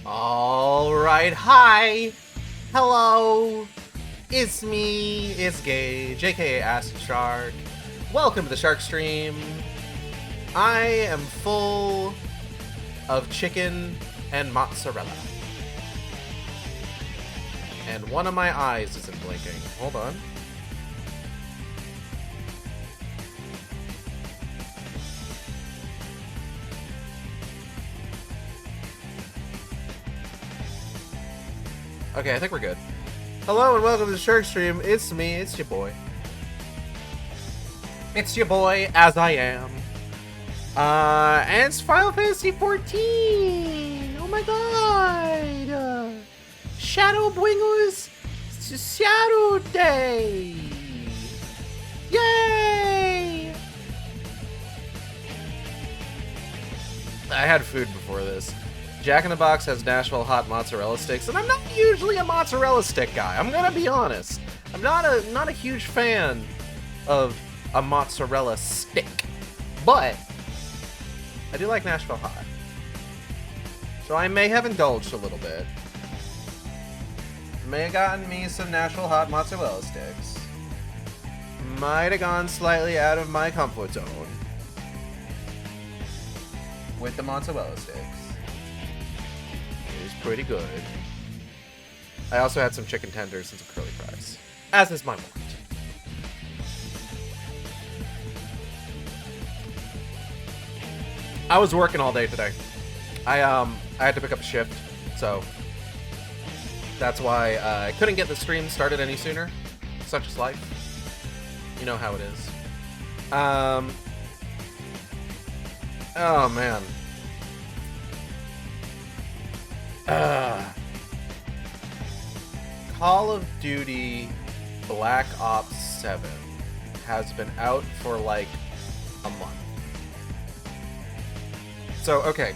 Alright, hi! Hello! It's me, it's Gage, aka Acid Shark. Welcome to the Shark Stream. I am full of chicken and mozzarella. And one of my eyes isn't blinking. Hold on. Okay, I think we're good. Hello and welcome to the Shark Stream. It's me, it's your boy. It's your boy, as I am. And it's Final Fantasy 14! Oh my god! SHADOWBUNNIes Shadow Day! Yay! I had food before this. Jack in the Box has Nashville hot mozzarella sticks, and I'm not usually a mozzarella stick guy. I'm gonna be honest. I'm not a huge fan of a mozzarella stick, but I do like Nashville hot. So I may have indulged a little bit. May have gotten me some Nashville hot mozzarella sticks. Might have gone slightly out of my comfort zone with the mozzarella sticks. Pretty good. I also had some chicken tenders and some curly fries, as is my wont. I was working all day today. I had to pick up a shift, so that's why I couldn't get the stream started any sooner. Such is life. You know how it is. Oh man. Call of Duty Black Ops 7 has been out for like a month. So, okay.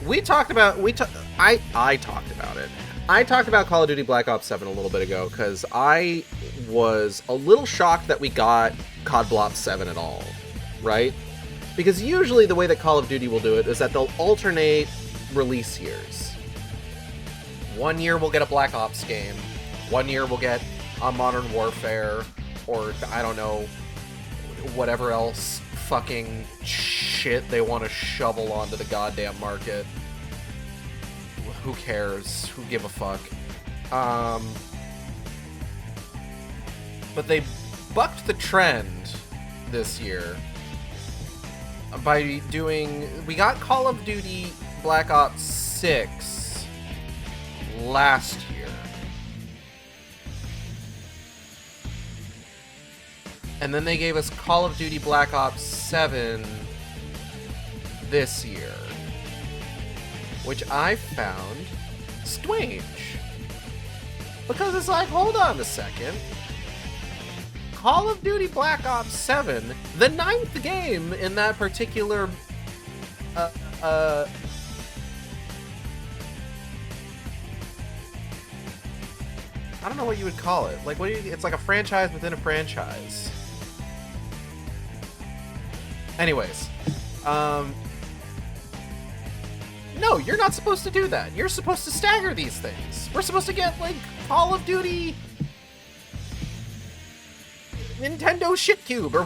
I talked about it. I talked about Call of Duty Black Ops 7 a little bit ago because I was a little shocked that we got COD Blops 7 at all, right? Because usually the way that Call of Duty will do it is that they'll alternate release years. One year we'll get a Black Ops game. One year we'll get a Modern Warfare, or I don't know, whatever else fucking shit they want to shovel onto the goddamn market. Who cares? Who give a fuck? But they bucked the trend this year by doing... We got Call of Duty Black Ops 6 last year. And then they gave us Call of Duty Black Ops 7 this year. Which I found strange. Because it's like, hold on a second. Call of Duty Black Ops 7, the 9th game in that particular I don't know what you would call it. Like, it's like a franchise within a franchise. Anyways, no, you're not supposed to do that. You're supposed to stagger these things. We're supposed to get, like, Call of Duty Nintendo Shitcube or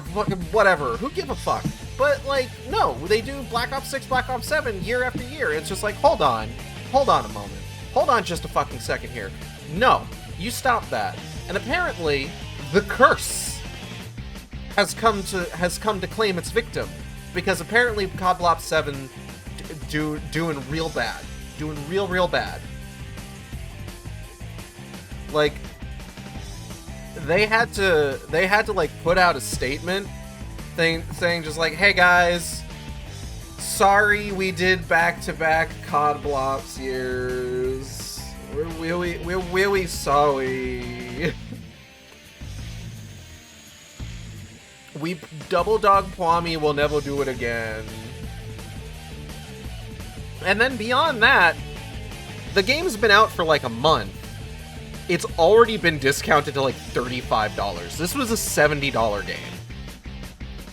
whatever. Who give a fuck? But, like, no, they do Black Ops 6, Black Ops 7 year after year. It's just like, hold on a moment. Hold on just a fucking second here. No. You stop that. And apparently, the curse has come to claim its victim. Because apparently COD Blops 7 doing real bad. Doing real bad. Like, they had to like put out a statement saying just like, hey guys, sorry we did back-to-back COD Blops years. We're really sorry. We double dog Pwami will never do it again. And then beyond that, the game's been out for like a month. It's already been discounted to like $35. This was a $70 game.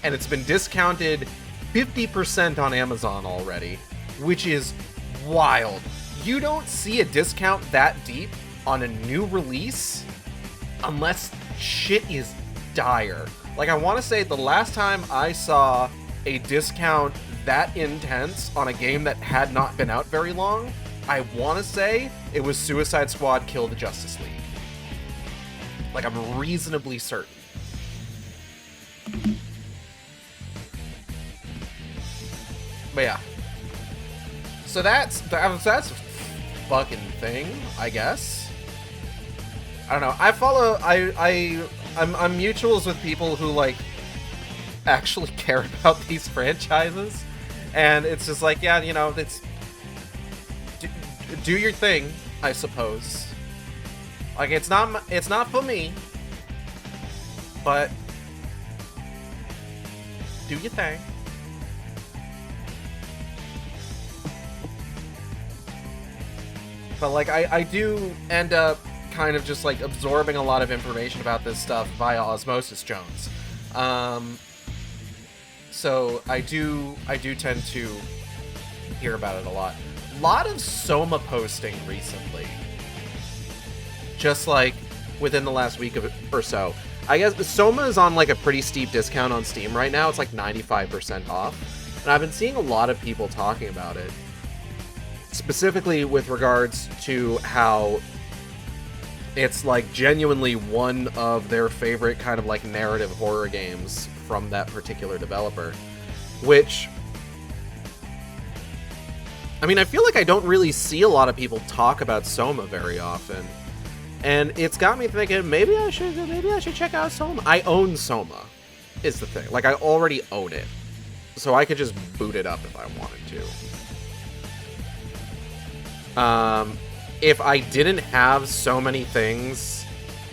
And it's been discounted 50% on Amazon already, which is wild. you don't see a discount that deep on a new release unless shit is dire. Like, I want to say the last time I saw a discount that intense on a game that had not been out very long, I want to say it was Suicide Squad Kill the Justice League. Like, I'm reasonably certain. But yeah. So that's a fucking thing, I guess. I don't know. I follow... I'm mutuals with people who, like, actually care about these franchises. And it's just like, yeah, you know, it's... Do your thing, I suppose. Like, it's not for me. But... do your thing. But, like, I do end up kind of just, like, absorbing a lot of information about this stuff via Osmosis Jones. So I do tend to hear about it a lot. A lot of Soma posting recently. Just, like, within the last week or so. I guess Soma is on, like, a pretty steep discount on Steam right now. It's, like, 95% off. And I've been seeing a lot of people talking about it. Specifically with regards to how it's, like, genuinely one of their favorite kind of, like, narrative horror games from that particular developer. Which, I mean, I feel like I don't really see a lot of people talk about Soma very often. And it's got me thinking, maybe I should check out Soma. I own Soma, is the thing. Like, I already own it. So I could just boot it up if I wanted to. If I didn't have so many things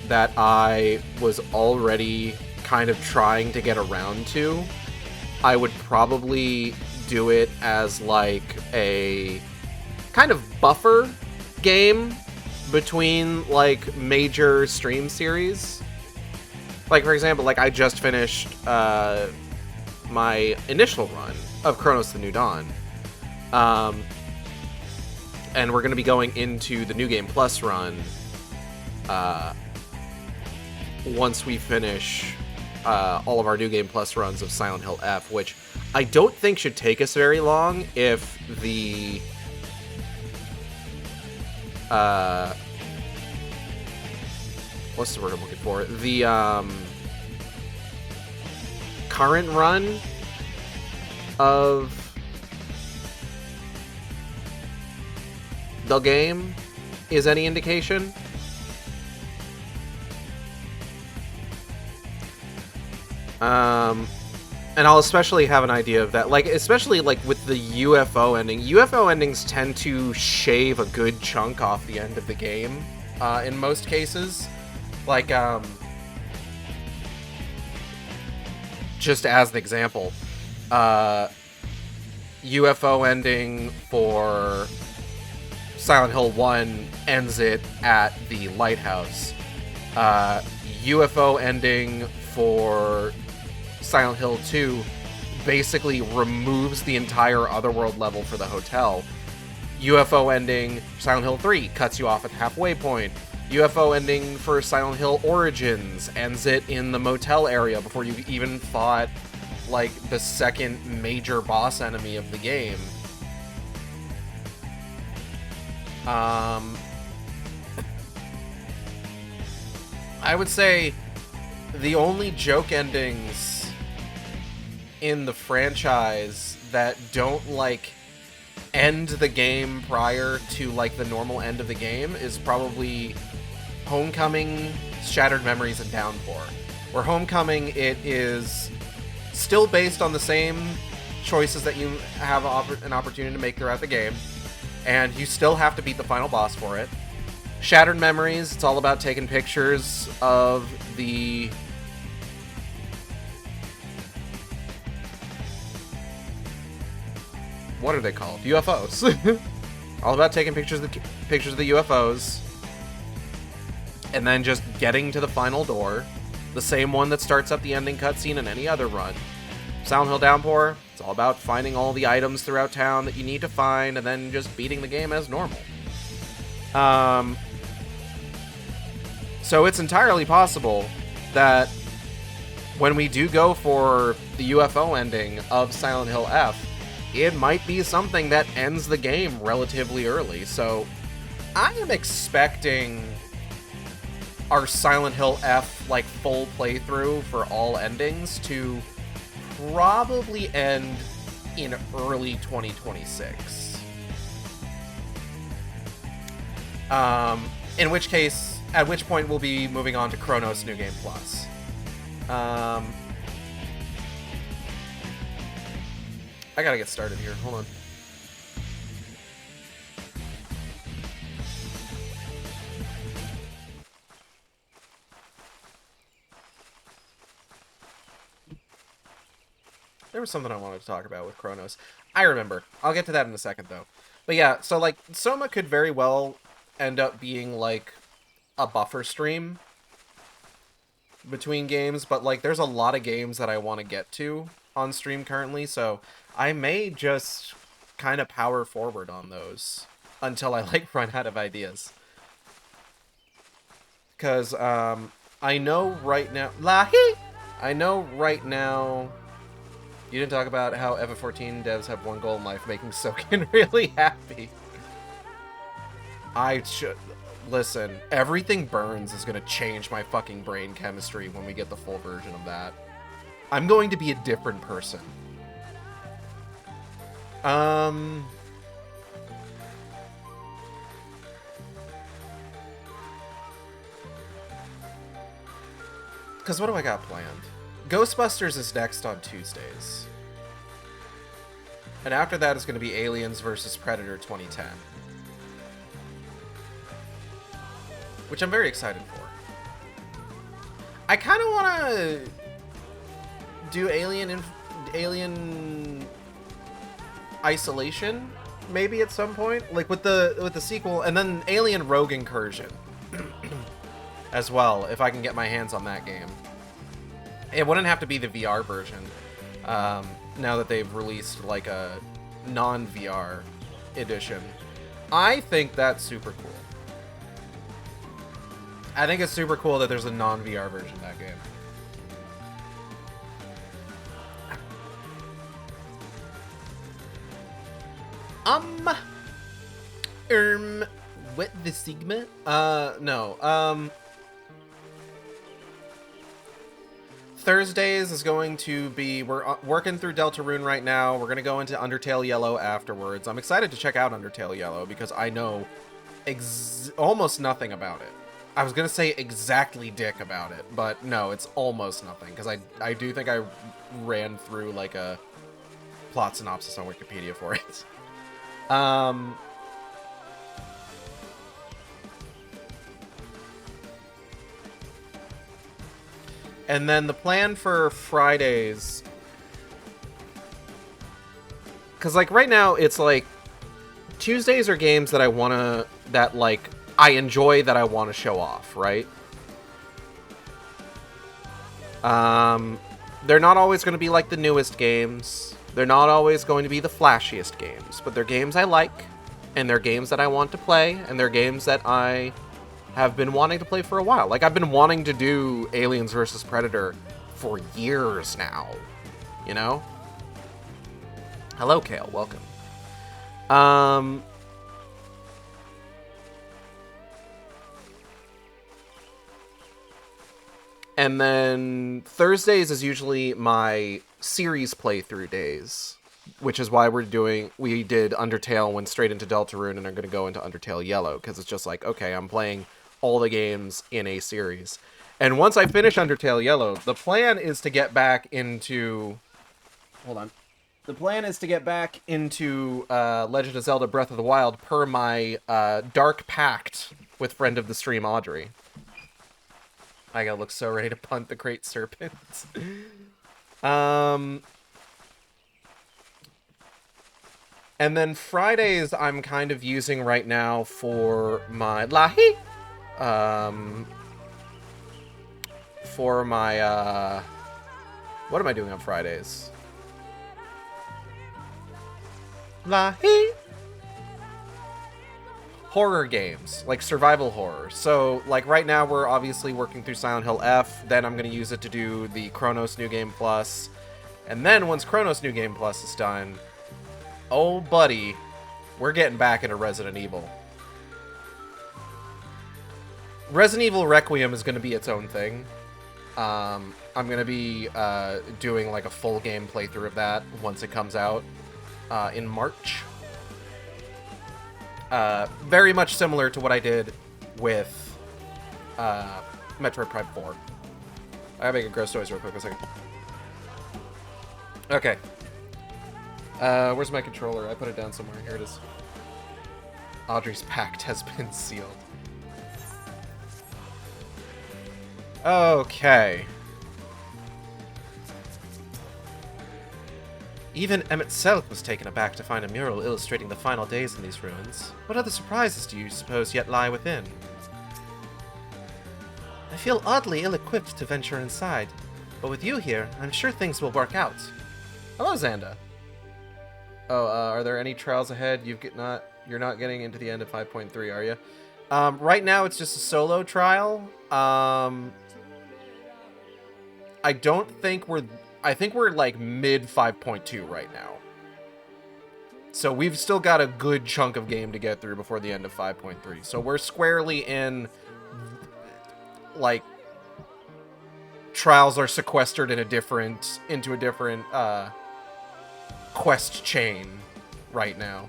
that I was already kind of trying to get around to, I would probably do it as, like, a kind of buffer game between, like, major stream series. Like, for example, like, I just finished my initial run of Chronos: The New Dawn. And we're going to be going into the New Game Plus run once we finish all of our New Game Plus runs of Silent Hill F, which I don't think should take us very long if the... what's the word I'm looking for? The current run of the game is any indication. And I'll especially have an idea of that, like, especially, like, with the UFO ending. UFO endings tend to shave a good chunk off the end of the game, in most cases. Like, just as an example, UFO ending for Silent Hill 1 ends it at the lighthouse. UFO ending for Silent Hill 2 basically removes the entire Otherworld level for the hotel. UFO ending Silent Hill 3 cuts you off at the halfway point. UFO ending for Silent Hill Origins ends it in the motel area before you've even fought, like, the second major boss enemy of the game. I would say the only joke endings in the franchise that don't, like, end the game prior to, like, the normal end of the game is probably Homecoming, Shattered Memories, and Downpour. Where Homecoming, it is still based on the same choices that you have an opportunity to make throughout the game, and you still have to beat the final boss for it. Shattered Memories, it's all about taking pictures of the... what are they called? UFOs. All about taking pictures of the UFOs, and then just getting to the final door, the same one that starts up the ending cutscene in any other run. Silent Hill Downpour, it's all about finding all the items throughout town that you need to find, and then just beating the game as normal. So it's entirely possible that when we do go for the UFO ending of Silent Hill F, it might be something that ends the game relatively early. So I am expecting our Silent Hill F like full playthrough for all endings to probably end in early 2026. In which case, at which point we'll be moving on to Chronos New Game Plus. I gotta get started here. Hold on. There was something I wanted to talk about with Chronos. I remember. I'll get to that in a second, though. But yeah, so, like, Soma could very well end up being, like, a buffer stream between games, but, like, there's a lot of games that I want to get to on stream currently, so I may just kind of power forward on those until I, like, run out of ideas. Because, I know right now... I know right now... You didn't talk about how FF14 devs have one goal in life, making Soken really happy. I should... Listen, Everything Burns is going to change my fucking brain chemistry when we get the full version of that. I'm going to be a different person. Because what do I got planned? Ghostbusters is next on Tuesdays. And after that is going to be Aliens vs. Predator 2010. Which I'm very excited for. I kind of want to do Alien Isolation maybe at some point, like with the sequel, and then Alien Rogue Incursion as well, if I can get my hands on that game. It wouldn't have to be the VR version, now that they've released like a non-VR edition. I think that's super cool. I think it's super cool that there's a non-VR version of that game. What the Sigma? No. Thursdays is going to be... We're working through Deltarune right now. We're going to go into Undertale Yellow afterwards. I'm excited to check out Undertale Yellow because I know almost nothing about it. I was going to say exactly dick about it, but no, it's almost nothing because I do think I ran through like a plot synopsis on Wikipedia for it. And then the plan for Fridays... Because, like, right now, it's, like... Tuesdays are games that I want to... That, like, I enjoy that I want to show off, right? They're not always going to be, like, the newest games. They're not always going to be the flashiest games. But they're games I like. And they're games that I want to play. And they're games that I... have been wanting to play for a while. Like, I've been wanting to do Aliens vs. Predator for years now. You know? Hello, Kale. Welcome. And then Thursdays is usually my series playthrough days. Which is why we did Undertale, went straight into Deltarune, and are going to go into Undertale Yellow. Because it's just like, okay, I'm playing all the games in a series. And once I finish Undertale Yellow, the plan is to get back into... Hold on. The plan is to get back into Legend of Zelda Breath of the Wild per my Dark Pact with friend of the stream, Audrey. I gotta look so ready to punt the Great Serpent. And then Fridays I'm kind of using right now for my... For my, what am I doing on Fridays? horror games, like survival horror. So, like, right now we're obviously working through Silent Hill F, then I'm going to use it to do the Chronos New Game Plus, and then once Chronos New Game Plus is done, oh buddy, we're getting back into Resident Evil. Resident Evil Requiem is going to be its own thing. I'm going to be doing like a full game playthrough of that once it comes out in March. Very much similar to what I did with Metroid Prime 4. I gotta make a gross noise real quick, a second. Okay. Where's my controller? I put it down somewhere. Here it is. Audrey's pact has been sealed. Okay. Even Emmett Selk was taken aback to find a mural illustrating the final days in these ruins. What other surprises do you suppose yet lie within? I feel oddly ill-equipped to venture inside, but with you here, I'm sure things will work out. Hello, Xanda. Oh, are there any trials ahead? You're not getting into the end of 5.3, are you? Right now, it's just a solo trial. I think we're like mid 5.2 right now. So we've still got a good chunk of game to get through before the end of 5.3. So we're squarely in, like, trials are sequestered into a different quest chain right now.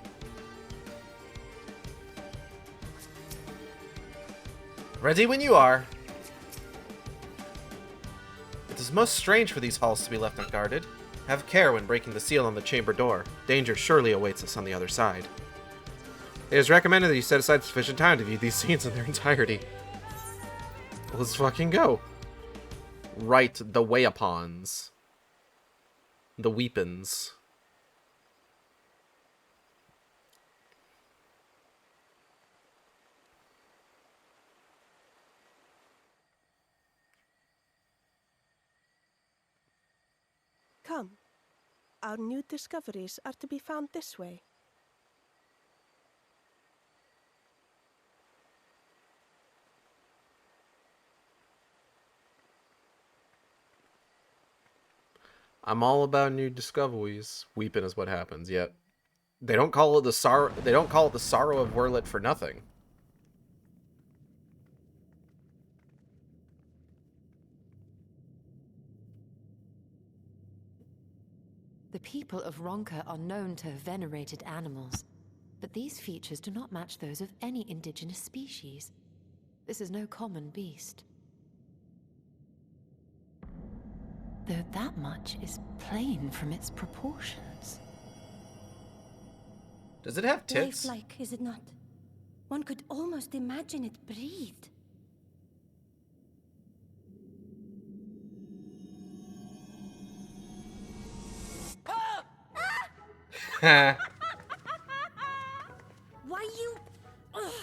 Ready when you are. It is most strange for these halls to be left unguarded. Have care when breaking the seal on the chamber door. Danger surely awaits us on the other side. It is recommended that you set aside sufficient time to view these scenes in their entirety. Let's fucking go. Right, the way-upons. The weepons. Come. Our new discoveries are to be found this way. I'm all about new discoveries. Weeping is what happens. Yet they don't call it the sorrow. They don't call it the sorrow of Werlet for nothing. The people of Ronka are known to have venerated animals, but these features do not match those of any indigenous species. This is no common beast. Though that much is plain from its proportions. Does it have tits? Lifelike, is it not? One could almost imagine it breathed. Ha! Why you... Ugh.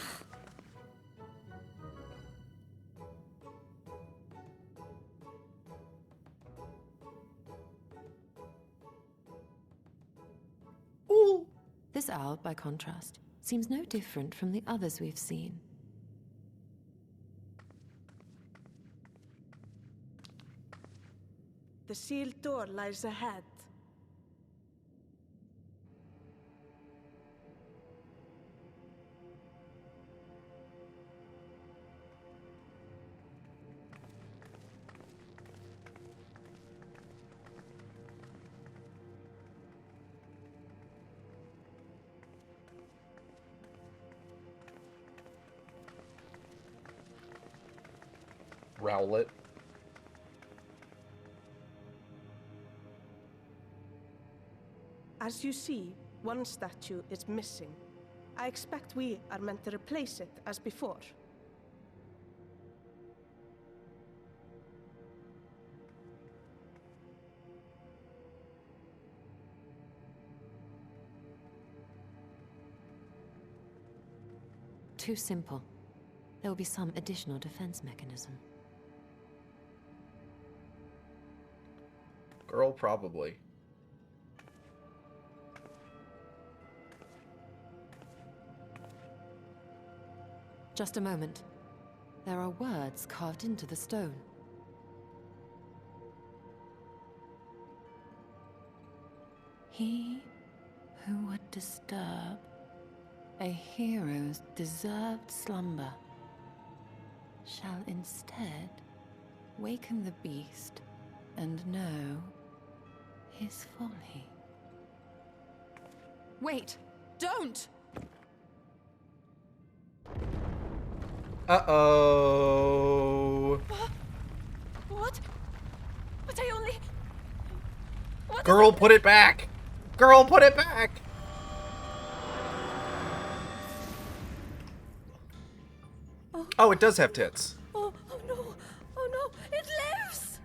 Ooh. This owl, by contrast, seems no different from the others we've seen. The sealed door lies ahead. Rowlet. As you see, one statue is missing. I expect we are meant to replace it as before. Too simple. There will be some additional defense mechanism. Girl, probably. Just a moment. There are words carved into the stone. He who would disturb a hero's deserved slumber shall instead waken the beast and know his folly. Wait! Don't! Uh-oh. What? But I only... What Girl, put it back! Girl, put it back! Oh, it does have tits. Oh no! Oh no! It lives!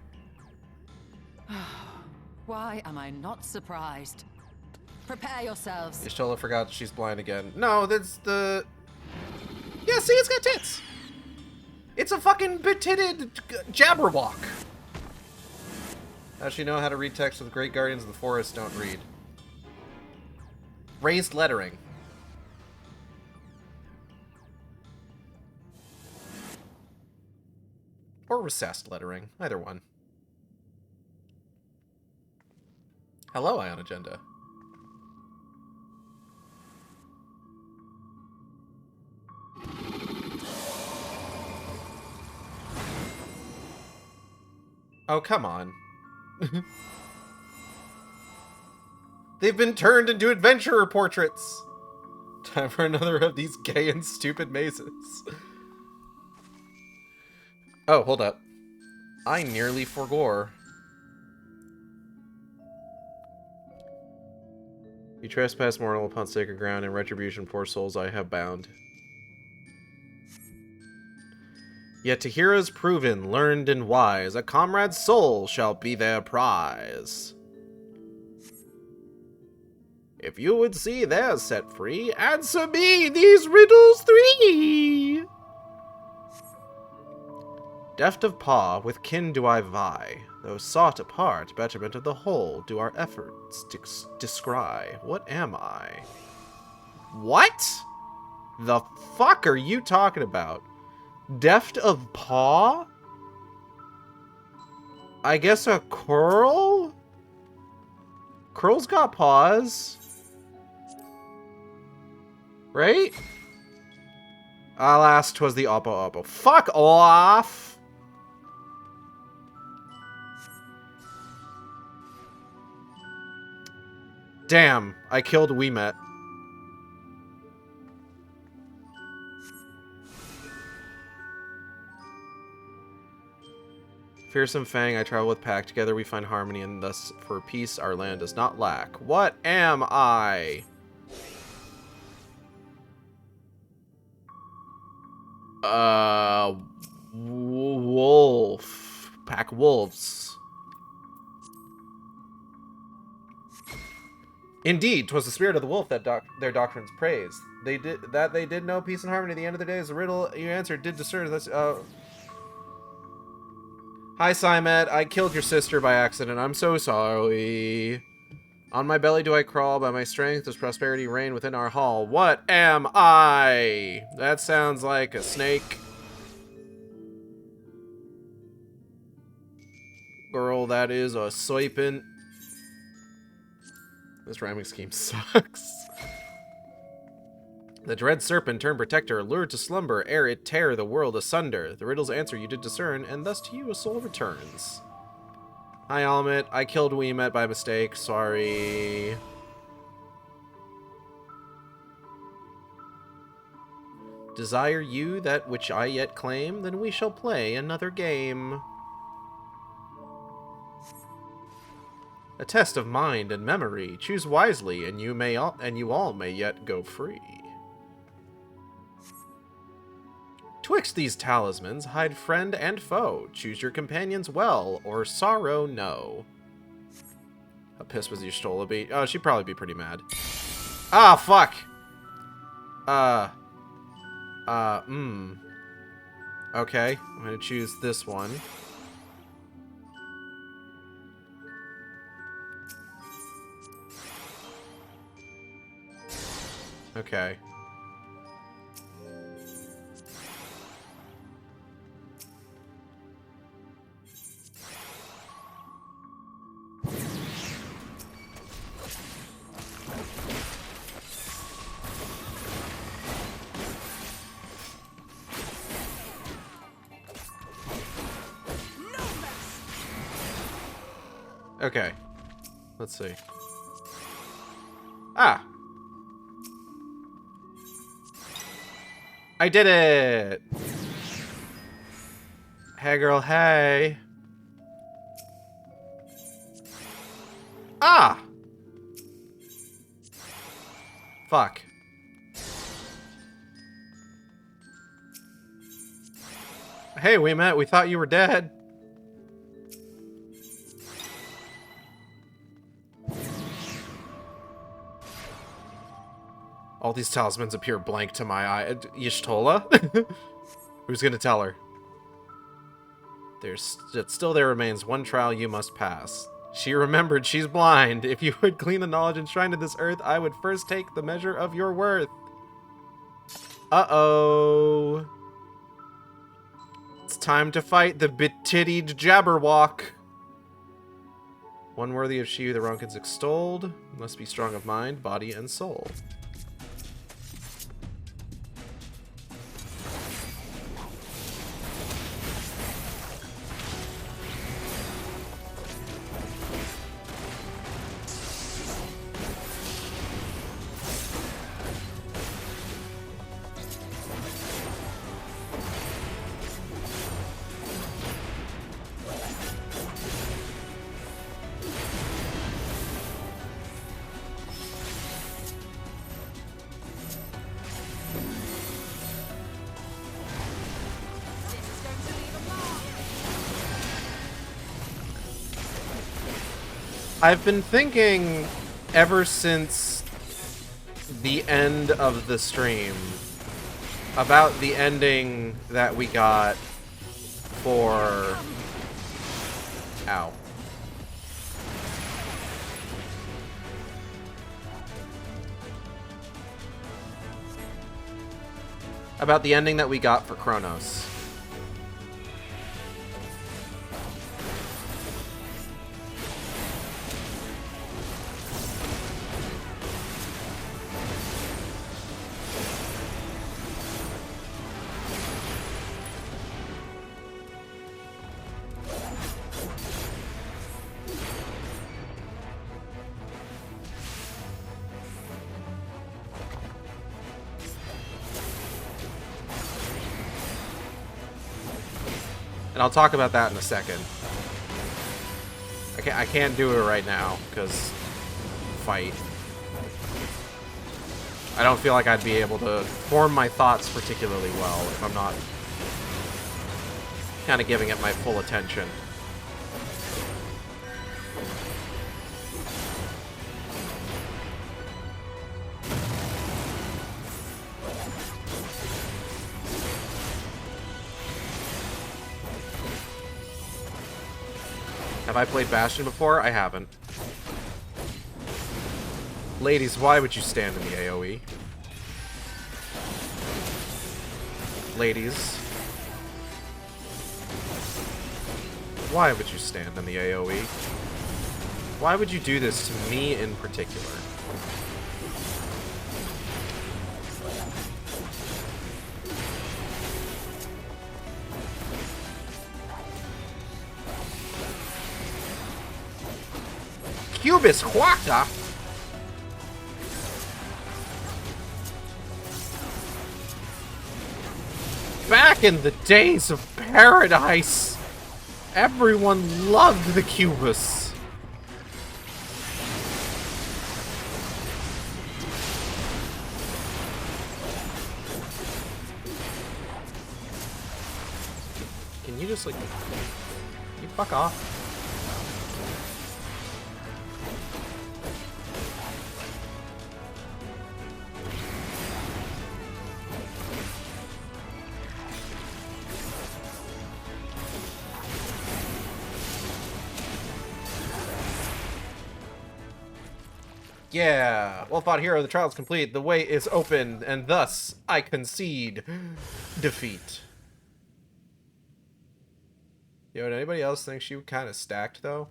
Why am I not surprised? Prepare yourselves. Y'shtola forgot she's blind again. No, that's the... Yeah, see, it's got tits! It's a fucking bit-titted jabberwock. Does she know how to read text with great guardians of the forest don't read? Raised lettering. Or recessed lettering. Either one. Hello, Ion Agenda. Oh, come on. They've been turned into adventurer portraits. Time for another of these gay and stupid mazes. Oh, hold up. I nearly forgore. You trespass mortal upon sacred ground, and retribution poor souls I have bound. Yet to heroes proven, learned, and wise, a comrade's soul shall be their prize. If you would see theirs set free, answer me these riddles 3! Deft of paw, with kin do I vie. Though sought apart, betterment of the whole do our efforts descry. What am I? What? The fuck are you talking about? Deft of paw? I guess a curl? Curl's got paws. Right? Alas, 'twas the oppo oppo. Fuck off! Damn, I killed Weemet. Fearsome Fang, I travel with Pack. Together we find harmony, and thus for peace our land does not lack. What am I? Wolf. Pack wolves. Indeed, 'twas the spirit of the wolf that their doctrines praised. They did know peace and harmony at the end of the day is the riddle you answered did discern. That's Hi, Simet. I killed your sister by accident. I'm so sorry. On my belly do I crawl. By my strength does prosperity reign within our hall. What am I? That sounds like a snake. Girl, that is a serpent. This rhyming scheme sucks. The dread serpent turned protector, lured to slumber, ere it tear the world asunder. The riddle's answer you did discern, and thus to you a soul returns. Hi, Almet. I killed Weemet by mistake. Sorry. Desire you that which I yet claim? Then we shall play another game. A test of mind and memory. Choose wisely, and you all may yet go free. Twixt these talismans, hide friend and foe. Choose your companions well, or sorrow no. How pissed was Y'shtola be? Oh, she'd probably be pretty mad. Ah, fuck! Okay, I'm gonna choose this one. Okay. Okay. Let's see. Ah! I did it! Hey, girl, hey. Ah! Fuck. Hey, we met. We thought you were dead. All these talismans appear blank to my eye. Y'shtola? Who's gonna tell her? Still there remains one trial you must pass. She remembered she's blind. If you would glean the knowledge enshrined in this earth, I would first take the measure of your worth. Uh-oh. It's time to fight the betittied Jabberwock. One worthy of she who the Ronkins extolled must be strong of mind, body, and soul. I've been thinking ever since the end of the stream about the ending that we got for... Ow. About the ending that we got for Chronos. And I'll talk about that in a second. I can't do it right now, because fight. I don't feel like I'd be able to form my thoughts particularly well if I'm not kind of giving it my full attention. Have I played Bastion before? I haven't. Ladies, why would you stand in the AoE? Ladies. Why would you stand in the AoE? Why would you do this to me in particular? Cubis Huacta? Back in the days of paradise, everyone loved the Cubis. Can you just, like, you fuck off? Yeah, well fought hero, the trial is complete, the way is open, and thus I concede defeat. Yo, did anybody else think she kind of stacked, though?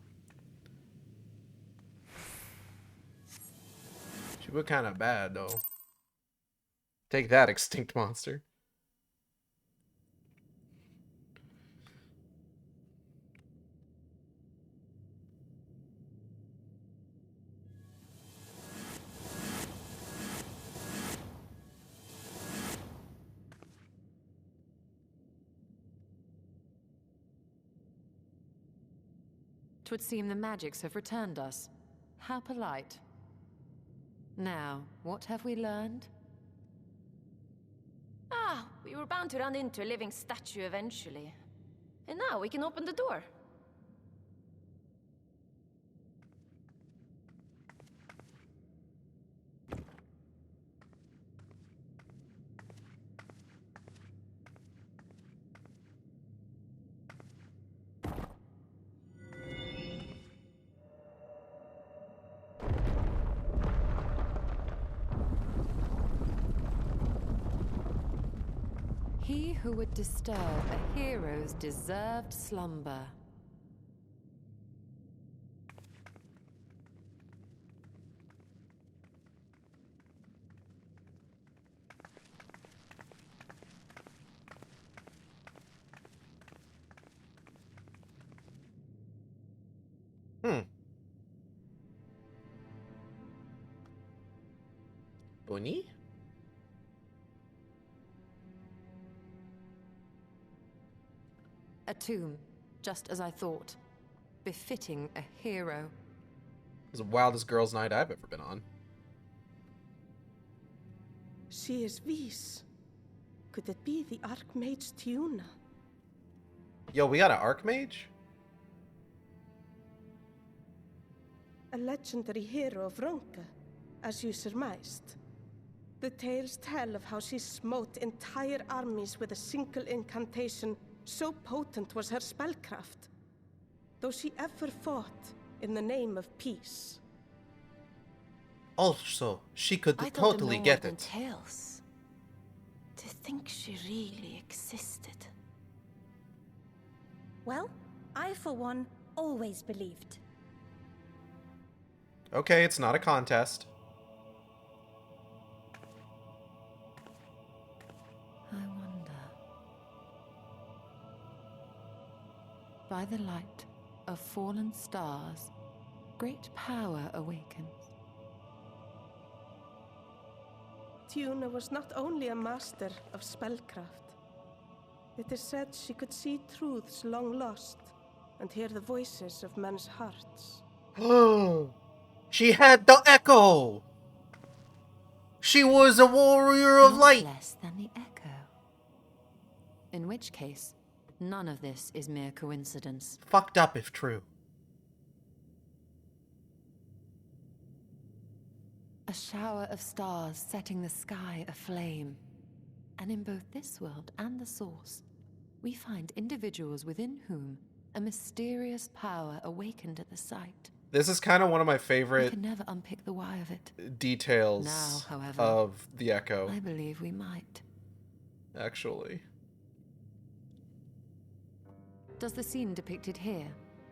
She looked kind of bad, though. Take that, extinct monster. 'Twould seem the magics have returned us. How polite. Now, what have we learned? Ah, we were bound to run into a living statue eventually. And now we can open the door. He who would disturb a hero's deserved slumber. Bunny? A tomb, just as I thought. Befitting a hero. It's the wildest girls' night I've ever been on. She is Vis. Could it be the Archmage Tiuna? Yo, we got an Archmage? A legendary hero of Ronka, as you surmised. The tales tell of how she smote entire armies with a single incantation. So potent was her spellcraft, though she ever fought in the name of peace. Also, she could I thought totally no more get than it. tales. To think she really existed. Well, I for one always believed. Okay, it's not a contest. I wonder. By the light of fallen stars, great power awakens. Tiuna was not only a master of spellcraft. It is said she could see truths long lost and hear the voices of men's hearts. She had the echo! She was a warrior of Not light! less than the echo. In which case, none of this is mere coincidence. Fucked up if true. A shower of stars setting the sky aflame. And in both this world and the source, we find individuals within whom a mysterious power awakened at the sight. This is kind of one of my We favorite can never unpick the why of it. details Now, however, of the echo, I believe we might. actually. Does the scene depicted here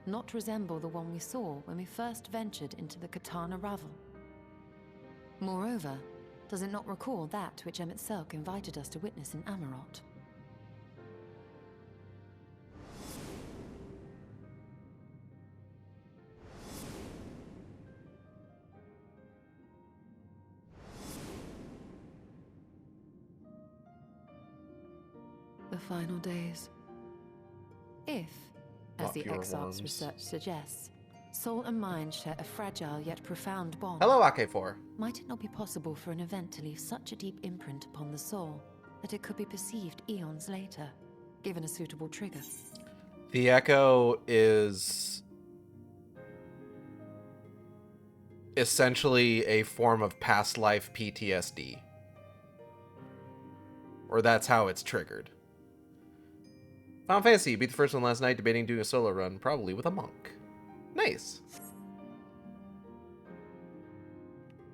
not resemble the one we saw when we first ventured into the Katana Ravel? Moreover, does it not recall that which Emmett Selk invited us to witness in Amarot? The final days. If, as Not the pure XIV's worms. research suggests, soul and mind share a fragile yet profound bond, Hello, AK4. might it not be possible for an event to leave such a deep imprint upon the soul that it could be perceived eons later, given a suitable trigger? The echo is essentially a form of past life PTSD. Or that's how it's triggered. Final Fantasy, beat the first one last night, debating doing a solo run, probably with a monk. Nice.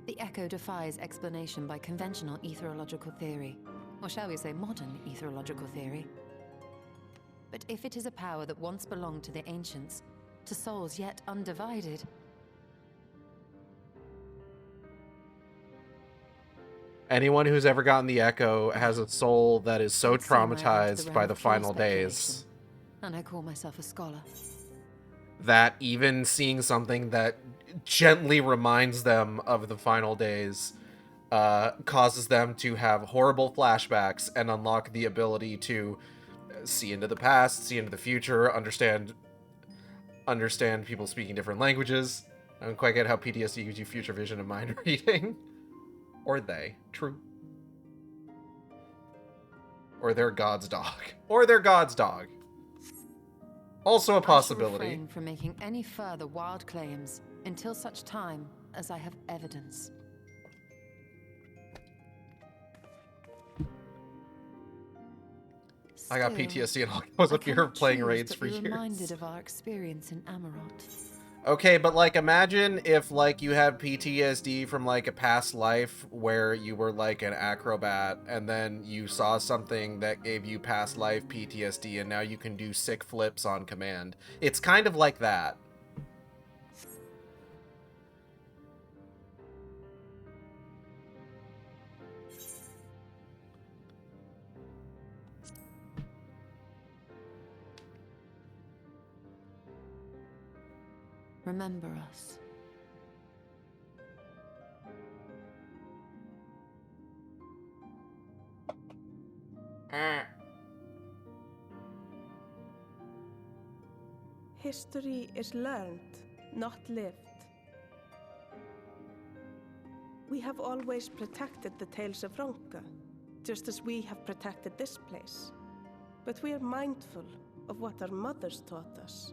The echo defies explanation by conventional etherological theory, or shall we say modern etherological theory. But if it is a power that once belonged to the ancients, to souls yet undivided, Anyone who's ever gotten the echo has a soul that is so I'd see my way into traumatized the by realm the of pure final days speculation. And I call myself a scholar. that even seeing something that gently reminds them of the final days causes them to have horrible flashbacks and unlock the ability to see into the past, see into the future, understand understand people speaking different languages. I don't quite get how PTSD gives you future vision and mind reading. Or they. True. Or they're God's dog. Or they're God's dog. Also a possibility. I shall refrain from making any further wild claims until such time as I have evidence. I got Still, PTSD and all goes up here cannot playing choose raids but for be years. reminded of our experience in Amarot. Okay, but like imagine if like you had PTSD from like a past life where you were like an acrobat and then you saw something that gave you past life PTSD and now you can do sick flips on command. It's kind of like that. Remember us. History is learned, not lived. We have always protected the tales of Ronka, just as we have protected this place. But we are mindful of what our mothers taught us.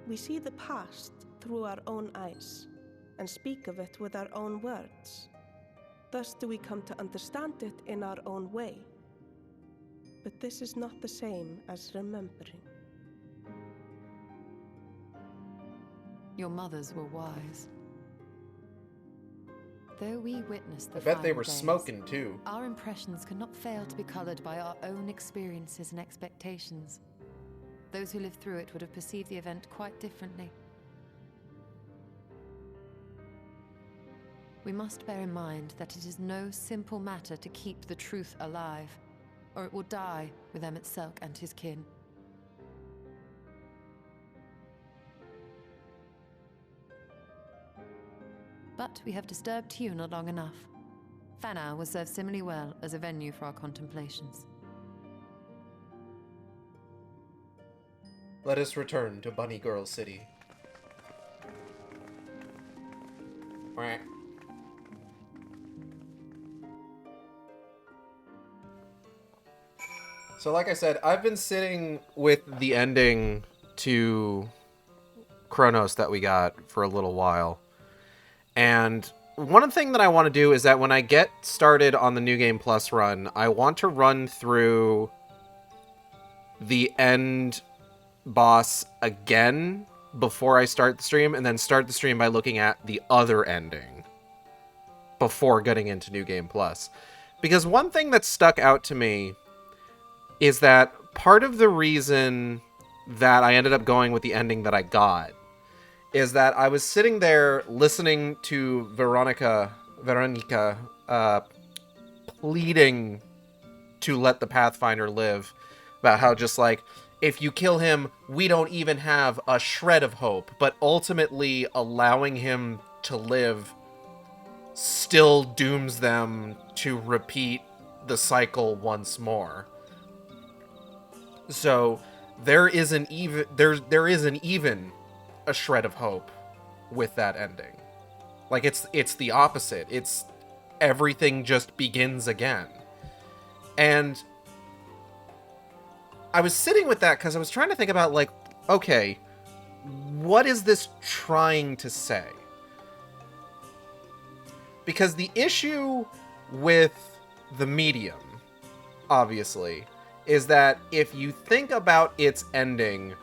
We see the past through our own eyes and speak of it with our own words. Thus do we come to understand it in our own way. But this is not the same as remembering. Your mothers were wise. Though we witnessed the I bet they final were days, smoking too. our impressions cannot fail to be colored by our own experiences and expectations. Those who lived through it would have perceived the event quite differently. We must bear in mind that it is no simple matter to keep the truth alive, or it will die with Emmett Selk and his kin. But we have disturbed Tuna long enough. Fanau will serve similarly well as a venue for our contemplations. Let us return to Bunny Girl City. Quack. So like I said, I've been sitting with the ending to Chronos that we got for a little while. And one thing that I want to do is that when I get started on the New Game Plus run, I want to run through the end boss again before I start the stream, and then start the stream by looking at the other ending before getting into New Game Plus. Because one thing that stuck out to me is that part of the reason that I ended up going with the ending that I got is that I was sitting there listening to Veronica pleading to let the Pathfinder live, about how just like, if you kill him, we don't even have a shred of hope, but ultimately allowing him to live still dooms them to repeat the cycle once more. So there isn't even a shred of hope with that ending. Like it's the opposite. It's everything just begins again. And I was sitting with that because I was trying to think about, like, okay, what is this trying to say? Because the issue with the medium, obviously, is that if you think about its ending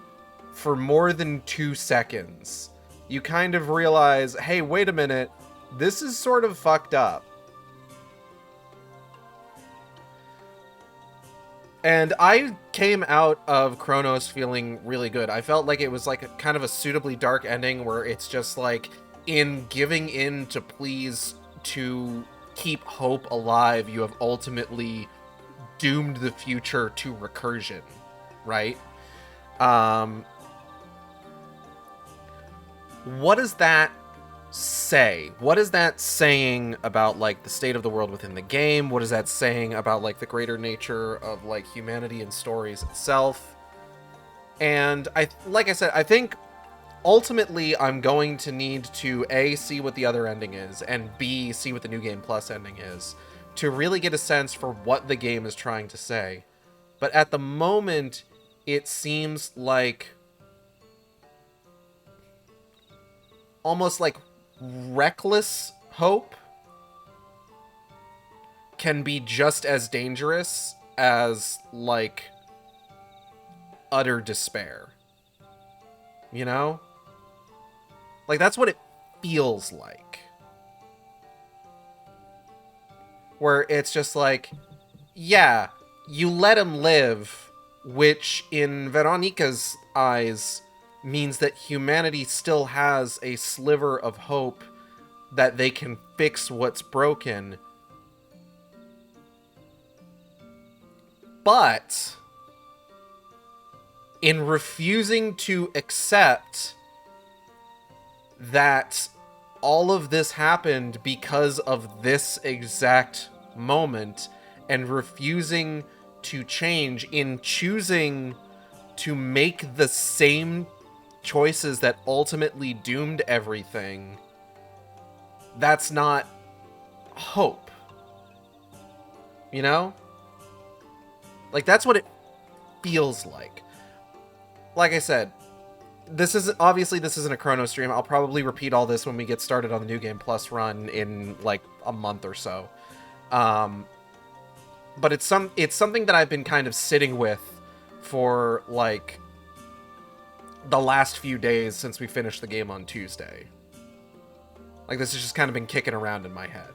for more than 2 seconds, you kind of realize, hey, wait a minute, this is sort of fucked up. And I came out of Chronos feeling really good. I felt like it was like a kind of a suitably dark ending where it's just like, in giving in to pleas to keep hope alive, you have ultimately doomed the future to recursion, right? What does that say? What is that saying about, like, the state of the world within the game? What is that saying about, like, the greater nature of, like, humanity and stories itself? And like I said, I think ultimately I'm going to need to A, see what the other ending is, and B, see what the New Game Plus ending is, to really get a sense for what the game is trying to say. But at the moment, it seems like almost like reckless hope can be just as dangerous as, like, utter despair. You know? Like, that's what it feels like. Where it's just like, yeah, you let him live, which in Veronica's eyes means that humanity still has a sliver of hope that they can fix what's broken. But in refusing to accept that all of this happened because of this exact moment, and refusing to change, in choosing to make the same choices that ultimately doomed everything, that's not hope. You know? Like, that's what it feels like. Like I said, this isn't a Chrono stream. I'll probably repeat all this when we get started on the New Game Plus run in, like, a month or so. But it's something that I've been kind of sitting with for, like, the last few days since we finished the game on Tuesday. Like, this has just kind of been kicking around in my head.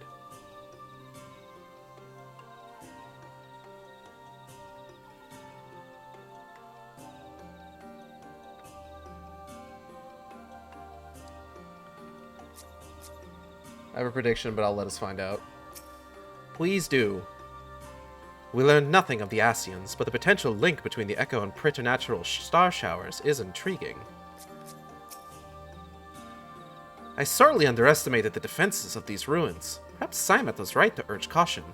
I have a prediction, but I'll let us find out. Please do. We learned nothing of the Asians, but the potential link between the Echo and preternatural star showers is intriguing. I sorely underestimated the defenses of these ruins. Perhaps Simet was right to urge caution.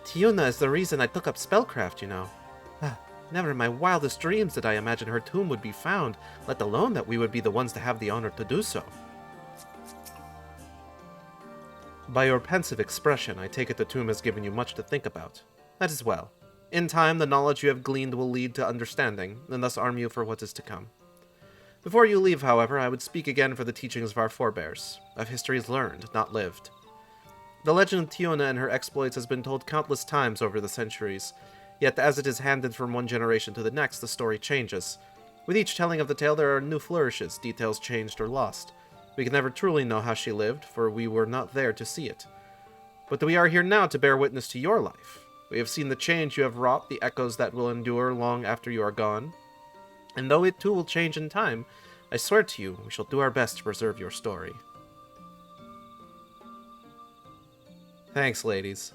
Tiuna is the reason I took up spellcraft, you know. Never in my wildest dreams did I imagine her tomb would be found, let alone that we would be the ones to have the honor to do so. By your pensive expression, I take it the tomb has given you much to think about. That is well. In time, the knowledge you have gleaned will lead to understanding, and thus arm you for what is to come. Before you leave, however, I would speak again for the teachings of our forebears, of histories learned, not lived. The legend of Tiona and her exploits has been told countless times over the centuries, yet as it is handed from one generation to the next, the story changes. With each telling of the tale, there are new flourishes, details changed or lost. We can never truly know how she lived, for we were not there to see it. But we are here now to bear witness to your life. We have seen the change you have wrought, the echoes that will endure long after you are gone. And though it too will change in time, I swear to you, we shall do our best to preserve your story. Thanks, ladies.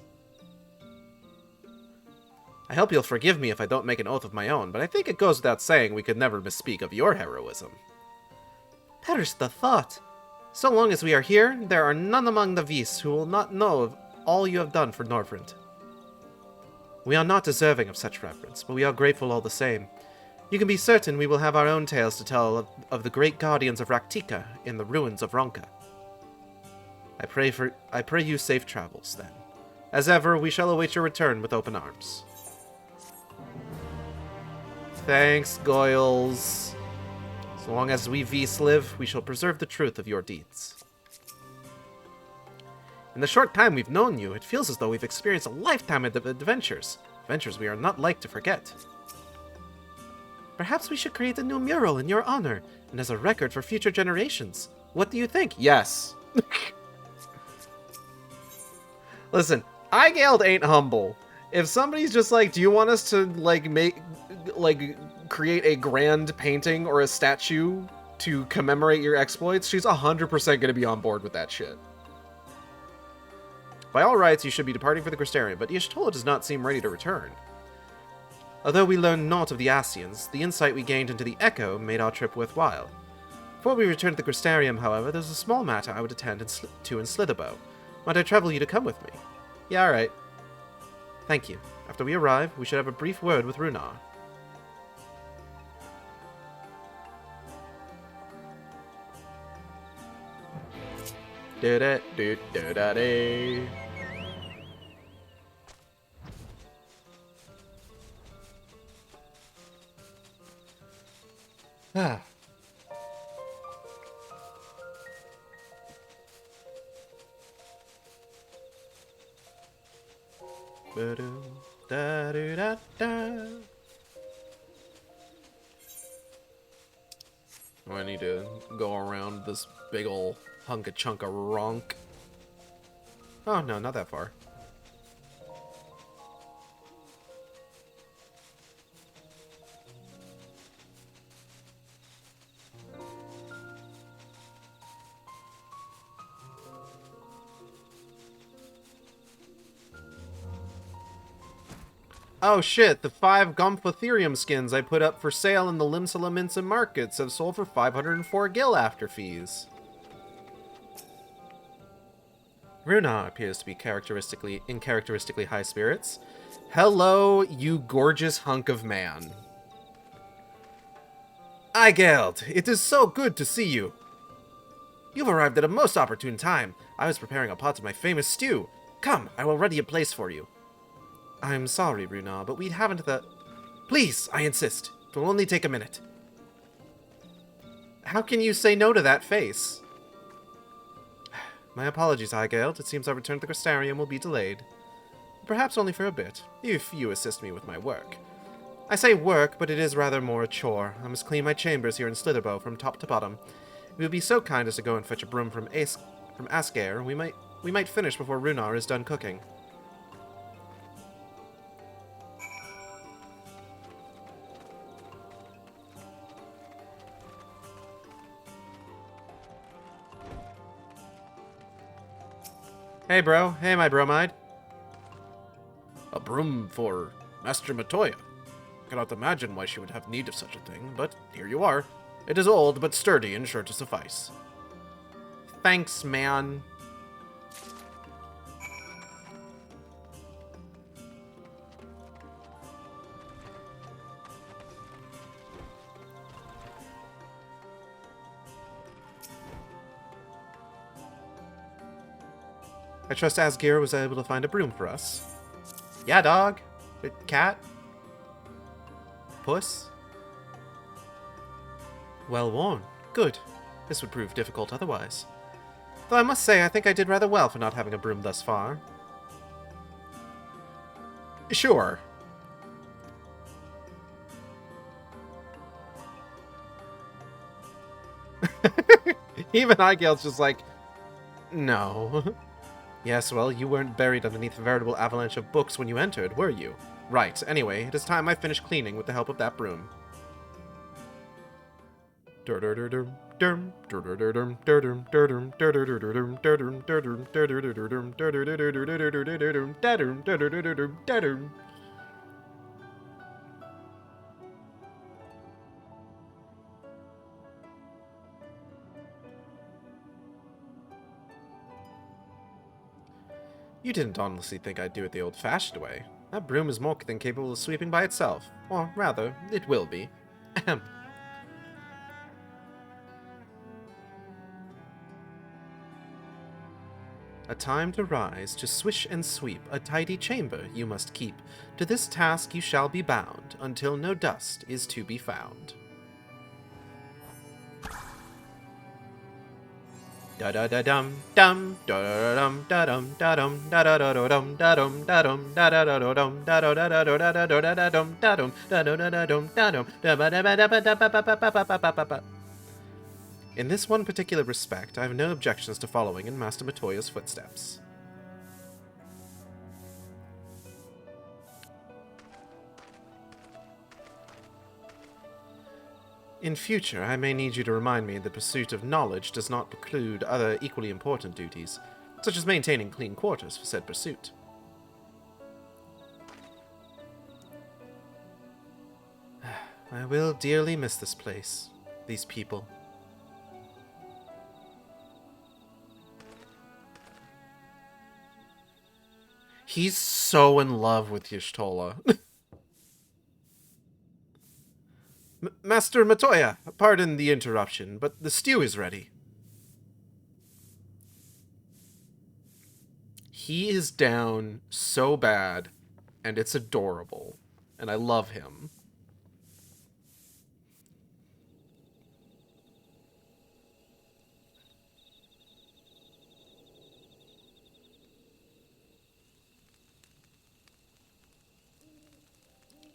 I hope you'll forgive me if I don't make an oath of my own, but I think it goes without saying we could never misspeak of your heroism. Perish the thought! So long as we are here, there are none among the Vis who will not know of all you have done for Norvrent. We are not deserving of such reverence, but we are grateful all the same. You can be certain we will have our own tales to tell of the great guardians of Raktika in the ruins of Ronka. I pray you safe travels, then. As ever, we shall await your return with open arms. Thanks, Goyles. So long as we Vis live, we shall preserve the truth of your deeds. In the short time we've known you, it feels as though we've experienced a lifetime of adventures. Adventures we are not like to forget. Perhaps we should create a new mural in your honor, and as a record for future generations. What do you think? Yes. Listen, Igeld ain't humble. If somebody's just like, do you want us to, create a grand painting or a statue to commemorate your exploits, she's 100% going to be on board with that shit. By all rights, you should be departing for the Crystarium, but Y'shtola does not seem ready to return. Although we learned naught of the Asians, the insight we gained into the Echo made our trip worthwhile. Before we return to the Crystarium, however, there's a small matter I would attend to in Slitherbow. Might I trouble you to come with me? Yeah, alright. Thank you. After we arrive, we should have a brief word with Runar. Do-da-do-do-da-dee. Ah. Da-do-da-do-da-da. I need to go around this big ol' hunk of chunk of ronk. Oh, no, not that far. Oh shit, the 5 Gomphotherium skins I put up for sale in the Limsala Minsa markets have sold for 504 gil after fees. Runa appears to be in characteristically high spirits. Hello, you gorgeous hunk of man. Eigeld, it is so good to see you. You've arrived at a most opportune time. I was preparing a pot of my famous stew. Come, I will ready a place for you. I'm sorry, Runa, but we haven't the... Please, I insist. It will only take a minute. How can you say no to that face? My apologies, Eigeld. It seems our return to the Crystarium will be delayed. Perhaps only for a bit, if you assist me with my work. I say work, but it is rather more a chore. I must clean my chambers here in Slitherbow from top to bottom. If you would be so kind as to go and fetch a broom from Askair, we might finish before Runar is done cooking. Hey, bro. Hey, my bromide. A broom for Master Matoya. I cannot imagine why she would have need of such a thing, but here you are. It is old, but sturdy and sure to suffice. Thanks, man. I trust Asgeir was able to find a broom for us. Yeah, dog. Cat. Puss. Well worn. Good. This would prove difficult otherwise. Though I must say, I think I did rather well for not having a broom thus far. Sure. Even Eigeld's just like, no. Yes, well, you weren't buried underneath a veritable avalanche of books when you entered, were you? Right. Anyway, it is time I finished cleaning with the help of that broom. You didn't honestly think I'd do it the old-fashioned way. That broom is more than capable of sweeping by itself. Or, rather, it will be. Ahem. A time to rise, to swish and sweep, a tidy chamber you must keep. To this task you shall be bound, until no dust is to be found. Da da da dum dum da da dum da dum da dum da da da dum da dum da dum da da da dum da da da da da da da dum da dum da da da dum da dum da ba da ba da ba da ba ba ba ba ba ba ba ba. In this one particular respect, I have no objections to following in Master Matoya's footsteps. In future, I may need you to remind me the pursuit of knowledge does not preclude other equally important duties, such as maintaining clean quarters for said pursuit. I will dearly miss this place, these people. He's so in love with Y'shtola. Master Matoya, pardon the interruption, but the stew is ready. He is down so bad, and it's adorable. And I love him.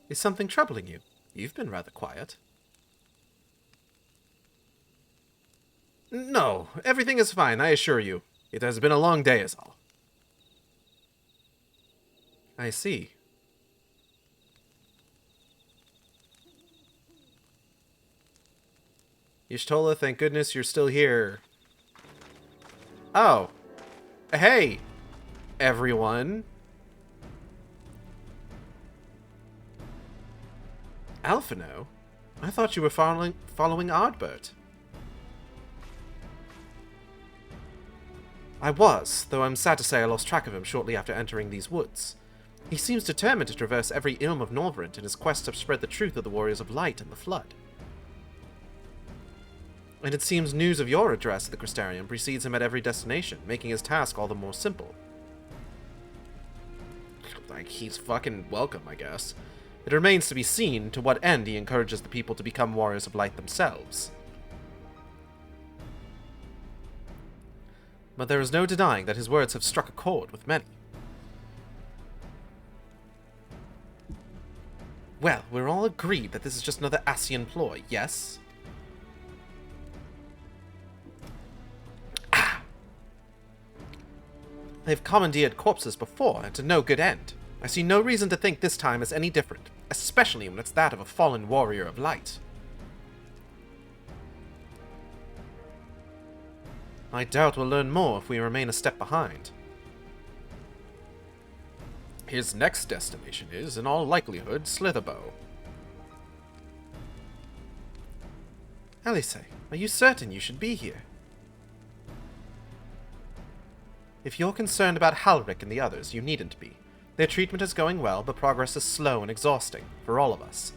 Is something troubling you? You've been rather quiet. No, everything is fine, I assure you. It has been a long day is all. I see. Y'shtola, thank goodness you're still here. Oh. Hey, everyone. Alphino? I thought you were following Ardbert. I was, though I'm sad to say I lost track of him shortly after entering these woods. He seems determined to traverse every ilm of Norvrent in his quest to spread the truth of the Warriors of Light and the Flood. And it seems news of your address at the Crystarium precedes him at every destination, making his task all the more simple. Like, he's fucking welcome, I guess. It remains to be seen to what end he encourages the people to become Warriors of Light themselves. But there is no denying that his words have struck a chord with many. Well, we're all agreed that this is just another Ascian ploy, yes? They've commandeered corpses before, and to no good end. I see no reason to think this time is any different, especially when it's that of a fallen warrior of light. I doubt we'll learn more if we remain a step behind. His next destination is, in all likelihood, Slitherbow. Alice, are you certain you should be here? If you're concerned about Halric and the others, you needn't be. Their treatment is going well, but progress is slow and exhausting, for all of us.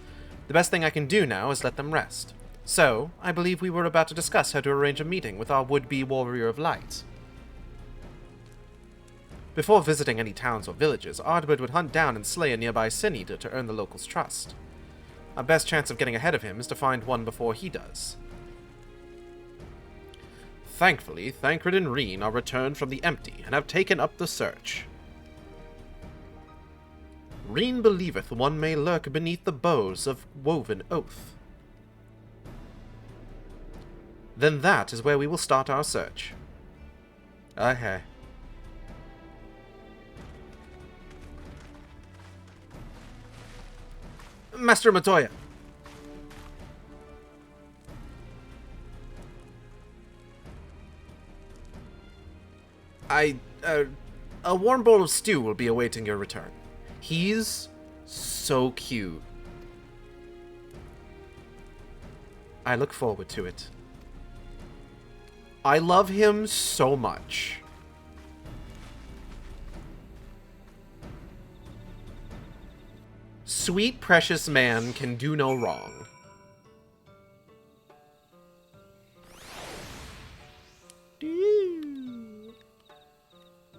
The best thing I can do now is let them rest. So, I believe we were about to discuss how to arrange a meeting with our would-be Warrior of Light. Before visiting any towns or villages, Ardbert would hunt down and slay a nearby Sin Eater to earn the locals' trust. Our best chance of getting ahead of him is to find one before he does. Thankfully, Thancred and Reen are returned from the Empty and have taken up the search. Reen believeth one may lurk beneath the boughs of woven oath. Then that is where we will start our search. Okay. Master Matoya. A warm bowl of stew will be awaiting your return. He's so cute. I look forward to it. I love him so much. Sweet, precious man can do no wrong.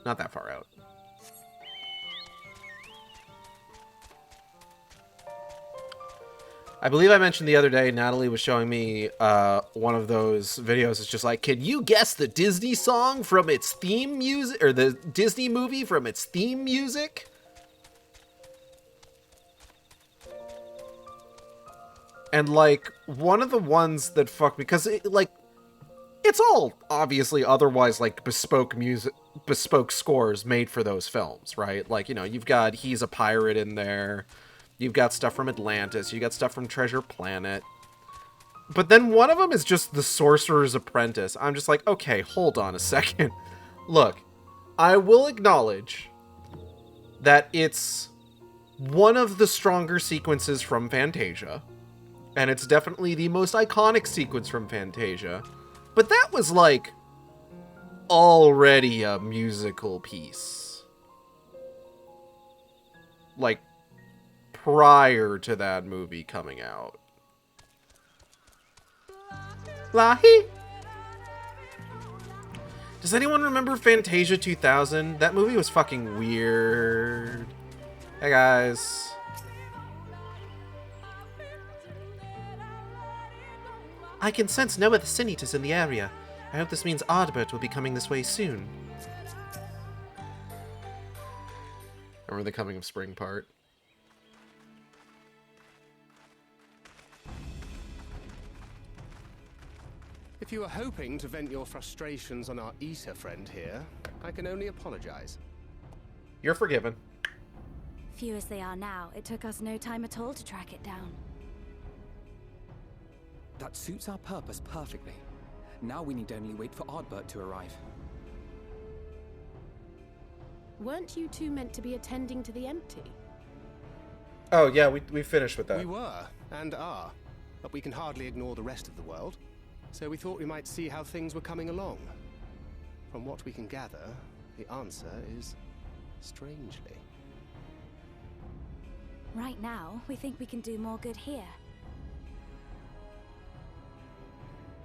Not that far out. I believe I mentioned the other day, Natalie was showing me one of those videos. It's just like, can you guess the Disney song from its theme music, or the Disney movie from its theme music? And like, one of the ones that fucked me, because it, like, it's all obviously otherwise like bespoke music, bespoke scores made for those films, right? Like, you know, you've got He's a Pirate in there. You've got stuff from Atlantis. You got stuff from Treasure Planet. But then one of them is just The Sorcerer's Apprentice. I'm just like, okay, hold on a second. Look, I will acknowledge that it's one of the stronger sequences from Fantasia. And it's definitely the most iconic sequence from Fantasia. But that was, like, already a musical piece. Like, prior to that movie coming out. Lahi! Does anyone remember Fantasia 2000? That movie was fucking weird. Hey guys. I can sense no other Sinitas in the area. I hope this means Ardbert will be coming this way soon. Remember the coming of spring part? If you were hoping to vent your frustrations on our Eater friend here, I can only apologize. You're forgiven. Few as they are now, it took us no time at all to track it down. That suits our purpose perfectly. Now we need only wait for Ardbert to arrive. Weren't you two meant to be attending to the empty? Oh yeah, we finished with that. We were, and are, but we can hardly ignore the rest of the world. So we thought we might see how things were coming along. From what we can gather, the answer is strangely. Right now, we think we can do more good here.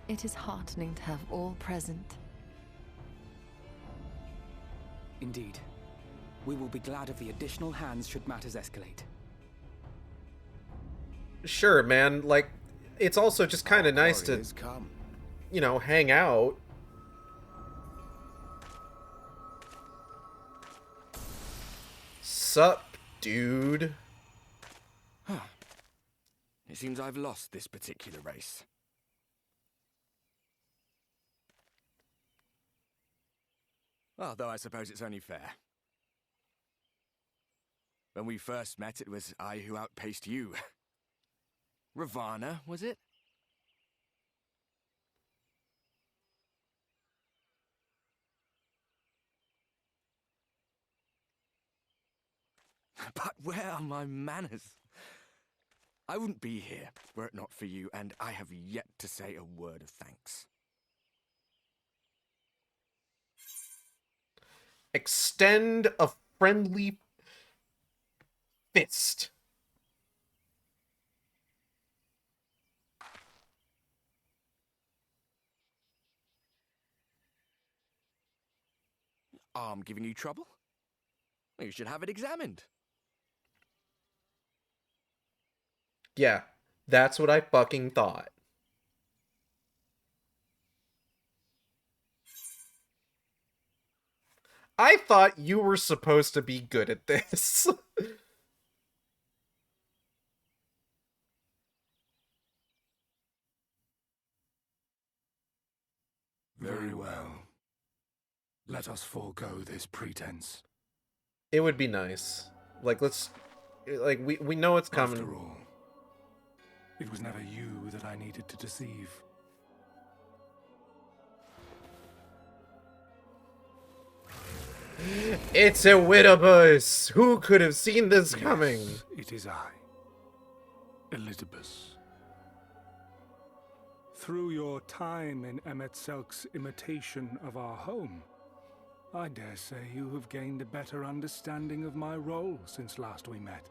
It is heartening to have all present. Indeed. We will be glad of the additional hands should matters escalate. Sure, man. Like, it's also just kind of nice to, you know, hang out. Sup, dude? It seems I've lost this particular race. Although I suppose it's only fair. When we first met, it was I who outpaced you. Ravana, was it? But where are my manners? I wouldn't be here were it not for you, and I have yet to say a word of thanks. Extend a friendly fist. Arm giving you trouble? You should have it examined. Yeah, that's what I fucking thought. I thought you were supposed to be good at this. Very well. Let us forego this pretense. It would be nice. Like, let's... Like, we know it's coming. After all, it was never you that I needed to deceive. It's a Widowbus! Who could have seen this coming? Yes, it is I, Elizabeth. Through your time in Emet-Selk's imitation of our home, I dare say you have gained a better understanding of my role since last we met.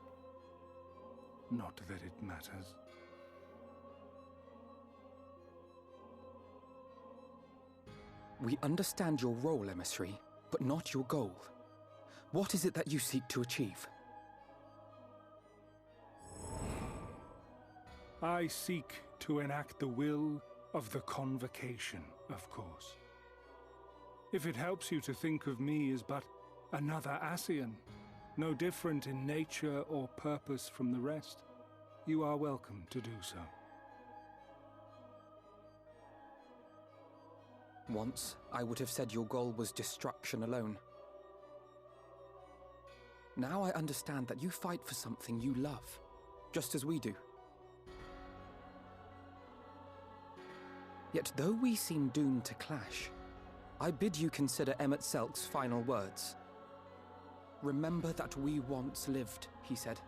Not that it matters. We understand your role, emissary, but not your goal. What is it that you seek to achieve? I seek to enact the will of the Convocation, of course. If it helps you to think of me as but another Ascian, no different in nature or purpose from the rest, you are welcome to do so. Once, I would have said your goal was destruction alone. Now I understand that you fight for something you love, just as we do. Yet though we seem doomed to clash, I bid you consider Emet-Selk's final words. Remember that we once lived, he said.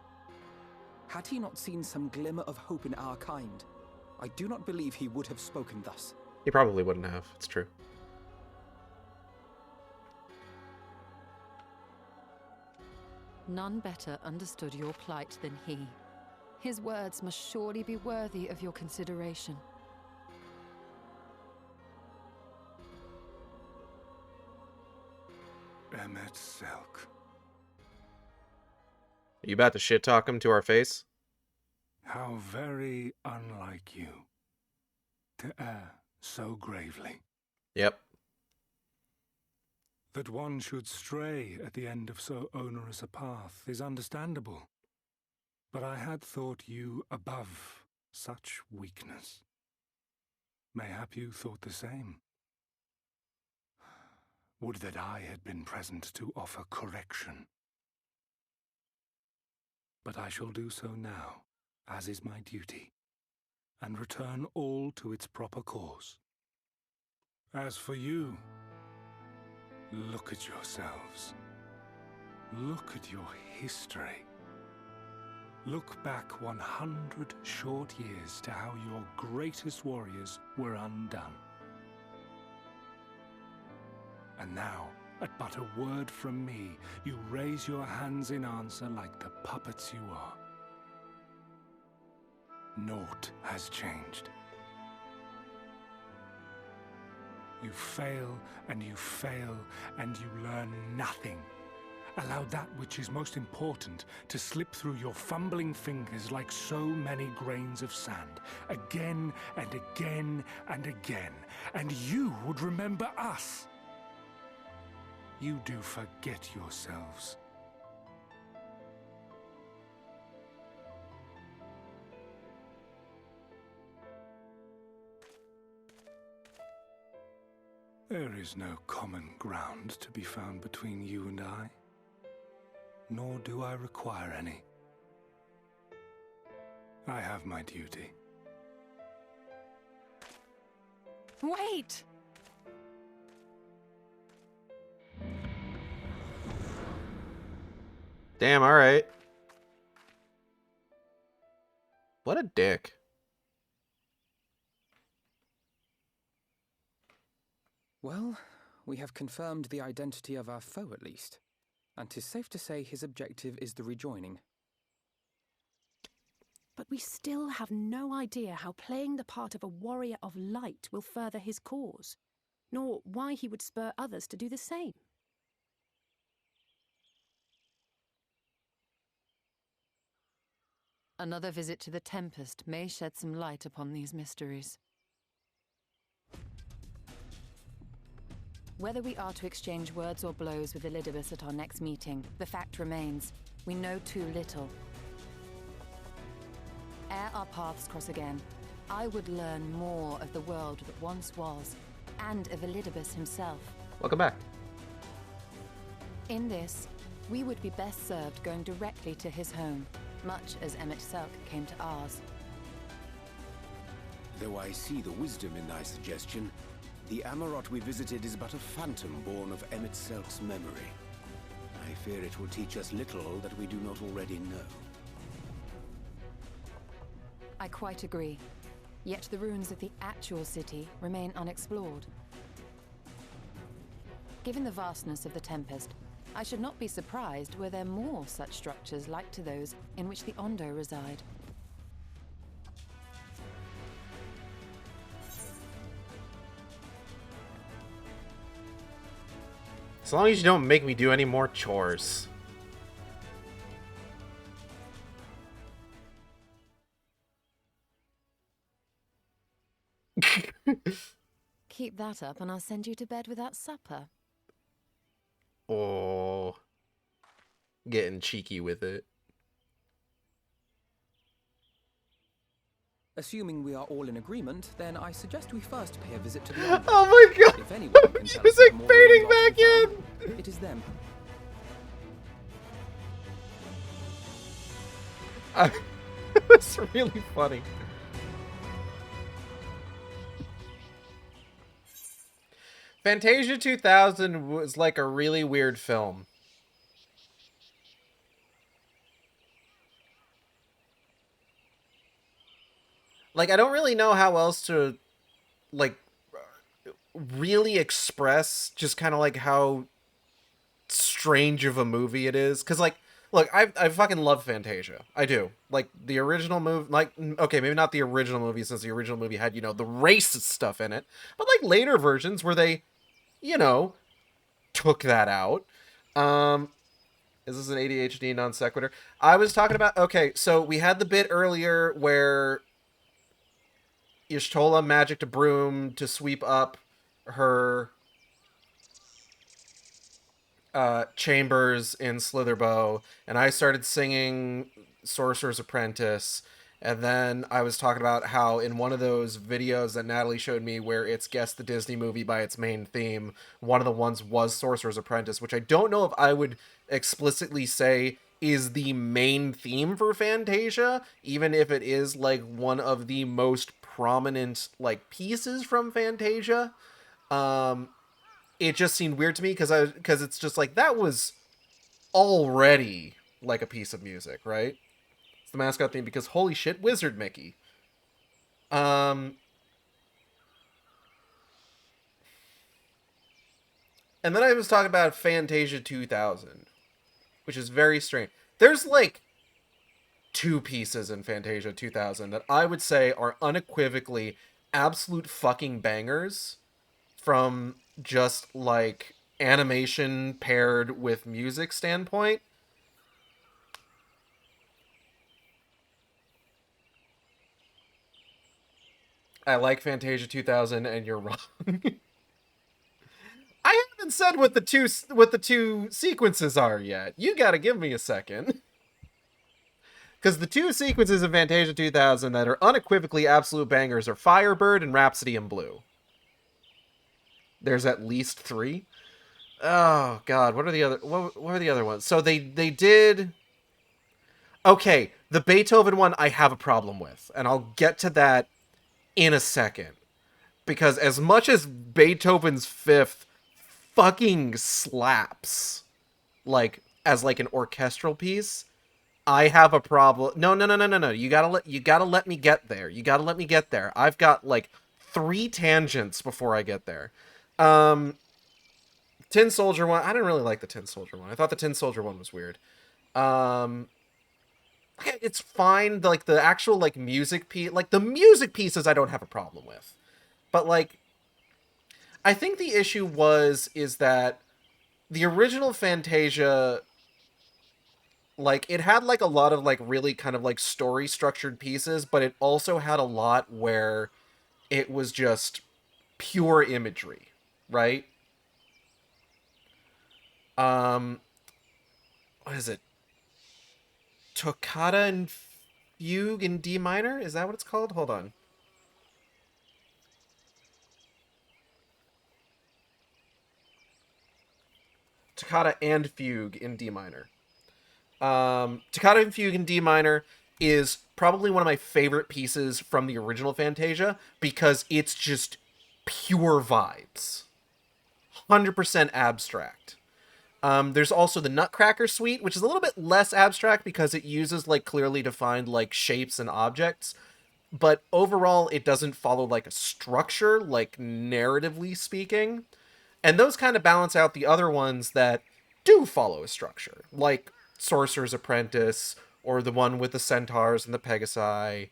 Had he not seen some glimmer of hope in our kind, I do not believe he would have spoken thus. He probably wouldn't have. It's true. None better understood your plight than he. His words must surely be worthy of your consideration. Selk. Are you about to shit talk him to our face? How very unlike you to err so gravely. Yep. That one should stray at the end of so onerous a path is understandable. But I had thought you above such weakness. Mayhap you thought the same. Would that I had been present to offer correction. But I shall do so now, as is my duty, and return all to its proper course. As for you, look at yourselves. Look at your history. Look back 100 short years to how your greatest warriors were undone. And now, at but a word from me, you raise your hands in answer like the puppets you are. Naught has changed. You fail, and you fail, and you learn nothing. Allow that which is most important to slip through your fumbling fingers like so many grains of sand, again and again and again, and you would remember us. You do forget yourselves. There is no common ground to be found between you and I, nor do I require any. I have my duty. Wait! Damn, alright. What a dick. Well, we have confirmed the identity of our foe at least, and 'tis safe to say his objective is the rejoining. But we still have no idea how playing the part of a warrior of light will further his cause, nor why he would spur others to do the same. Another visit to the Tempest may shed some light upon these mysteries. Whether we are to exchange words or blows with Elidibus at our next meeting, the fact remains, we know too little. Ere our paths cross again, I would learn more of the world that once was, and of Elidibus himself. Welcome back. In this, we would be best served going directly to his home, much as Emmett Selk came to ours. Though I see the wisdom in thy suggestion, the Amarot we visited is but a phantom born of Emmett Selk's memory. I fear it will teach us little that we do not already know. I quite agree. Yet the ruins of the actual city remain unexplored. Given the vastness of the Tempest, I should not be surprised were there more such structures like to those in which the Ondo reside. As long as you don't make me do any more chores. Keep that up and I'll send you to bed without supper. Oh. Getting cheeky with it. Assuming we are all in agreement, then I suggest we first pay a visit to the Ondo. Oh my god! If anyone can tell us Music more fading about back the in! farm, it is them. That's really funny. Fantasia 2000 was like a really weird film. Like, I don't really know how else to, like, really express just kind of like how strange of a movie it is. Because, like, look, I fucking love Fantasia. I do. Like, the original movie, like, okay, maybe not the original movie, since the original movie had, you know, the racist stuff in it. But, like, later versions where they, you know, took that out. Is this an ADHD non sequitur? I was talking about, okay, so we had the bit earlier where Y'shtola magicked a broom to sweep up her chambers in Slitherbow, and I started singing Sorcerer's Apprentice, and then I was talking about how in one of those videos that Natalie showed me where it's guessed the Disney movie by its main theme, one of the ones was Sorcerer's Apprentice, which I don't know if I would explicitly say is the main theme for Fantasia, even if it is like one of the most prominent like pieces from Fantasia. It just seemed weird to me because it's just like that was already like a piece of music, right? It's the mascot theme because holy shit, Wizard Mickey. And then I was talking about Fantasia 2000, which is very strange. There's like two pieces in Fantasia 2000 that I would say are unequivocally absolute fucking bangers from just like animation paired with music standpoint. I like Fantasia 2000 and you're wrong. I haven't said what the two sequences are yet. You got to give me a second. Cuz the two sequences of Fantasia 2000 that are unequivocally absolute bangers are Firebird and Rhapsody in Blue. There's at least 3. Oh god, what are the other ones? So they did. Okay, the Beethoven one I have a problem with, and I'll get to that in a second. Because as much as Beethoven's Fifth fucking slaps like as like an orchestral piece, I have a problem. No. You gotta let me get there. You gotta let me get there. I've got like 3 tangents before I get there. Tin Soldier one, I didn't really like the Tin Soldier one. I thought the Tin Soldier one was weird. It's fine. Like the actual like music piece, like the music pieces, I don't have a problem with. But like, I think the issue is that the original Fantasia, like it had like a lot of like really kind of like story structured pieces, but it also had a lot where it was just pure imagery, right? What is it? Toccata and Fugue in D minor? Is that what it's called? Hold on. Toccata and Fugue in D minor. Toccata and Fugue in D minor is probably one of my favorite pieces from the original Fantasia because it's just pure vibes. 100% abstract. There's also the Nutcracker Suite, which is a little bit less abstract because it uses like clearly defined like shapes and objects, but overall it doesn't follow like a structure, like narratively speaking. And those kind of balance out the other ones that do follow a structure, like Sorcerer's Apprentice, or the one with the centaurs and the Pegasi,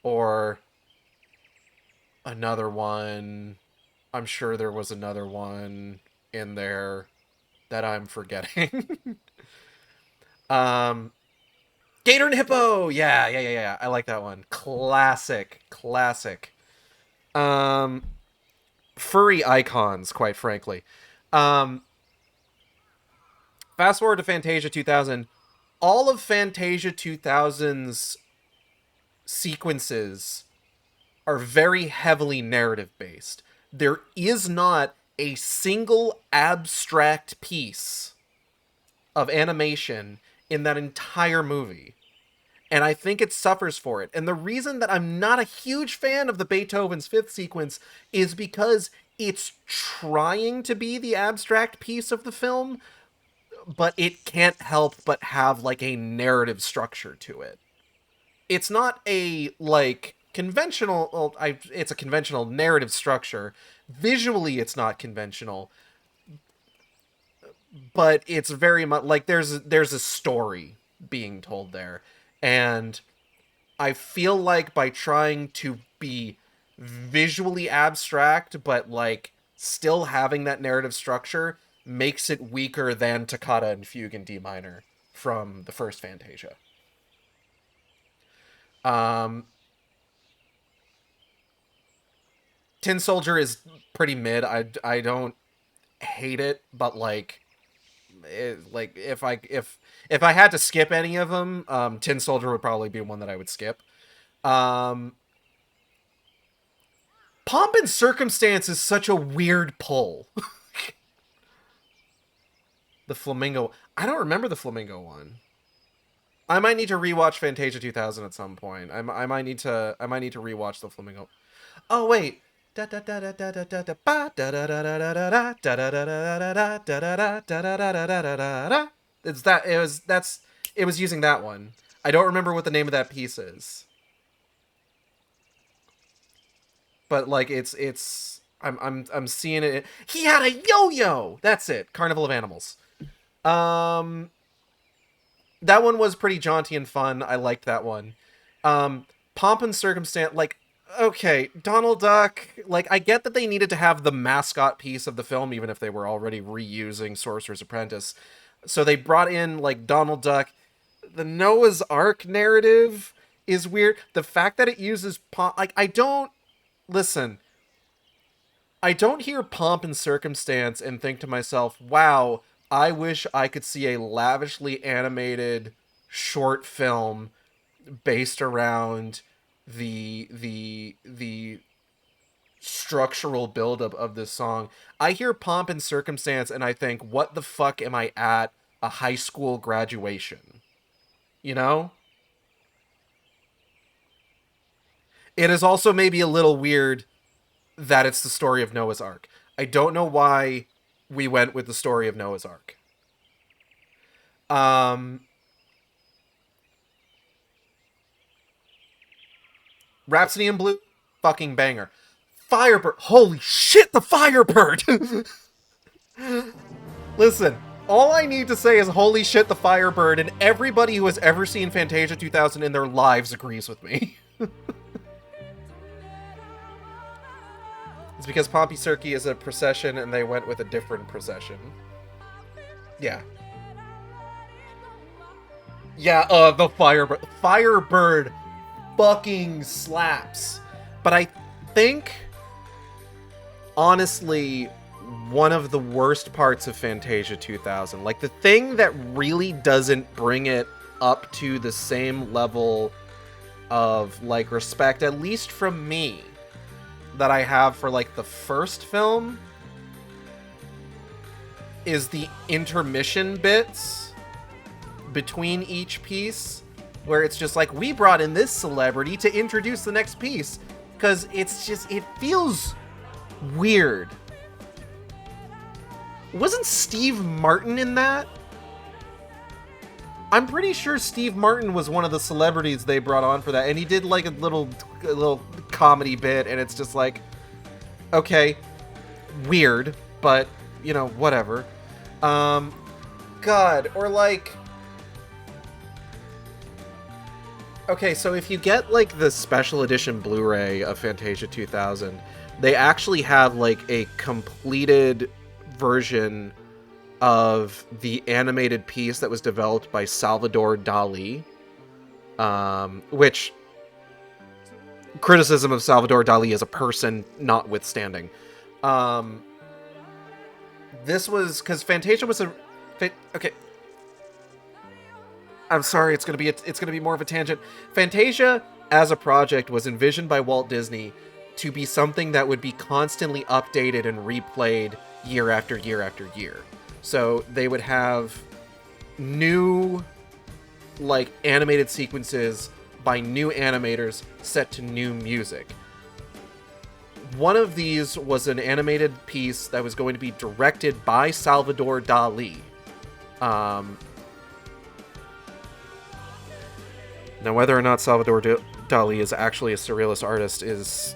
or another one. I'm sure there was another one in there that I'm forgetting. Gator and Hippo! Yeah. I like that one. Classic. Furry icons, quite frankly. Fast forward to Fantasia 2000. All of Fantasia 2000's sequences are very heavily narrative-based. There is not a single abstract piece of animation in that entire movie. And I think it suffers for it. And the reason that I'm not a huge fan of the Beethoven's Fifth sequence is because it's trying to be the abstract piece of the film, but it can't help but have like a narrative structure to it. It's not a like conventional, well, it's a conventional narrative structure. Visually it's not conventional, but it's very much like there's a story being told there. And I feel like by trying to be visually abstract but like still having that narrative structure, makes it weaker than Toccata and Fugue in D minor from the first Fantasia. Tin Soldier is pretty mid. I don't hate it, but like if I had to skip any of them, Tin Soldier would probably be one that I would skip. Pomp and Circumstance is such a weird pull. The Flamingo. I don't remember the Flamingo one. I might need to rewatch Fantasia 2000 at some point. I might need to rewatch the Flamingo. Oh wait. It was using that one. I don't remember what the name of that piece is. But like I'm seeing it. He had a yo-yo. That's it. Carnival of Animals. That one was pretty jaunty and fun. I liked that one. Pomp and Circumstance, like, okay, Donald Duck, like, I get that they needed to have the mascot piece of the film, even if they were already reusing Sorcerer's Apprentice. So they brought in, like, Donald Duck. The Noah's Ark narrative is weird. The fact that it uses Pomp, like, I don't hear Pomp and Circumstance and think to myself, wow, I wish I could see a lavishly animated short film based around the structural buildup of this song. I hear Pomp and Circumstance and I think, what the fuck am I at? A high school graduation? You know? It is also maybe a little weird that it's the story of Noah's Ark. I don't know why we went with the story of Noah's Ark. Rhapsody in Blue, fucking banger. Firebird, holy shit, the Firebird! Listen, all I need to say is holy shit, the Firebird, and everybody who has ever seen Fantasia 2000 in their lives agrees with me. It's because Pompey Circe is a procession and they went with a different procession. Yeah. Yeah, the Firebird. Firebird fucking slaps. But I think, honestly, one of the worst parts of Fantasia 2000, like the thing that really doesn't bring it up to the same level of, like, respect, at least from me, that I have for, like, the first film, is the intermission bits between each piece, where it's just like, we brought in this celebrity to introduce the next piece, because it's just, it feels weird. Wasn't Steve Martin in that? I'm pretty sure Steve Martin was one of the celebrities they brought on for that, and he did like a little comedy bit, and it's just like, okay, weird, but, you know, whatever. God, or like, okay, so if you get like the special edition Blu-ray of Fantasia 2000, they actually have like a completed version of the animated piece that was developed by Salvador Dali, which, criticism of Salvador Dali as a person notwithstanding. This was, because Fantasia was okay. I'm sorry, it's gonna be more of a tangent. Fantasia as a project was envisioned by Walt Disney to be something that would be constantly updated and replayed year after year after year. So they would have new, like, animated sequences by new animators set to new music. One of these was an animated piece that was going to be directed by Salvador Dali. Now, whether or not Salvador Dali is actually a surrealist artist is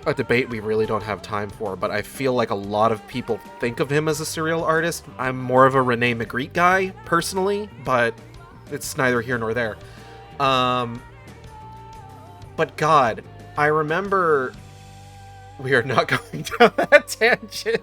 a debate we really don't have time for, but I feel like a lot of people think of him as a surreal artist. I'm more of a Rene Magritte guy, personally, but it's neither here nor there. But God, I remember... We are not going down that tangent.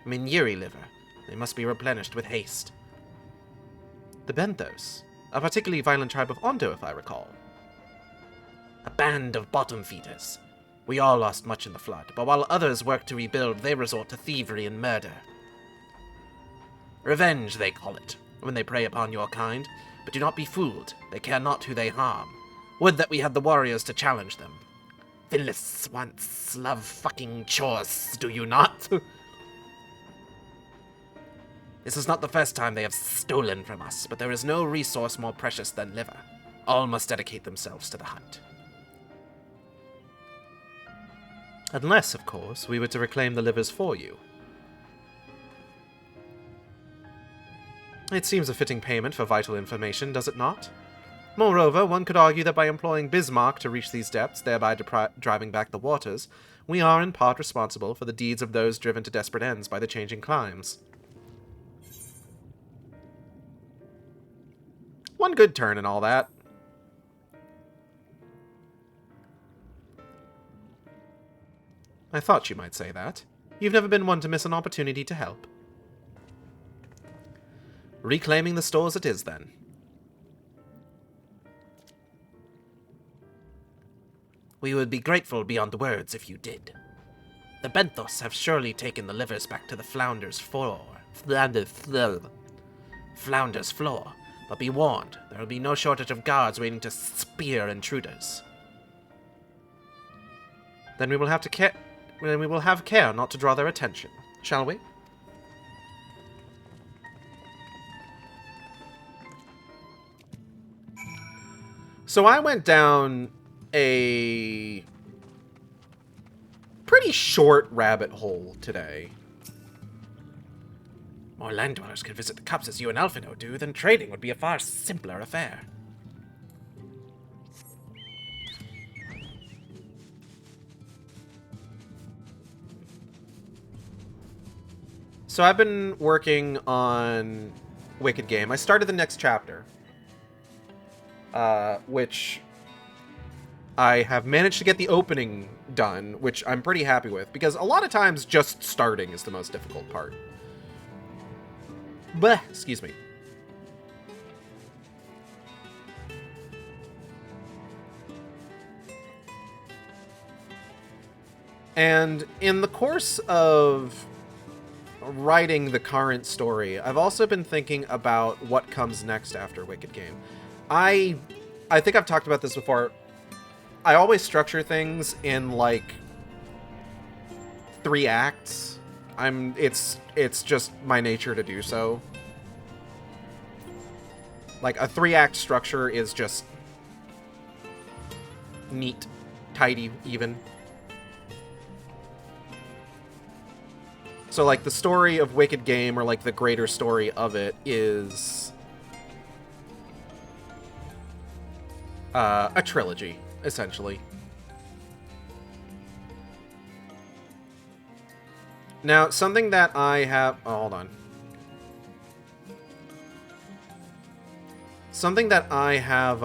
Minyuri liver. They must be replenished with haste. The Benthos, a particularly violent tribe of Ondo, if I recall. A band of bottom feeders. We all lost much in the flood, but while others work to rebuild, they resort to thievery and murder. Revenge, they call it, when they prey upon your kind. But do not be fooled. They care not who they harm. Would that we had the warriors to challenge them. Finless wants love fucking chores, do you not? This is not the first time they have stolen from us, but there is no resource more precious than liver. All must dedicate themselves to the hunt. Unless, of course, we were to reclaim the livers for you. It seems a fitting payment for vital information, does it not? Moreover, one could argue that by employing Bismarck to reach these depths, thereby driving back the waters, we are in part responsible for the deeds of those driven to desperate ends by the changing climes. One good turn and all that. I thought you might say that. You've never been one to miss an opportunity to help. Reclaiming the stores it is, then. We would be grateful beyond words if you did. The Benthos have surely taken the livers back to the Flounder's floor. Flounder's floor. But be warned, there will be no shortage of guards waiting to spear intruders. Then we will have care not to draw their attention, shall we? So I went down a pretty short rabbit hole today. More land dwellers could visit the cups as you and Alphino do, then trading would be a far simpler affair. So I've been working on Wicked Game. I started the next chapter. Which I have managed to get the opening done, which I'm pretty happy with, because a lot of times just starting is the most difficult part. Bleh, excuse me. And in the course of writing the current story, I've also been thinking about what comes next after Wicked Game. I think I've talked about this before. I always structure things in like 3 acts. It's just my nature to do so. Like a 3-act structure is just neat, tidy, even. So like the story of Wicked Game, or like the greater story of it, is a trilogy, essentially. Now, something that I have... Oh, hold on. Something that I have,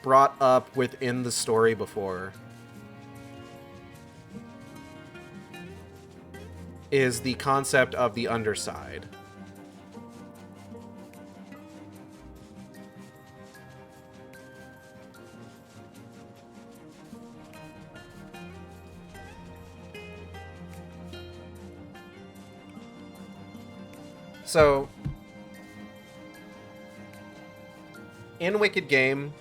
brought up within the story before is the concept of the underside. So, in Wicked Game,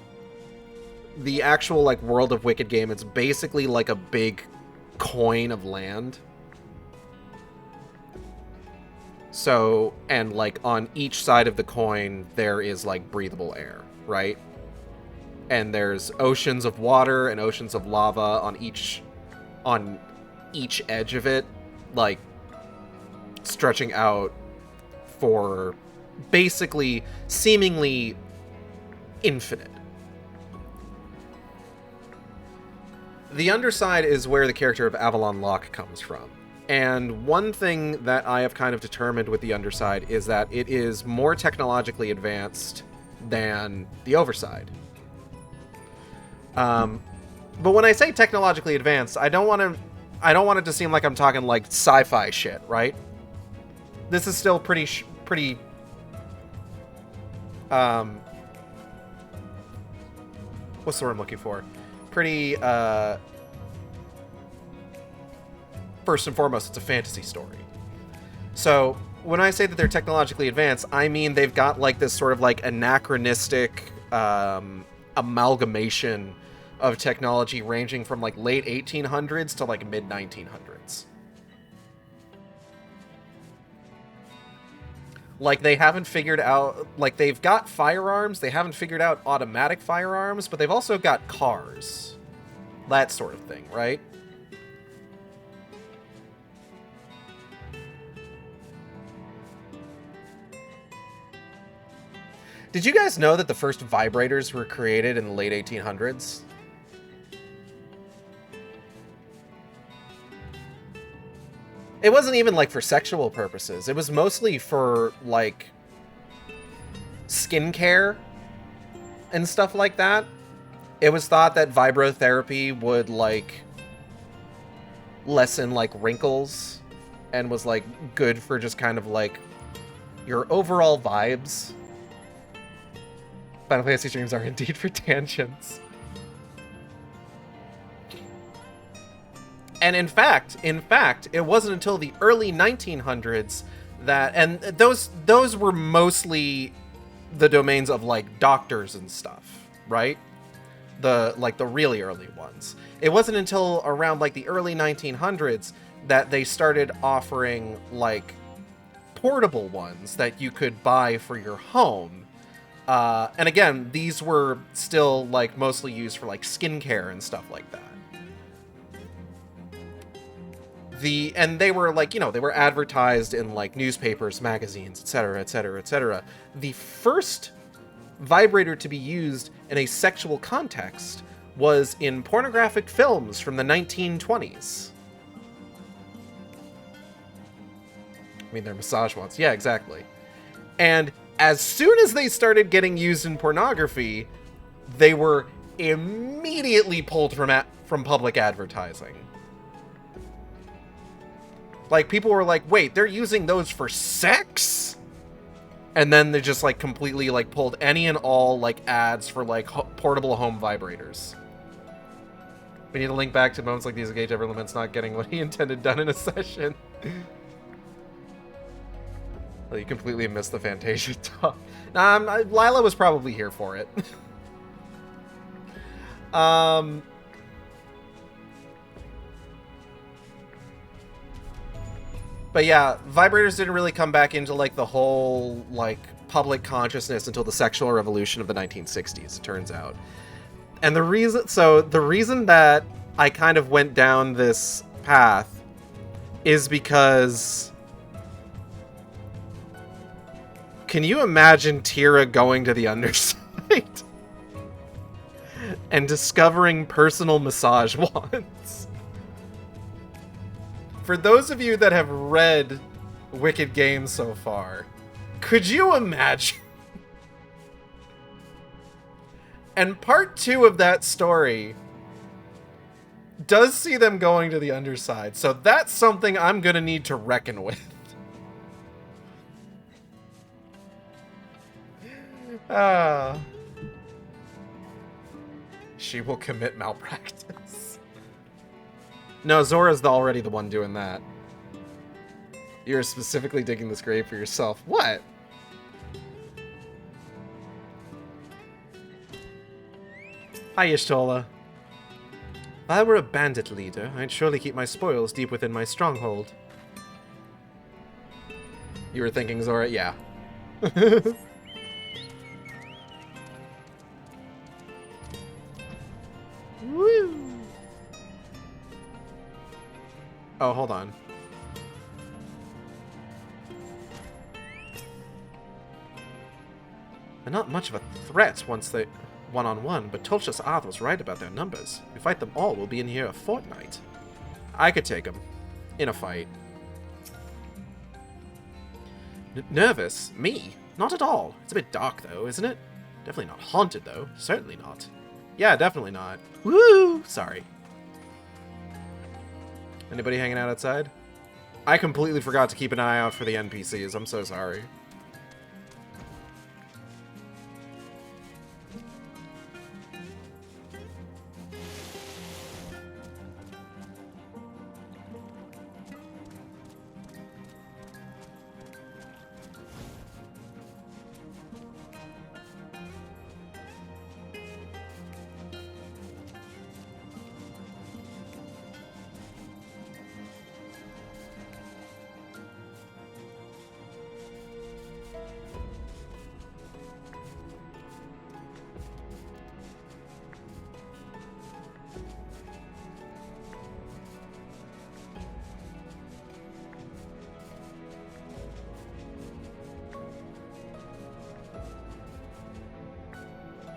the actual, like, world of Wicked Game, it's basically like a big coin of land. So, and, like, on each side of the coin, there is, like, breathable air, right? And there's oceans of water and oceans of lava on each edge of it, like, stretching out for basically seemingly infinite. The underside is where the character of Avalon Locke comes from. And one thing that I have kind of determined with the underside is that it is more technologically advanced than the overside. But when I say technologically advanced, I don't want it to seem like I'm talking like sci-fi shit, right? This is still pretty what's the word I'm looking for? Pretty first and foremost, it's a fantasy story. So when I say that they're technologically advanced, I mean they've got like this sort of like anachronistic amalgamation of technology ranging from like late 1800s to like mid 1900s. Like they haven't figured out, like they've got firearms, they haven't figured out automatic firearms, but they've also got cars. That sort of thing, right? Did you guys know that the first vibrators were created in the late 1800s? It wasn't even like for sexual purposes. It was mostly for like skincare and stuff like that. It was thought that vibrotherapy would like lessen like wrinkles and was like good for just kind of like your overall vibes. Final Fantasy streams are indeed for tangents. And in fact, it wasn't until the early 1900s that, and those were mostly the domains of like doctors and stuff, right? The really early ones. It wasn't until around like the early 1900s that they started offering like portable ones that you could buy for your home. And again, these were still like mostly used for like skincare and stuff like that. And they were like, you know, they were advertised in like newspapers, magazines, etc., etc., etc. The first vibrator to be used in a sexual context was in pornographic films from the 1920s. I mean, they're massage ones. Yeah, exactly. And as soon as they started getting used in pornography, they were immediately pulled from public advertising. Like, people were like, wait, they're using those for sex? And then they just, like, completely, like, pulled any and all, like, ads for, like, portable home vibrators. We need to link back to moments like these to gauge Everlament's not getting what he intended done in a session. Well, you completely missed the Fantasia talk. Nah, Lila was probably here for it. But yeah, vibrators didn't really come back into like the whole like public consciousness until the sexual revolution of the 1960s, it turns out. And the reason that I kind of went down this path is because can you imagine Tira going to the underside and discovering personal massage wands? For those of you that have read Wicked Games so far, could you imagine? And part 2 of that story does see them going to the underside, so that's something I'm gonna need to reckon with. She will commit malpractice. No, Zora's already the one doing that. You're specifically digging this grave for yourself. What? Hi, Ishtola. If I were a bandit leader, I'd surely keep my spoils deep within my stronghold. You were thinking, Zora? Yeah. Woo! Oh, hold on. They're not much of a threat once they one-on-one, but Tolchus Arth was right about their numbers. If we fight them all, we'll be in here a fortnight. I could take them. In a fight. Nervous? Me? Not at all. It's a bit dark, though, isn't it? Definitely not haunted, though. Certainly not. Yeah, definitely not. Woo! Sorry. Anybody hanging out outside? I completely forgot to keep an eye out for the NPCs. I'm so sorry.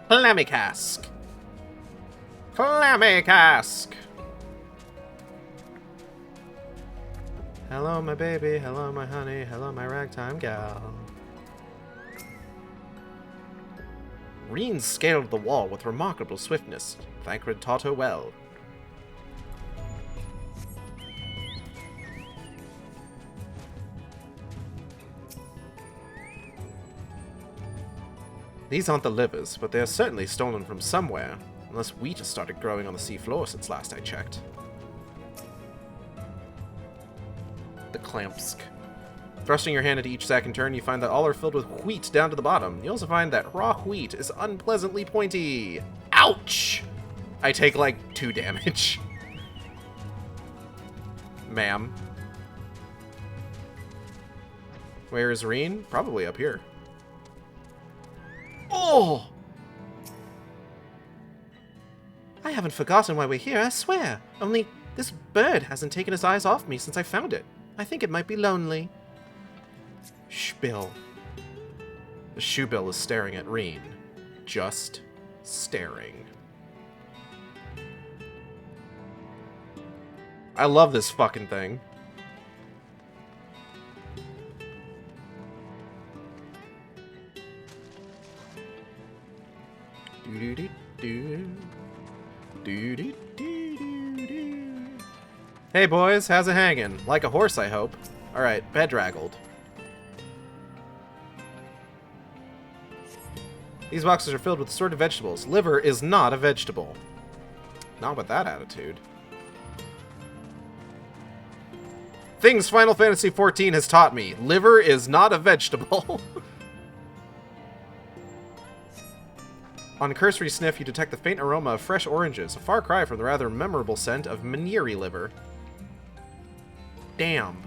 Clammy-cask. Clammy-cask. Hello, my baby. Hello, my honey. Hello, my ragtime gal. Reen scaled the wall with remarkable swiftness. Thancred taught her well. These aren't the livers, but they are certainly stolen from somewhere, unless wheat has started growing on the seafloor since last I checked. The Klampsk. Thrusting your hand into each sack in turn, you find that all are filled with wheat down to the bottom. You also find that raw wheat is unpleasantly pointy. Ouch! I take like 2 damage. Ma'am. Where is Reen? Probably up here. Oh! I haven't forgotten why we're here, I swear. Only this bird hasn't taken his eyes off me since I found it. I think it might be lonely. Shbill. The shoebill is staring at Reen. Just staring. I love this fucking thing. Hey boys, how's it hanging? Like a horse, I hope. Alright, bedraggled. These boxes are filled with assorted vegetables. Liver is not a vegetable. Not with that attitude. Things Final Fantasy XIV has taught me. Liver is not a vegetable. On cursory sniff, you detect the faint aroma of fresh oranges, a far cry from the rather memorable scent of Maniri liver. Damn.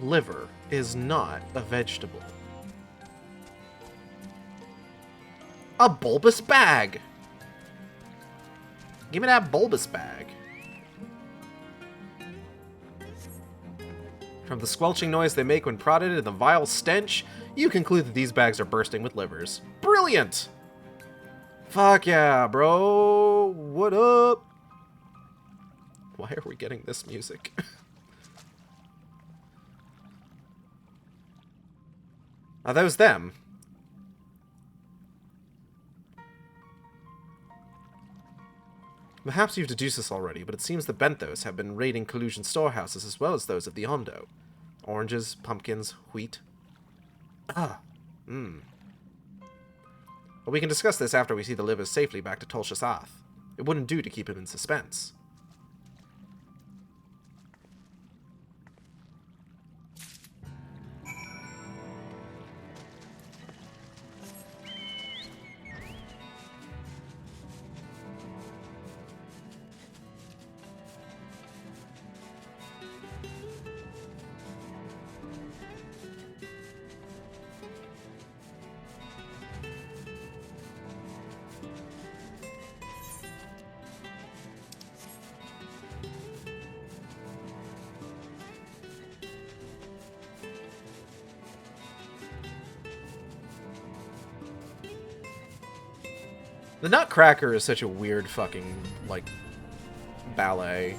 Liver is not a vegetable. A bulbous bag! Give me that bulbous bag. From the squelching noise they make when prodded and the vile stench, you conclude that these bags are bursting with livers. Brilliant! Fuck yeah, bro! What up? Why are we getting this music? Are those them? Perhaps you've deduced this already, but it seems the Benthos have been raiding Collusion storehouses as well as those of the Hondo. Oranges, pumpkins, wheat. But we can discuss this after we see the livers safely back to Tol Shasath. It wouldn't do to keep him in suspense. The Nutcracker is such a weird fucking, like, ballet.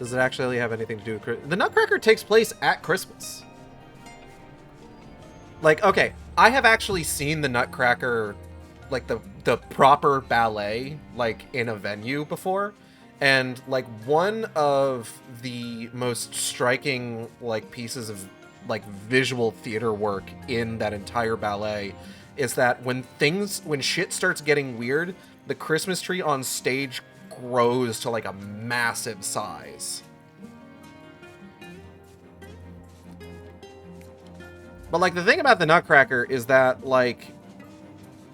Does it actually have anything to do with Christmas? The Nutcracker takes place at Christmas. Like, okay, I have actually seen the Nutcracker, like the proper ballet, like in a venue before. And like one of the most striking like pieces of like visual theater work in that entire ballet is that when shit starts getting weird, the Christmas tree on stage grows to like a massive size. But like the thing about the Nutcracker is that like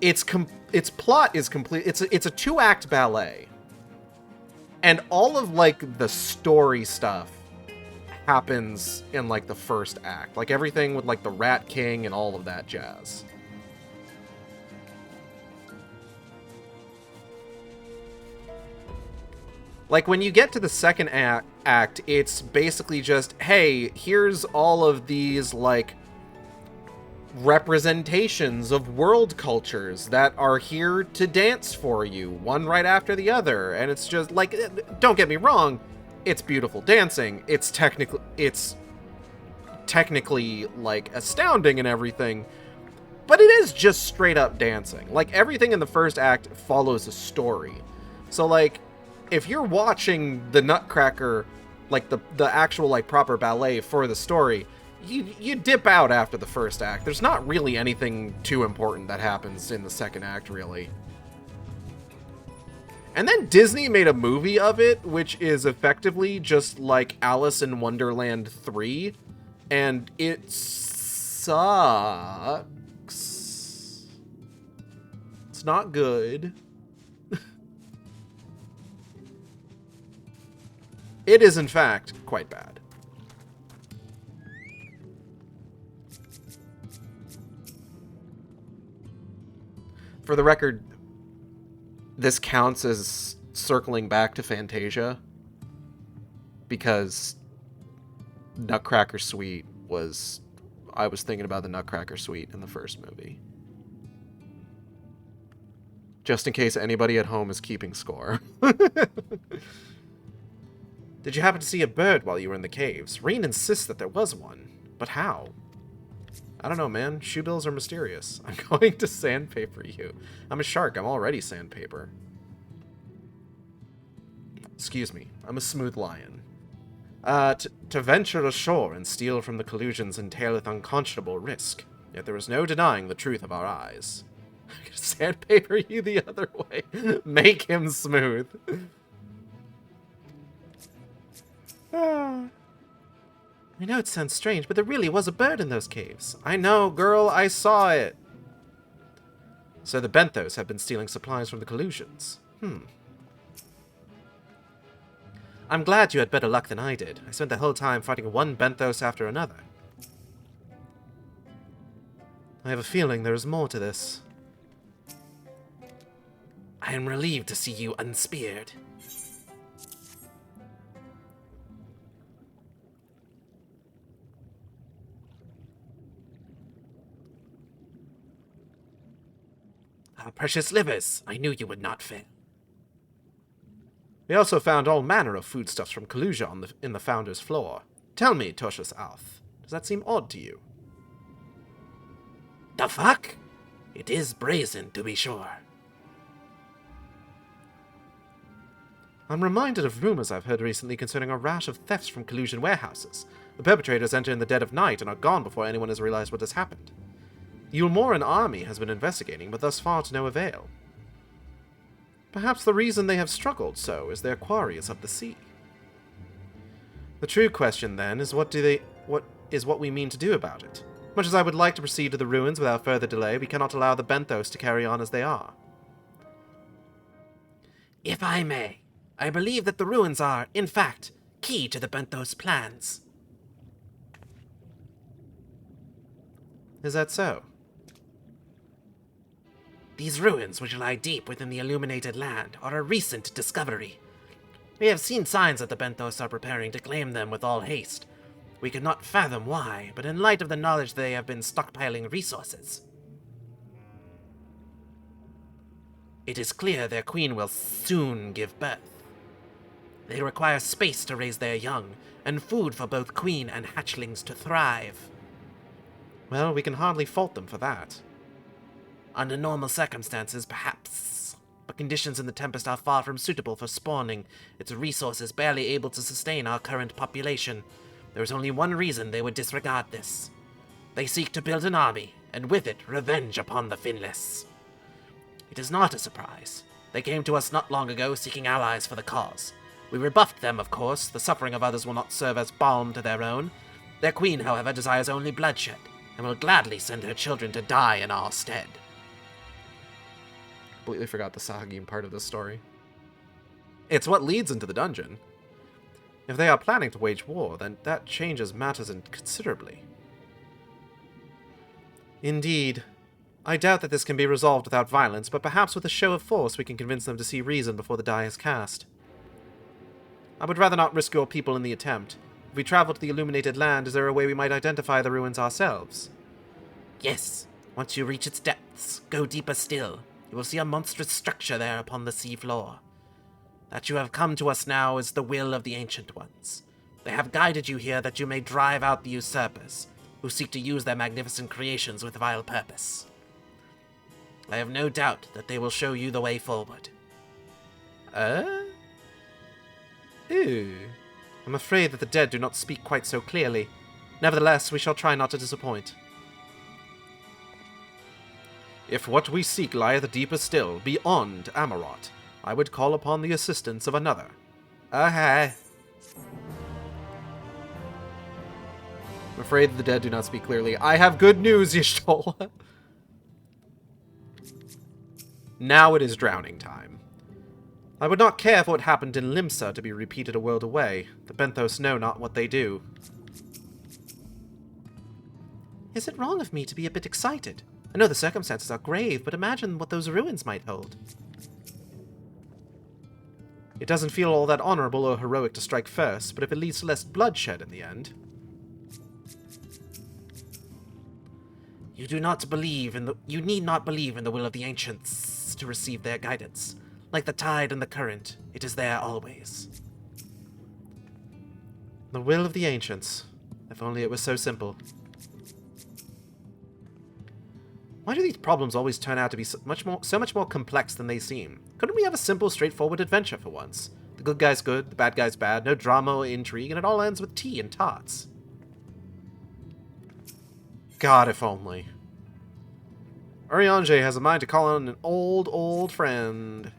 its plot is complete. It's a 2-act ballet. And all of like the story stuff happens in like the first act. Like everything with like the Rat King and all of that jazz. Like when you get to the second act, it's basically just, hey, here's all of these like representations of world cultures that are here to dance for you, one right after the other. And it's just like, don't get me wrong, it's beautiful dancing. It's technically like astounding and everything, but it is just straight up dancing. Like everything in the first act follows a story. So like if you're watching the Nutcracker, like the actual like proper ballet for the story, you dip out after the first act. There's not really anything too important that happens in the second act, really. And then Disney made a movie of it, which is effectively just like Alice in Wonderland 3, and it sucks. It's not good. It is, in fact, quite bad. For the record, this counts as circling back to Fantasia, because Nutcracker Suite was... I was thinking about the Nutcracker Suite in the first movie. Just in case anybody at home is keeping score. Did you happen to see a bird while you were in the caves? Reen insists that there was one. But how? I don't know, man. Shoebills are mysterious. I'm going to sandpaper you. I'm a shark. I'm already sandpaper. Excuse me. I'm a smooth lion. To venture ashore and steal from the collusions entaileth unconscionable risk. Yet there is no denying the truth of our eyes. I'm going to sandpaper you the other way. Make him smooth. I know it sounds strange, but there really was a bird in those caves. I know, girl, I saw it. So the Benthos have been stealing supplies from the collusions. I'm glad you had better luck than I did. I spent the whole time fighting one Benthos after another. I have a feeling there is more to this. I am relieved to see you unspeared. Our precious livers, I knew you would not fail. We also found all manner of foodstuffs from Kalusia in the Founder's floor. Tell me, Tortious Alf, does that seem odd to you? The fuck? It is brazen, to be sure. I'm reminded of rumors I've heard recently concerning a rash of thefts from Collusion warehouses. The perpetrators enter in the dead of night and are gone before anyone has realized what has happened. The Ulmoran army has been investigating, but thus far to no avail. Perhaps the reason they have struggled so is their quarry is up the sea. The true question, then, is what we mean to do about it. Much as I would like to proceed to the ruins without further delay, we cannot allow the Benthos to carry on as they are. If I may, I believe that the ruins are, in fact, key to the Benthos plans. Is that so? These ruins, which lie deep within the illuminated land, are a recent discovery. We have seen signs that the Benthos are preparing to claim them with all haste. We could not fathom why, but in light of the knowledge they have been stockpiling resources, it is clear their queen will soon give birth. They require space to raise their young, and food for both queen and hatchlings to thrive. Well, we can hardly fault them for that. Under normal circumstances, perhaps. But conditions in the Tempest are far from suitable for spawning, its resources barely able to sustain our current population. There is only one reason they would disregard this. They seek to build an army, and with it, revenge upon the Finless. It is not a surprise. They came to us not long ago seeking allies for the cause. We rebuffed them, of course. The suffering of others will not serve as balm to their own. Their queen, however, desires only bloodshed, and will gladly send her children to die in our stead. Completely forgot the Sahagin part of this story. It's what leads into the dungeon. If they are planning to wage war, then that changes matters considerably. Indeed. I doubt that this can be resolved without violence, but perhaps with a show of force we can convince them to see reason before the die is cast. I would rather not risk your people in the attempt. If we travel to the illuminated land, is there a way we might identify the ruins ourselves? Yes. Once you reach its depths, go deeper still. You will see a monstrous structure there upon the sea floor. That you have come to us now is the will of the Ancient Ones. They have guided you here that you may drive out the usurpers, who seek to use their magnificent creations with vile purpose. I have no doubt that they will show you the way forward. Ooh. I'm afraid that the dead do not speak quite so clearly. Nevertheless, we shall try not to disappoint. If what we seek lieth deeper still, beyond Amarot, I would call upon the assistance of another. I'm afraid that the dead do not speak clearly. I have good news, Y'shtola. Now it is drowning time. I would not care for what happened in Limsa to be repeated a world away. The Benthos know not what they do. Is it wrong of me to be a bit excited? I know the circumstances are grave, but imagine what those ruins might hold. It doesn't feel all that honorable or heroic to strike first, but if it leads to less bloodshed in the end... You need not believe in the will of the ancients to receive their guidance. Like the tide and the current, it is there always. The will of the ancients. If only it was so simple. Why do these problems always turn out to be so much more complex than they seem? Couldn't we have a simple, straightforward adventure for once? The good guy's good, the bad guy's bad, no drama or intrigue, and it all ends with tea and tots. God, if only. Urianger has a mind to call on an old friend.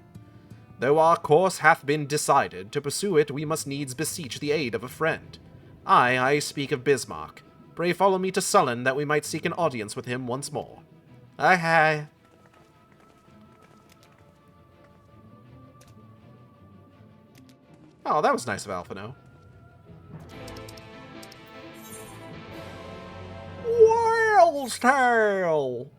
Though our course hath been decided, to pursue it we must needs beseech the aid of a friend. I speak of Bismarck. Pray follow me to Sullen, that we might seek an audience with him once more. Aye. Oh, that was nice of Alphino. Whale's tail!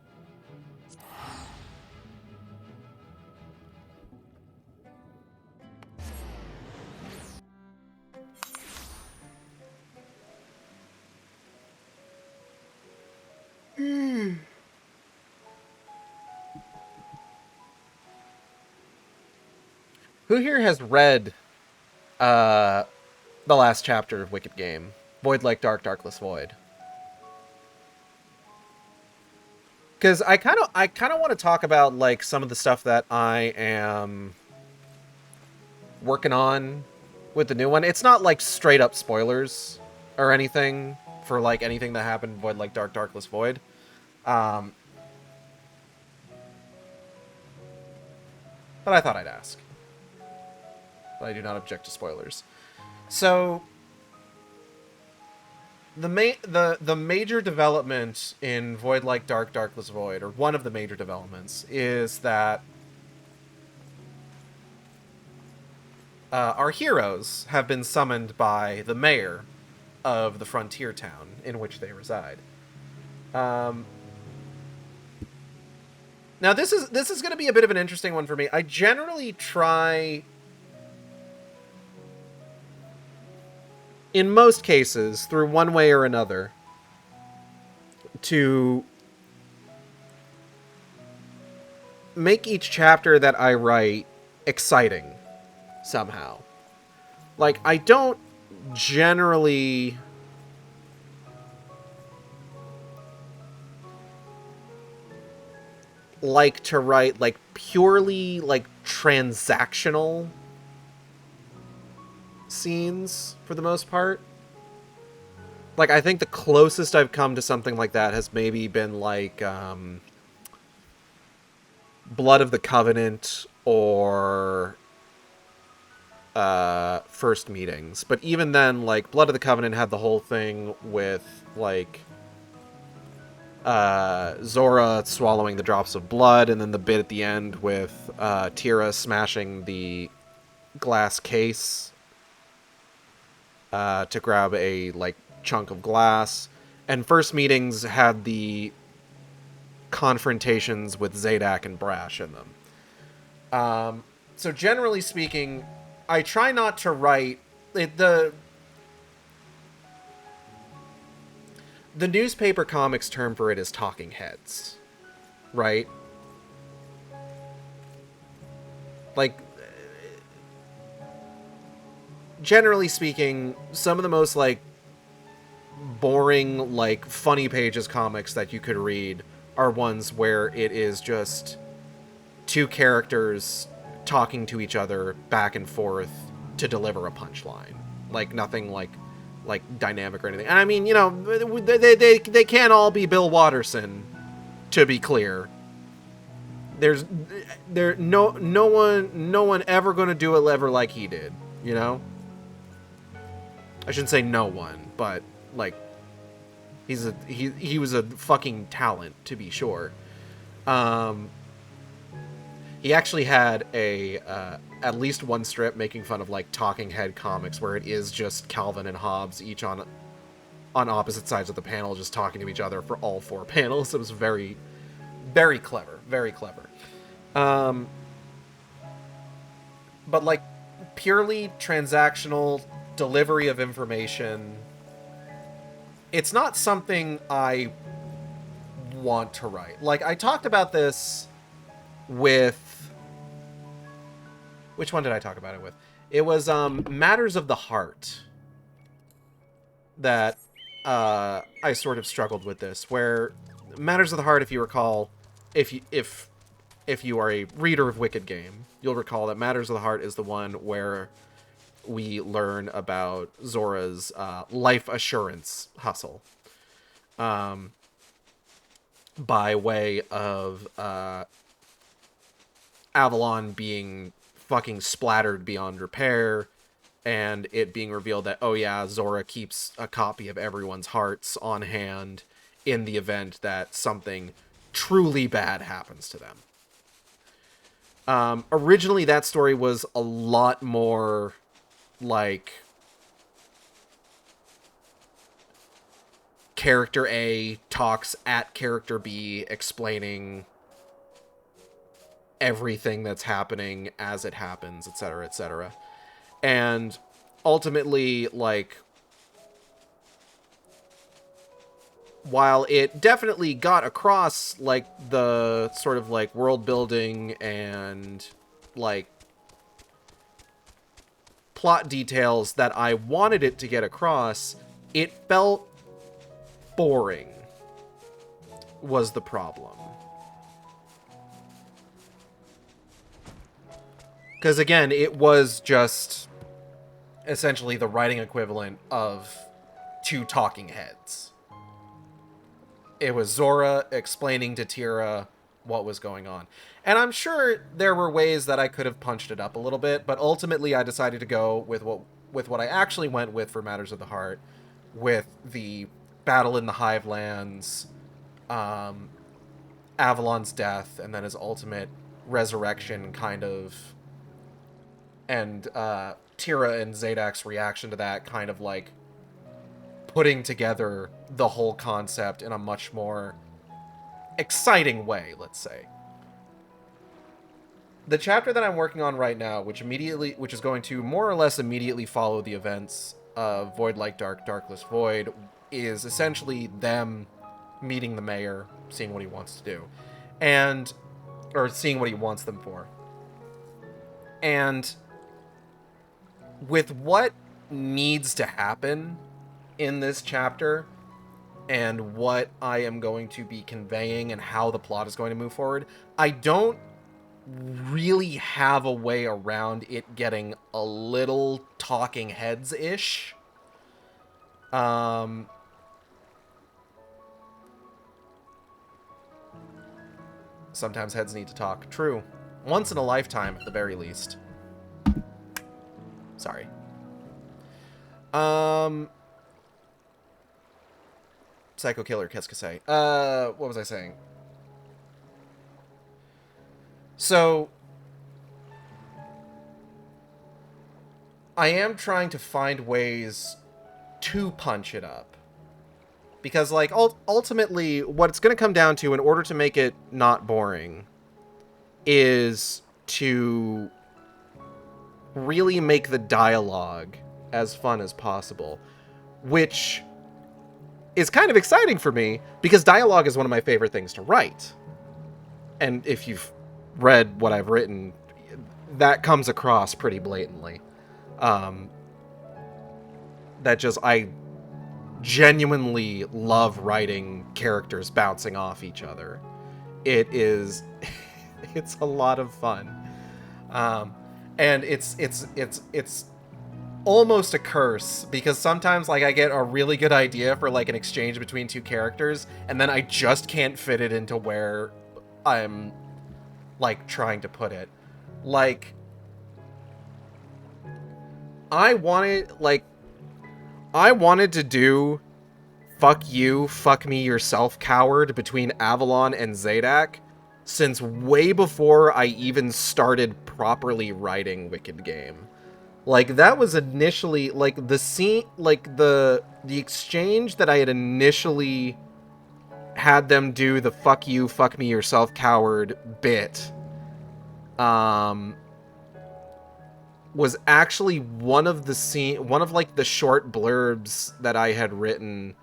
Who here has read the last chapter of Wicked Game? Void Like Dark, Darkless Void. Because I kind of want to talk about like some of the stuff that I am working on with the new one. It's not like straight up spoilers or anything for like anything that happened in Void Like Dark, Darkless Void. But I thought I'd ask. But I do not object to spoilers. So the major development in Void Like Dark, Darkless Void, or one of the major developments, is that our heroes have been summoned by the mayor of the frontier town in which they reside. Now this is going to be a bit of an interesting one for me. I generally try, in most cases, through one way or another, to make each chapter that I write exciting somehow. Like, I don't generally like to write, like, purely, like, transactional scenes, for the most part. Like, I think the closest I've come to something like that has maybe been, like, Blood of the Covenant or First Meetings. But even then, like, Blood of the Covenant had the whole thing with, like, Zora swallowing the drops of blood, and then the bit at the end with Tira smashing the glass case to grab a, like, chunk of glass. And First Meetings had the confrontations with Zadak and Brash in them. So generally speaking, I try not to write the newspaper comics term for it is talking heads, right? Like, generally speaking, some of the most, like, boring, like, funny pages comics that you could read are ones where it is just two characters talking to each other back and forth to deliver a punchline. Like, nothing, like dynamic or anything. And I mean, you know, they can't all be Bill Watterson, to be clear. There's no one ever gonna do it ever like he did, you know? I shouldn't say no one, but, like, he was a fucking talent, to be sure. He actually had a at least one strip making fun of, like, talking head comics where it is just Calvin and Hobbes each on opposite sides of the panel just talking to each other for all 4 panels. It was very, very clever. Very clever. But, like, purely transactional delivery of information, it's not something I want to write. Like, I talked about this with... Which one did I talk about it with? It was Matters of the Heart that I sort of struggled with this, where Matters of the Heart, if you recall, if you are a reader of Wicked Game, you'll recall that Matters of the Heart is the one where we learn about Zora's life assurance hustle. By way of Avalon being fucking splattered beyond repair, and it being revealed that, oh yeah, Zora keeps a copy of everyone's hearts on hand in the event that something truly bad happens to them. Originally, that story was a lot more like character A talks at character B, explaining everything that's happening as it happens, etc., etc. And ultimately, like, while it definitely got across, like, the sort of, like, world building and, like, plot details that I wanted it to get across, it felt boring, was the problem. Because, again, it was just essentially the writing equivalent of 2 talking heads. It was Zora explaining to Tira what was going on. And I'm sure there were ways that I could have punched it up a little bit, but ultimately I decided to go with what I actually went with for Matters of the Heart, with the battle in the Hivelands, Avalon's death, and then his ultimate resurrection, kind of, and Tira and Zadak's reaction to that, kind of like putting together the whole concept in a much more exciting way, let's say. The chapter that I'm working on right now, which is going to more or less immediately follow the events of Void Like Dark, Darkless Void, is essentially them meeting the mayor, seeing what he wants to do, or seeing what he wants them for. And with what needs to happen in this chapter and what I am going to be conveying and how the plot is going to move forward, I don't really have a way around it getting a little talking heads-ish. Sometimes heads need to talk. True. Once in a lifetime, at the very least. Sorry. Psycho Killer, qu'est-ce que c'est? What was I saying? So, I am trying to find ways to punch it up. Because, like, ultimately, what it's going to come down to, in order to make it not boring, is to really make the dialogue as fun as possible. Which is kind of exciting for me, because dialogue is one of my favorite things to write. And if you've read what I've written, that comes across pretty blatantly. I genuinely love writing characters bouncing off each other. It's a lot of fun. And it's almost a curse, because sometimes, like, I get a really good idea for, like, an exchange between two characters, and then I just can't fit it into where I'm, like, trying to put it. Like, I wanted to do fuck you, fuck me yourself, coward between Avalon and Zadak since way before I even started properly writing Wicked Game. Like, that was initially, like, the scene, like, the exchange that I had initially had them do the fuck you, fuck me yourself, coward bit, was actually one of the short blurbs that I had written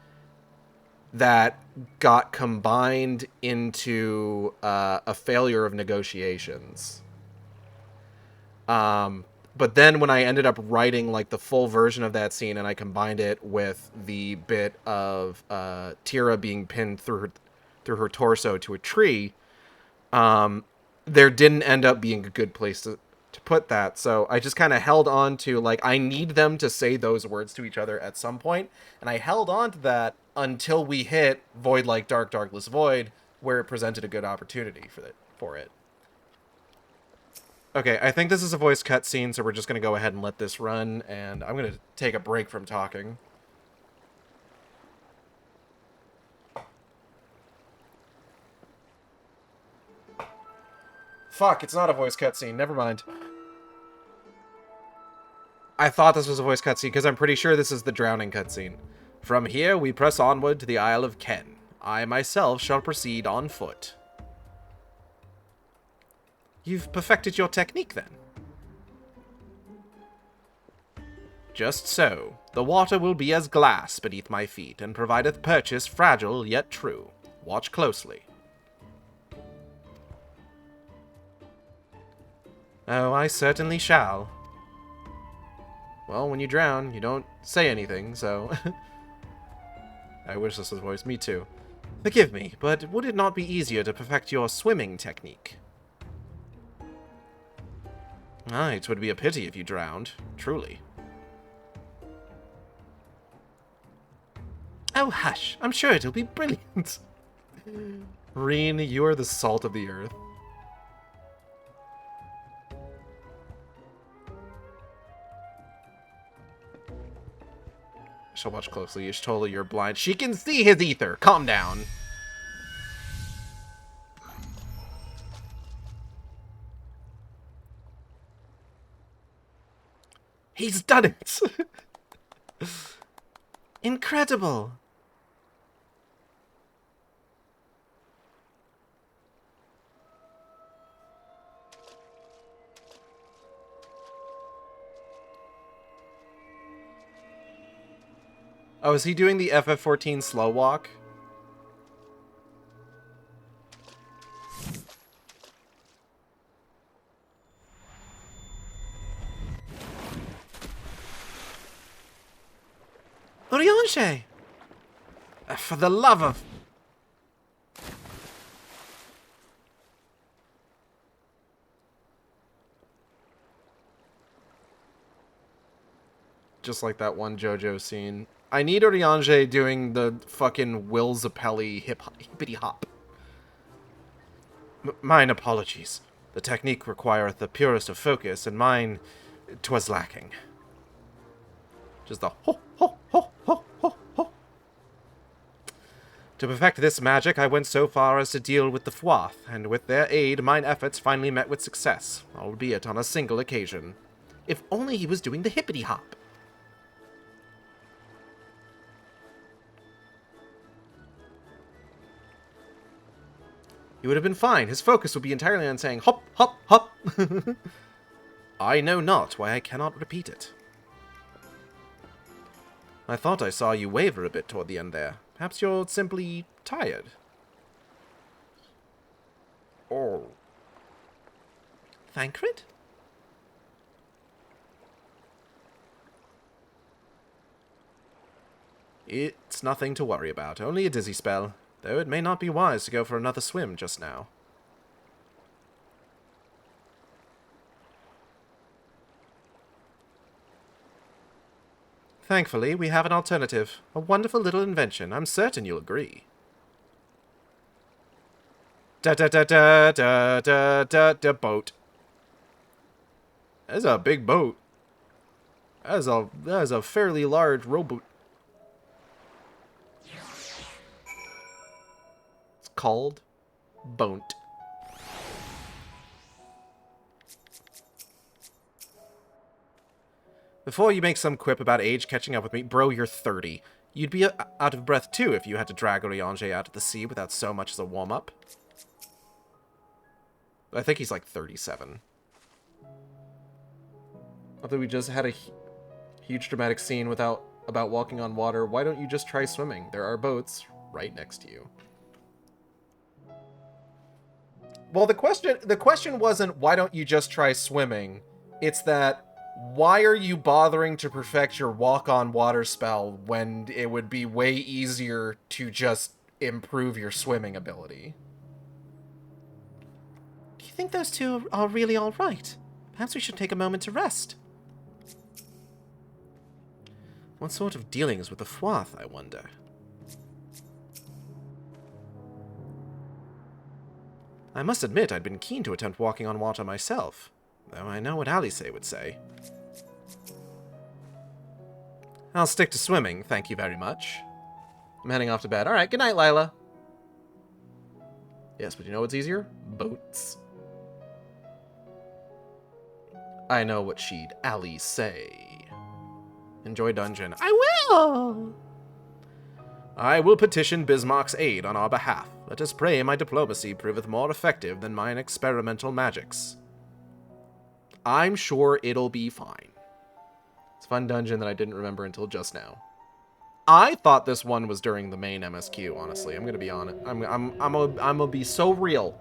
that got combined into a failure of negotiations. But then when I ended up writing, like, the full version of that scene, and I combined it with the bit of Tira being pinned through her torso to a tree, there didn't end up being a good place to put that. So I just kind of held on to, like, I need them to say those words to each other at some point, and I held on to that until we hit Void Like Dark, Darkless Void, where it presented a good opportunity for it. Okay, I think this is a voice cutscene, so we're just going to go ahead and let this run, and I'm going to take a break from talking. Fuck, it's not a voice cutscene. Never mind. I thought this was a voice cutscene, because I'm pretty sure this is the drowning cutscene. From here, we press onward to the Isle of Ken. I myself shall proceed on foot. You've perfected your technique, then? Just so. The water will be as glass beneath my feet, and provideth purchase fragile yet true. Watch closely. Oh, I certainly shall. Well, when you drown, you don't say anything, so... I wish this was voice. Me too. Forgive me, but would it not be easier to perfect your swimming technique? Ah, it would be a pity if you drowned, truly. Oh, hush. I'm sure it'll be brilliant. Reen, you are the salt of the earth. She'll watch closely. It's totally you're blind. She can see his ether. Calm down. He's done it! Incredible! Oh, is he doing the FF14 slow walk? Urianger! For the love of... Just like that one JoJo scene. I need Urianger doing the fucking Will Zappelli hippity hop. Mine apologies. The technique requireth the purest of focus, and mine, 'twas lacking. Just the ho, ho, ho, ho, ho, ho. To perfect this magic, I went so far as to deal with the Fwath, and with their aid, mine efforts finally met with success, albeit on a single occasion. If only he was doing the hippity hop. He would have been fine. His focus would be entirely on saying, hop, hop, hop. I know not why I cannot repeat it. I thought I saw you waver a bit toward the end there. Perhaps you're simply tired. Oh. Thancred? It's nothing to worry about, only a dizzy spell. Though it may not be wise to go for another swim just now. Thankfully, we have an alternative. A wonderful little invention. I'm certain you'll agree. Da-da-da-da-da-da-da-da boat. That's a big boat. That is a fairly large rowboat. It's called Boat. Before you make some quip about age catching up with me, bro, you're 30. You'd be out of breath too if you had to drag Urianger out of the sea without so much as a warm-up. I think he's like 37. I think we just had a huge dramatic scene about walking on water. Why don't you just try swimming? There are boats right next to you. Well, the question wasn't why don't you just try swimming? It's that why are you bothering to perfect your walk-on-water spell when it would be way easier to just improve your swimming ability? Do you think those two are really all right? Perhaps we should take a moment to rest. What sort of dealings with the Fwath, I wonder? I must admit I'd been keen to attempt walking on water myself, though I know what Alice would say. I'll stick to swimming, thank you very much. I'm heading off to bed. Alright, good night, Lila. Yes, but you know what's easier? Boats. I know what she'd Alice say. Enjoy dungeon. I will! I will petition Bismarck's aid on our behalf. Let us pray my diplomacy proveth more effective than mine experimental magics. I'm sure it'll be fine. It's a fun dungeon that I didn't remember until just now. I thought this one was during the main MSQ, honestly. I'm gonna be on it. I'm gonna be so real.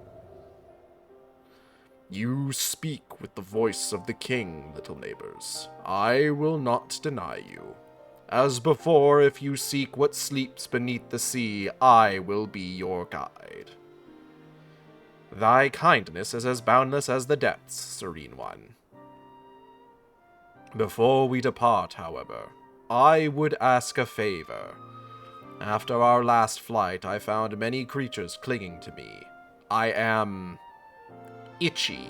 You speak with the voice of the king, little neighbors. I will not deny you. As before, if you seek what sleeps beneath the sea, I will be your guide. Thy kindness is as boundless as the depths, Serene One. Before we depart, however, I would ask a favor. After our last flight, I found many creatures clinging to me. I am itchy.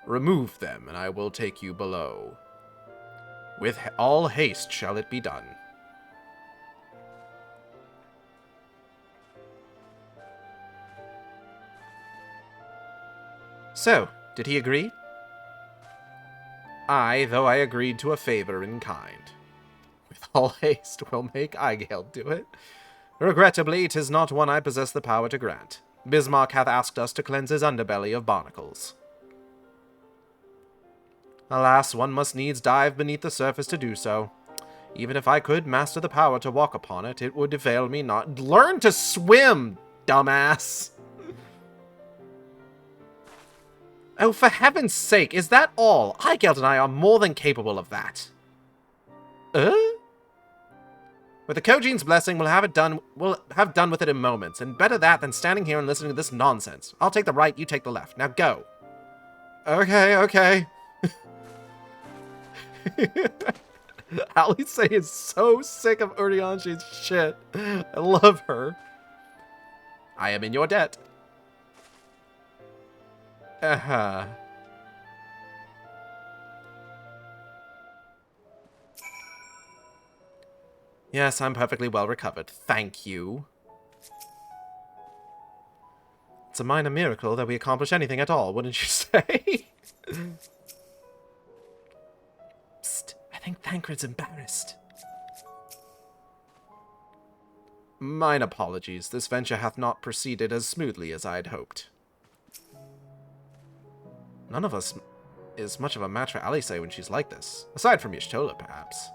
Remove them, and I will take you below. With all haste shall it be done. So, did he agree? Aye, though I agreed to a favor in kind. With all haste will make Aigale do it. Regrettably, 'tis not one I possess the power to grant. Bismarck hath asked us to cleanse his underbelly of barnacles. Alas, one must needs dive beneath the surface to do so. Even if I could master the power to walk upon it, it would avail me not. Learn to swim, dumbass! Oh, for heaven's sake, is that all? Aigale and I are more than capable of that. With the Kojine's blessing, we'll have done with it in moments, and better that than standing here and listening to this nonsense. I'll take the right, you take the left. Now go. Okay, okay. Alice is so sick of Urianger's shit. I love her. I am in your debt. Uh-huh. Yes, I'm perfectly well recovered. Thank you. It's a minor miracle that we accomplish anything at all, wouldn't you say? Psst, I think Thancred's embarrassed. Mine apologies. This venture hath not proceeded as smoothly as I had hoped. None of us is much of a match for Alice when she's like this. Aside from Y'shtola, perhaps.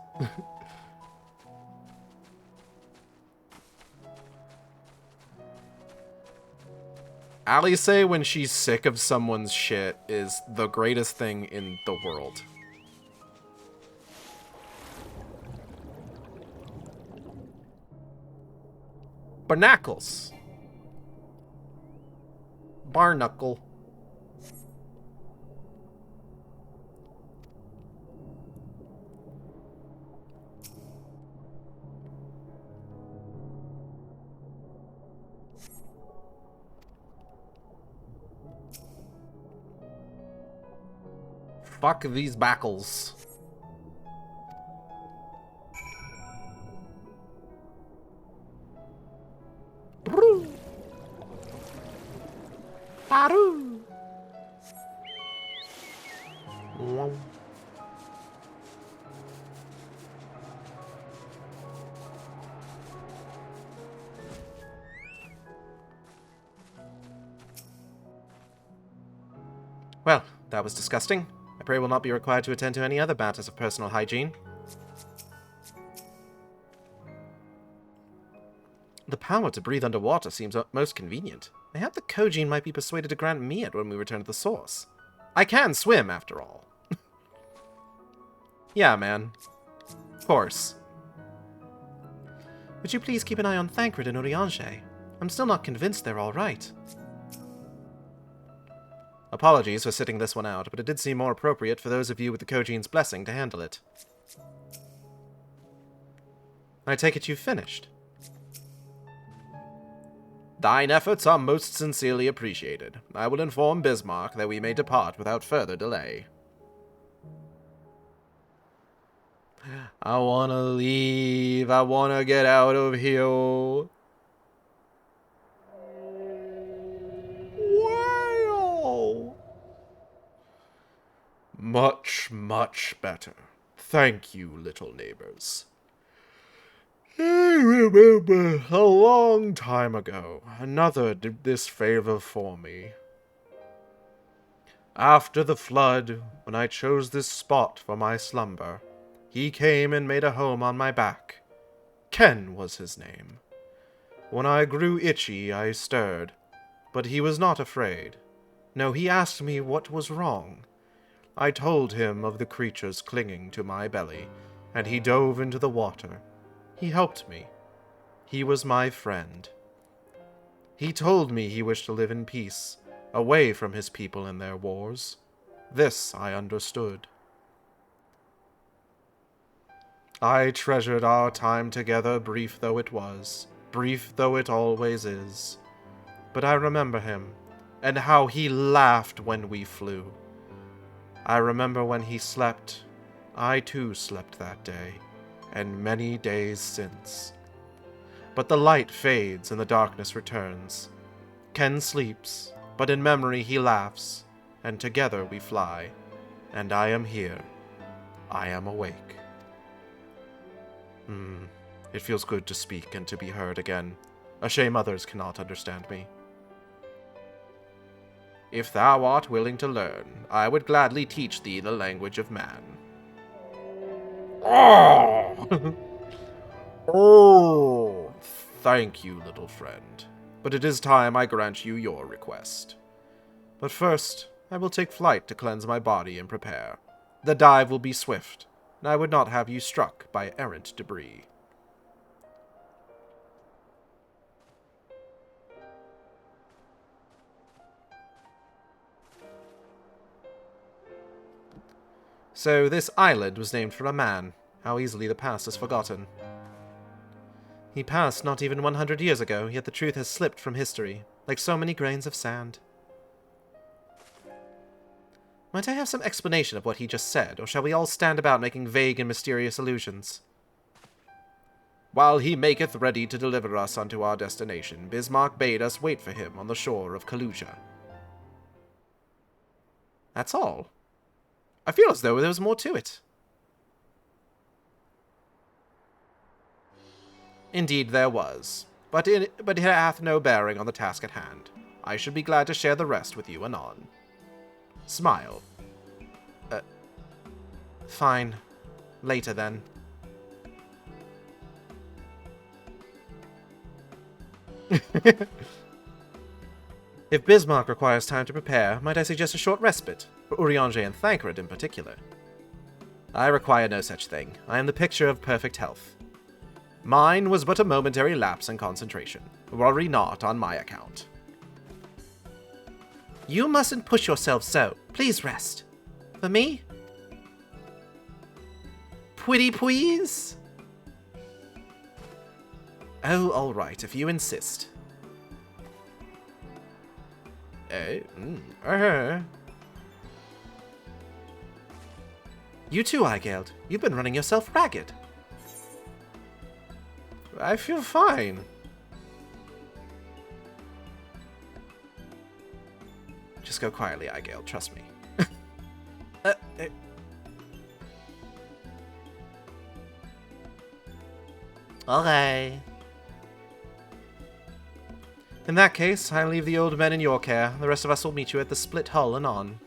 Alice, when she's sick of someone's shit, is the greatest thing in the world. Barnacles. Barnacle. Fuck these backles. Paru. Well, that was disgusting. I pray will not be required to attend to any other matters of personal hygiene. The power to breathe underwater seems most convenient. Mayhap the Kojin might be persuaded to grant me it when we return to the source. I can swim, after all. Yeah, man. Of course. Would you please keep an eye on Thancred and Urianger? I'm still not convinced they're all right. Apologies for sitting this one out, but it did seem more appropriate for those of you with the Kojin's blessing to handle it. I take it you've finished. Thine efforts are most sincerely appreciated. I will inform Bismarck that we may depart without further delay. I wanna leave. I wanna get out of here. Wow! Much, much better. Thank you, little neighbors. I remember a long time ago, another did this favor for me. After the flood, when I chose this spot for my slumber, he came and made a home on my back. Ken was his name. When I grew itchy, I stirred, but he was not afraid. No, he asked me what was wrong. I told him of the creatures clinging to my belly, and he dove into the water. He helped me. He was my friend. He told me he wished to live in peace, away from his people and their wars. This I understood. I treasured our time together, brief though it was, brief though it always is. But I remember him, and how he laughed when we flew. I remember when he slept. I too slept that day, and many days since. But the light fades and the darkness returns. Ken sleeps, but in memory he laughs, and together we fly. And I am here. I am awake. It feels good to speak and to be heard again. A shame others cannot understand me. If thou art willing to learn, I would gladly teach thee the language of man. Oh! Oh! Thank you, little friend. But it is time I grant you your request. But first, I will take flight to cleanse my body and prepare. The dive will be swift, and I would not have you struck by errant debris. So this island was named for a man. How easily the past is forgotten. He passed not even 100 years ago, yet the truth has slipped from history, like so many grains of sand. Might I have some explanation of what he just said, or shall we all stand about making vague and mysterious allusions? While he maketh ready to deliver us unto our destination, Bismarck bade us wait for him on the shore of Kaluja. That's all. I feel as though there was more to it. Indeed there was, but it hath no bearing on the task at hand. I should be glad to share the rest with you anon. Smile. Fine. Later then. If Bismarck requires time to prepare, might I suggest a short respite, for Urianger and Thancred in particular? I require no such thing. I am the picture of perfect health. Mine was but a momentary lapse in concentration. Worry not on my account. You mustn't push yourself so. Please rest. For me? Pretty please? Oh, all right, if you insist. You too, Eigeld. You've been running yourself ragged. I feel fine. Just go quietly, Eigeld, trust me. Okay. In that case, I leave the old men in your care. The rest of us will meet you at the Split Hull anon.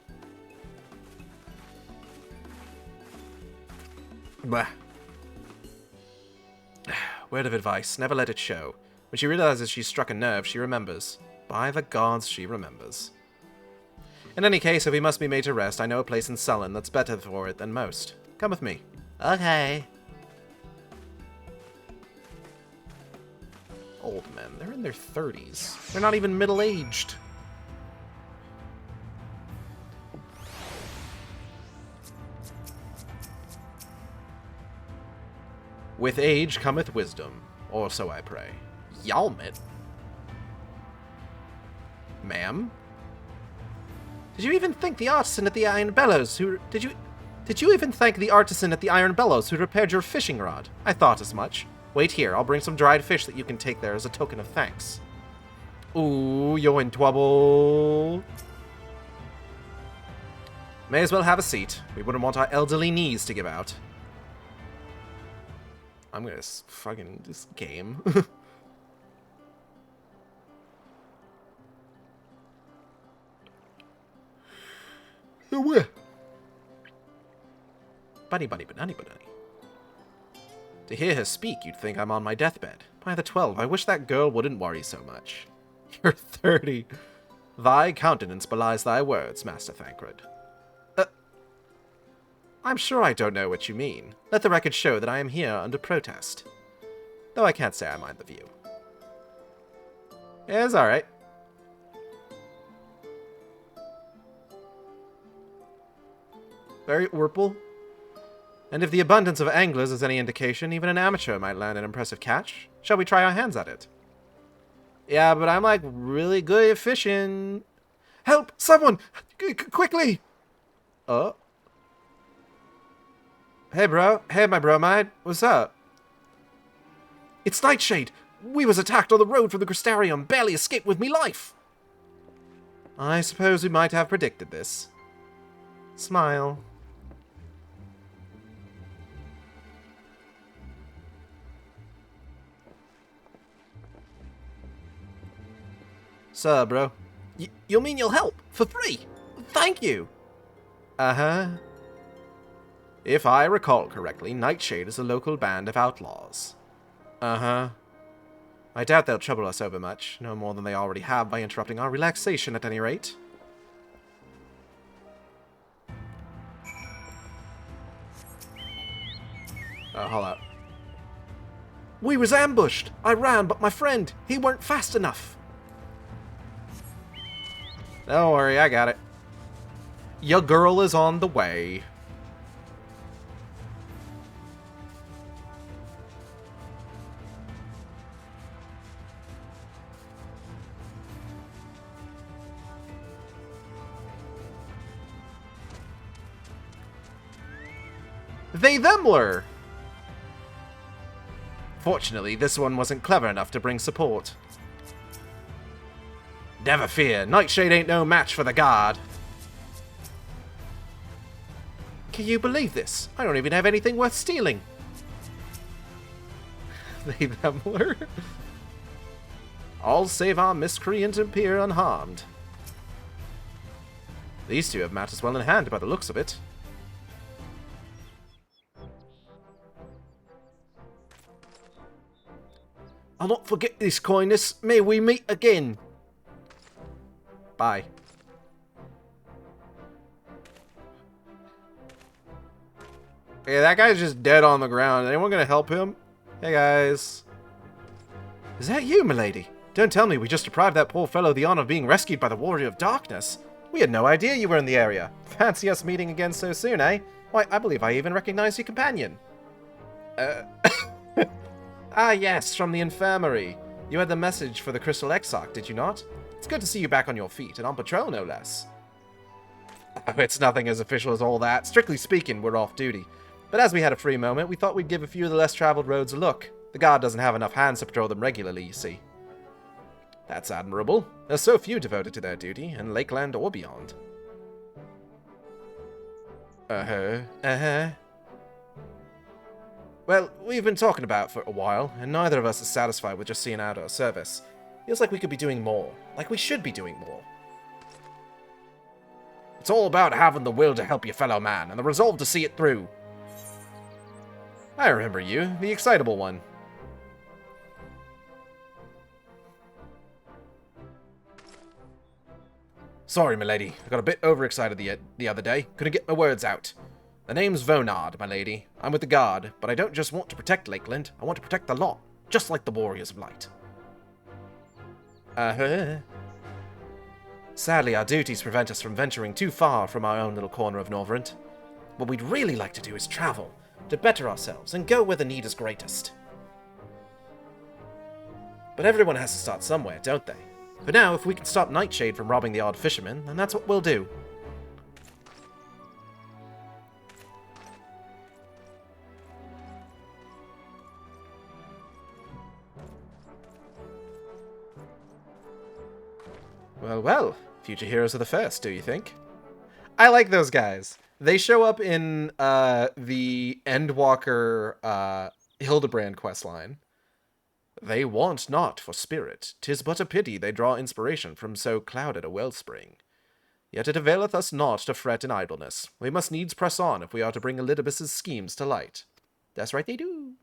Bah. Word of advice, never let it show. When she realizes she's struck a nerve, she remembers. By the gods, she remembers. In any case, if we must be made to rest, I know a place in Sullen that's better for it than most. Come with me. Okay. Old men, they're in their 30s. They're not even middle-aged. With age cometh wisdom, or so I pray. Yalmit? Ma'am? Did you even thank the artisan at the Iron Bellows who... Did you even thank the artisan at the Iron Bellows who repaired your fishing rod? I thought as much. Wait here, I'll bring some dried fish that you can take there as a token of thanks. Ooh, you're in trouble. May as well have a seat. We wouldn't want our elderly knees to give out. I'm gonna fucking this game. Bunny, bunny, banana, banana. To hear her speak, you'd think I'm on my deathbed. By the 12, I wish that girl wouldn't worry so much. You're 30. Thy countenance belies thy words, Master Thancred. I'm sure I don't know what you mean. Let the record show that I am here under protest. Though I can't say I mind the view. Yeah, it's alright. Very Orpal. And if the abundance of anglers is any indication, even an amateur might land an impressive catch. Shall we try our hands at it? Yeah, but I'm like really good at fishing. Help! Someone! Quickly! Oh. Hey, bro. Hey, my bromide. What's up? It's Nightshade. We was attacked on the road from the Crystarium. Barely escaped with me life. I suppose we might have predicted this. Smile. Sir, bro. You mean you'll help? For free? Thank you! Uh-huh. If I recall correctly, Nightshade is a local band of outlaws. Uh-huh. I doubt they'll trouble us overmuch, no more than they already have by interrupting our relaxation at any rate. Oh, hold up. We was ambushed! I ran, but my friend, he weren't fast enough! Don't worry, I got it. Your girl is on the way. They-themler! Fortunately, this one wasn't clever enough to bring support. Never fear, Nightshade ain't no match for the guard. Can you believe this? I don't even have anything worth stealing. They-themler? All save our miscreant appear unharmed. These two have matters well in hand by the looks of it. I'll not forget this kindness. May we meet again. Bye. Yeah, that guy's just dead on the ground. Anyone gonna help him? Hey, guys. Is that you, milady? Don't tell me we just deprived that poor fellow the honor of being rescued by the Warrior of Darkness. We had no idea you were in the area. Fancy us meeting again so soon, eh? Why, I believe I even recognize your companion. Ah, yes, from the infirmary. You had the message for the Crystal Exarch, did you not? It's good to see you back on your feet, and on patrol, no less. Oh, it's nothing as official as all that. Strictly speaking, we're off duty. But as we had a free moment, we thought we'd give a few of the less traveled roads a look. The guard doesn't have enough hands to patrol them regularly, you see. That's admirable. There's so few devoted to their duty, in Lakeland or beyond. Well, we've been talking about it for a while, and neither of us is satisfied with just seeing out our service. Feels like we could be doing more. Like we should be doing more. It's all about having the will to help your fellow man, and the resolve to see it through. I remember you, the excitable one. Sorry, milady. I got a bit overexcited the other day. Couldn't get my words out. The name's Vonard, my lady. I'm with the Guard, but I don't just want to protect Lakeland. I want to protect the law, just like the Warriors of Light. Sadly, our duties prevent us from venturing too far from our own little corner of Norvrent. What we'd really like to do is travel, to better ourselves, and go where the need is greatest. But everyone has to start somewhere, don't they? For now, if we can stop Nightshade from robbing the odd fisherman, then that's what we'll do. Well, well. Future heroes of the first, do you think? I like those guys. They show up in the Endwalker Hildebrand questline. They want not for spirit. 'Tis but a pity they draw inspiration from so clouded a wellspring. Yet it availeth us not to fret in idleness. We must needs press on if we are to bring Elidibus's schemes to light. That's right, they do.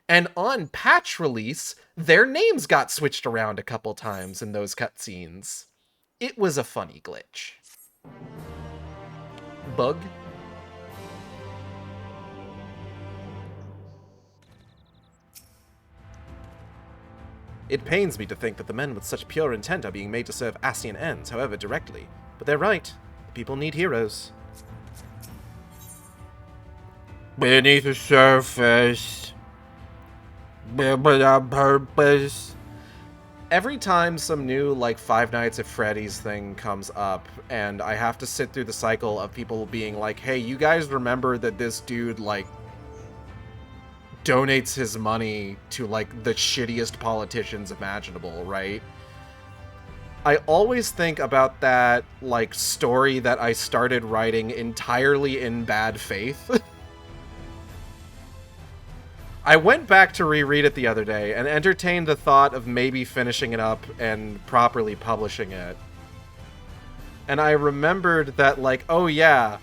And on patch release, their names got switched around a couple times in those cutscenes. It was a funny glitch. Bug. It pains me to think that the men with such pure intent are being made to serve Ascian ends, however directly. But they're right. People need heroes. Beneath the surface. Without purpose. Every time some new, like, Five Nights at Freddy's thing comes up, and I have to sit through the cycle of people being like, hey, you guys remember that this dude, like, donates his money to, like, the shittiest politicians imaginable, right? I always think about that, like, story that I started writing entirely in bad faith. I went back to reread it the other day and entertained the thought of maybe finishing it up and properly publishing it. And I remembered that, like, oh yeah,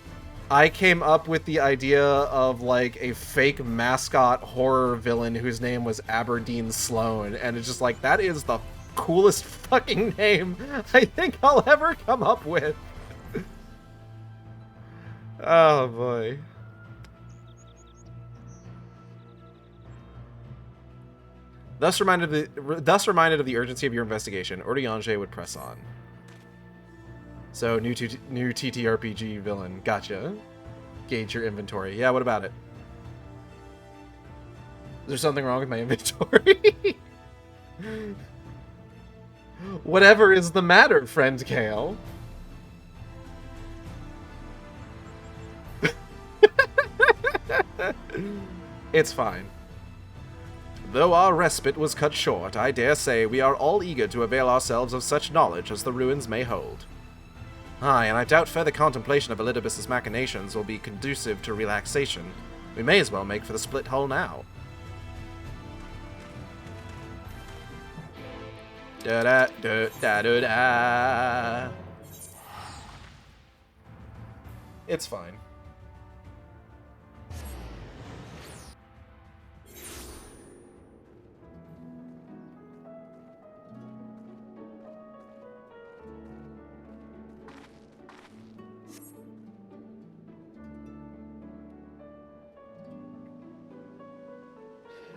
I came up with the idea of, like, a fake mascot horror villain whose name was Aberdeen Sloan, and it's just like, that is the coolest fucking name I think I'll ever come up with. Oh boy. Thus reminded of the urgency of your investigation, Ordiange would press on. So, new TTRPG villain. Gotcha. Gauge your inventory. Yeah, what about it? Is there something wrong with my inventory? Whatever is the matter, friend Kale? It's fine. Though our respite was cut short, I dare say we are all eager to avail ourselves of such knowledge as the ruins may hold. Aye, and I doubt further contemplation of Elidibus's machinations will be conducive to relaxation. We may as well make for the split hull now. Da-da-da-da-da-da. It's fine.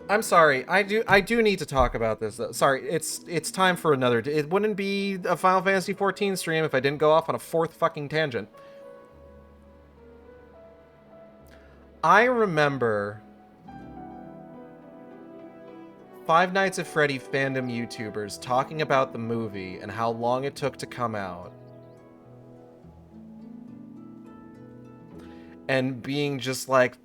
I'm sorry. I do need to talk about this though. Sorry, it's time for another. It wouldn't be a Final Fantasy XIV stream if I didn't go off on a fourth fucking tangent. I remember Five Nights at Freddy fandom YouTubers talking about the movie and how long it took to come out. And being just like,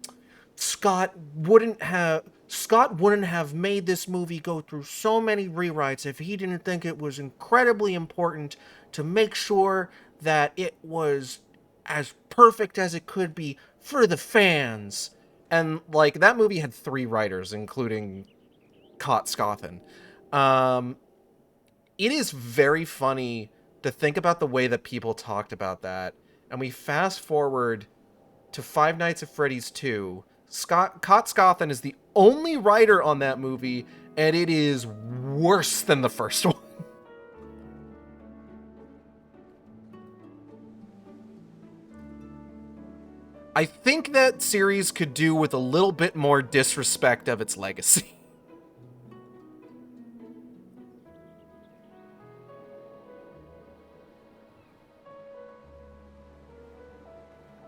Scott wouldn't have made this movie go through so many rewrites if he didn't think it was incredibly important to make sure that it was as perfect as it could be for the fans. And, like, that movie had 3 writers, including Cott Scothen. It is very funny to think about the way that people talked about that. And we fast forward to Five Nights at Freddy's 2. Cott Scothen is the only writer on that movie, and it is worse than the first one. I think that series could do with a little bit more disrespect of its legacy.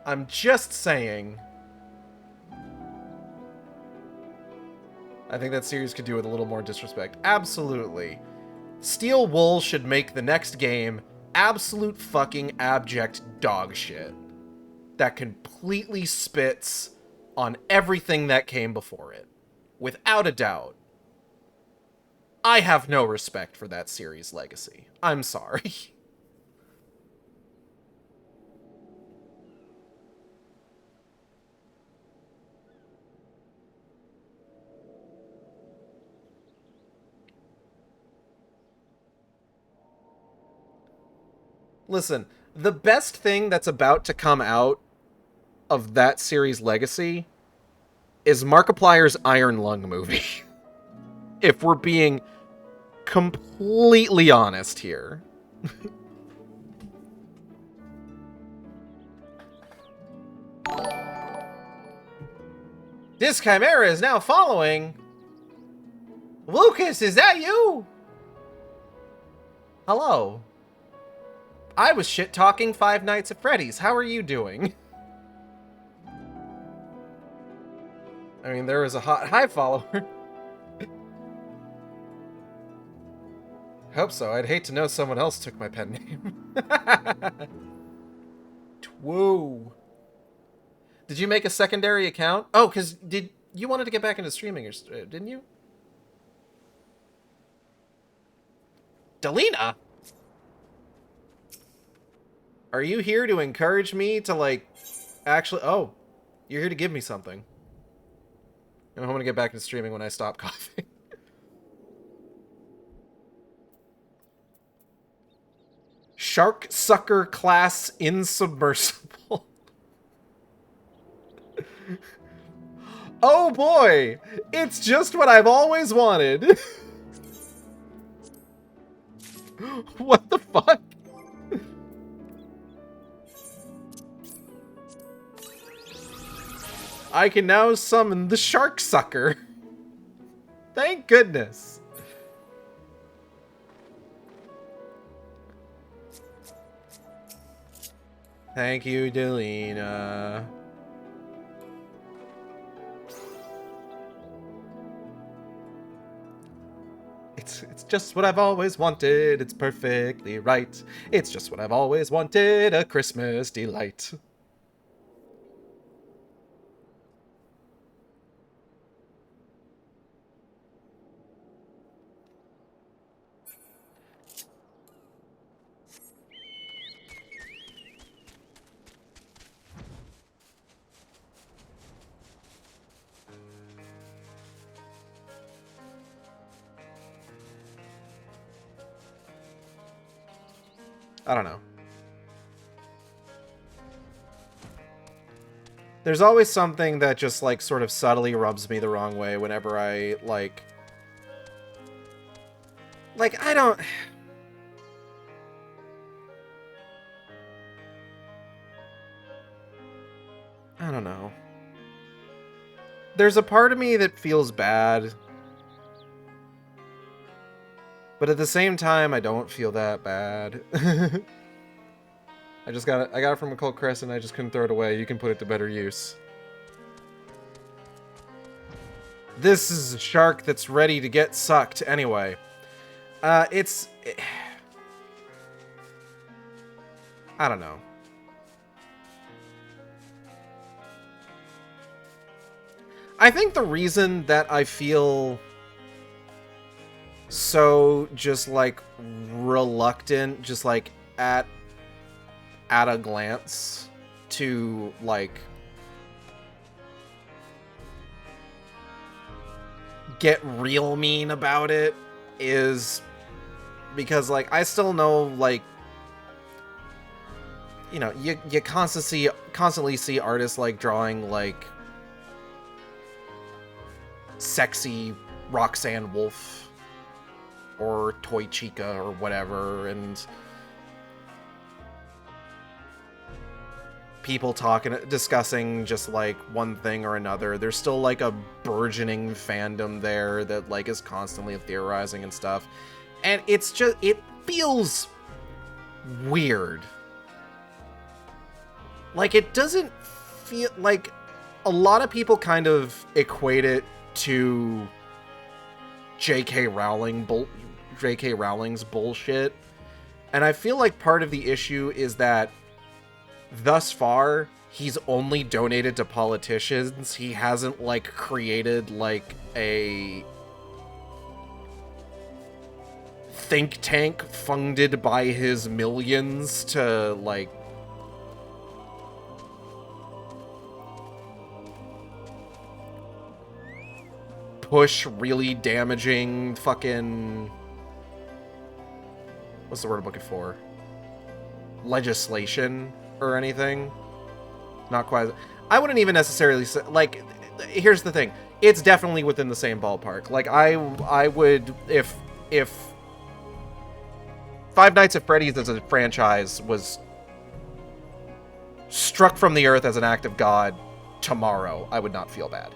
I'm just saying. I think that series could do with a little more disrespect. Absolutely. Steel Wool should make the next game absolute fucking abject dog shit that completely spits on everything that came before it. Without a doubt. I have no respect for that series' legacy. I'm sorry. Listen, the best thing that's about to come out of that series' legacy is Markiplier's Iron Lung movie. If we're being completely honest here. This Chimera is now following. Lucas, is that you? Hello. I was shit-talking Five Nights at Freddy's. How are you doing? I mean, there was a hot hi follower. Hope so. I'd hate to know someone else took my pen name. Whoa. Did you make a secondary account? Oh, because you wanted to get back into streaming, didn't you? Delina? Are you here to encourage me to, like, actually... Oh, you're here to give me something. I'm going to get back into streaming when I stop coughing. Shark Sucker Class Insubmersible. Oh boy! It's just what I've always wanted! What the fuck? I can now summon the Shark Sucker. Thank goodness. Thank you, Delina. It's just what I've always wanted. It's perfectly right. It's just what I've always wanted. A Christmas delight. I don't know. There's always something that just, like, sort of subtly rubs me the wrong way whenever I, like, I don't... I don't know. There's a part of me that feels bad, but at the same time, I don't feel that bad. I got it from Occult Crescent, I just couldn't throw it away. You can put it to better use. This is a shark that's ready to get sucked. Anyway. I don't know. I think the reason that I feel so just, like, reluctant, just, like, at a glance to, like, get real mean about it is because, like, I still know, like, you know, you constantly see artists, like, drawing, like, sexy Roxanne Wolf or Toy Chica or whatever, and people discussing just, like, one thing or another. There's still, like, a burgeoning fandom there that, like, is constantly theorizing and stuff. And it's just, it feels weird. Like, it doesn't feel, like, a lot of people kind of equate it to J.K. Rowling's bullshit. And I feel like part of the issue is that thus far, he's only donated to politicians. He hasn't, like, created, like, a think tank funded by his millions to, like, push really damaging fucking... what's the word I'm looking for? Legislation or anything. Not quite. I wouldn't even necessarily say, like, here's the thing. It's definitely within the same ballpark. Like, I would, if Five Nights at Freddy's as a franchise was struck from the earth as an act of God tomorrow, I would not feel bad.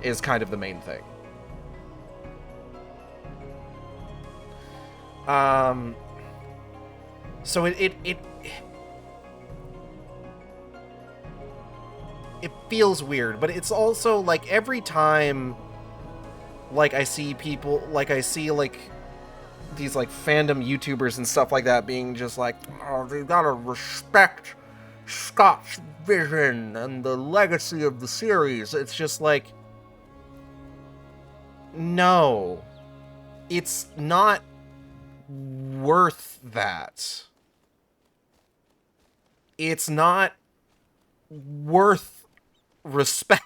Is kind of the main thing. So it feels weird, but it's also, like, every time, like, I see people, like, these, like, fandom YouTubers and stuff like that being just like, oh, they gotta respect Scott's vision and the legacy of the series. It's just like, no, it's not worth that. It's not worth respect.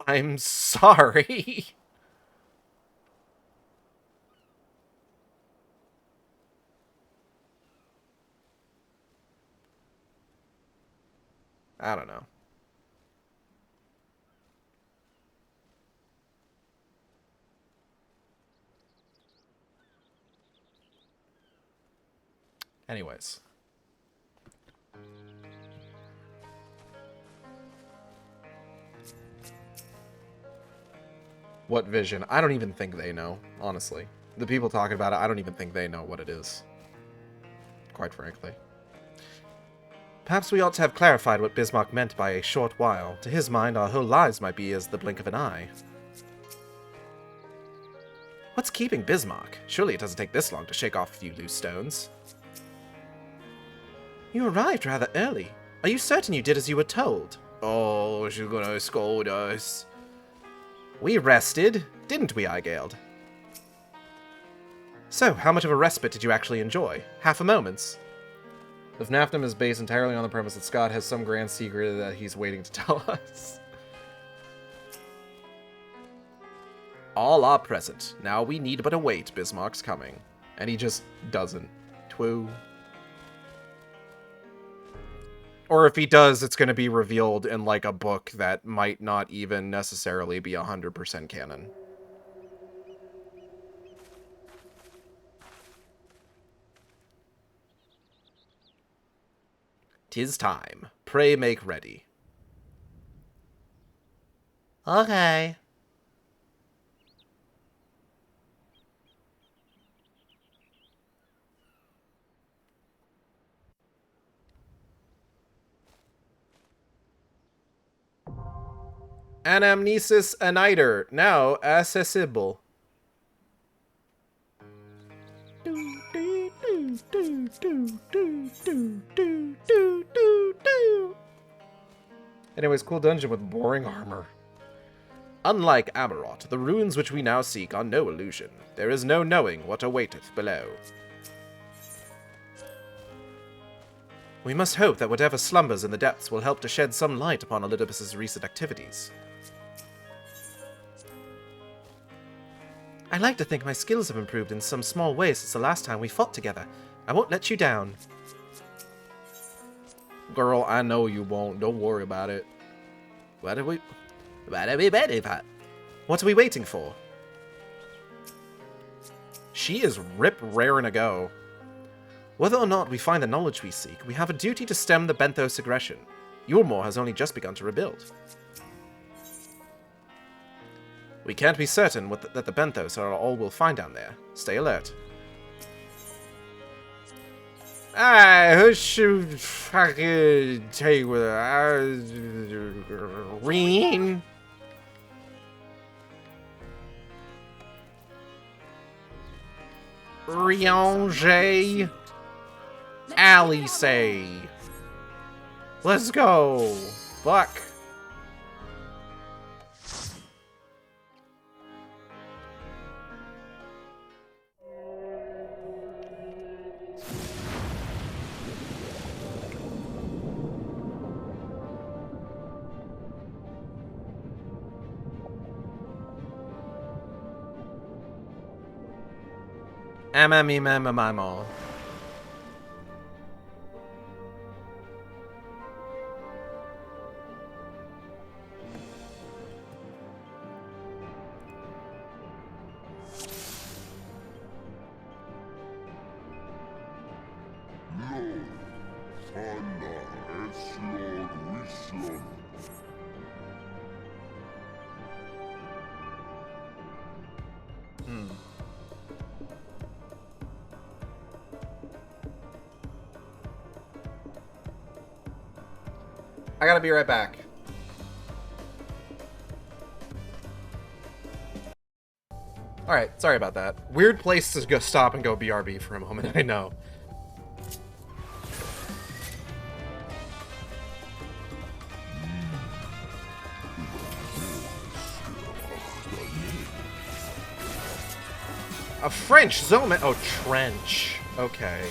I'm sorry. I don't know. Anyways. What vision? I don't even think they know, honestly. The people talking about it, I don't even think they know what it is. Quite frankly. Perhaps we ought to have clarified what Bismarck meant by a short while. To his mind, our whole lives might be as the blink of an eye. What's keeping Bismarck? Surely it doesn't take this long to shake off a few loose stones. You arrived rather early. Are you certain you did as you were told? Oh, she's gonna scold us. We rested, didn't we, Aigeld? So, how much of a respite did you actually enjoy? Half a moment's? If Naftum is based entirely on the premise that Scott has some grand secret that he's waiting to tell us. All are present. Now we need but await Bismarck's coming. And he just doesn't. Twoo. Or if he does, it's going to be revealed in, like, a book that might not even necessarily be 100% canon. "'Tis time. Pray make ready." Okay. Anamnesis Aniter, now accessible. Anyways, cool dungeon with boring armor. Unlike Amarot, the ruins which we now seek are no illusion. There is no knowing what awaiteth below. We must hope that whatever slumbers in the depths will help to shed some light upon Elidibus's recent activities. I like to think my skills have improved in some small way since the last time we fought together. I won't let you down. Girl, I know you won't. Don't worry about it. What are we waiting for? She is rip raring to go. Whether or not we find the knowledge we seek, we have a duty to stem the Benthos aggression. Yulmore has only just begun to rebuild. We can't be certain that the Benthos are all we'll find down there. Stay alert. Who should fucking take with her? Reen? Riange? Alice. Let's go. Buck. Amamimamamamo. I gotta be right back. Alright, sorry about that. Weird place to go stop and go BRB for a moment, I know. A French zone. Oh, trench. Okay.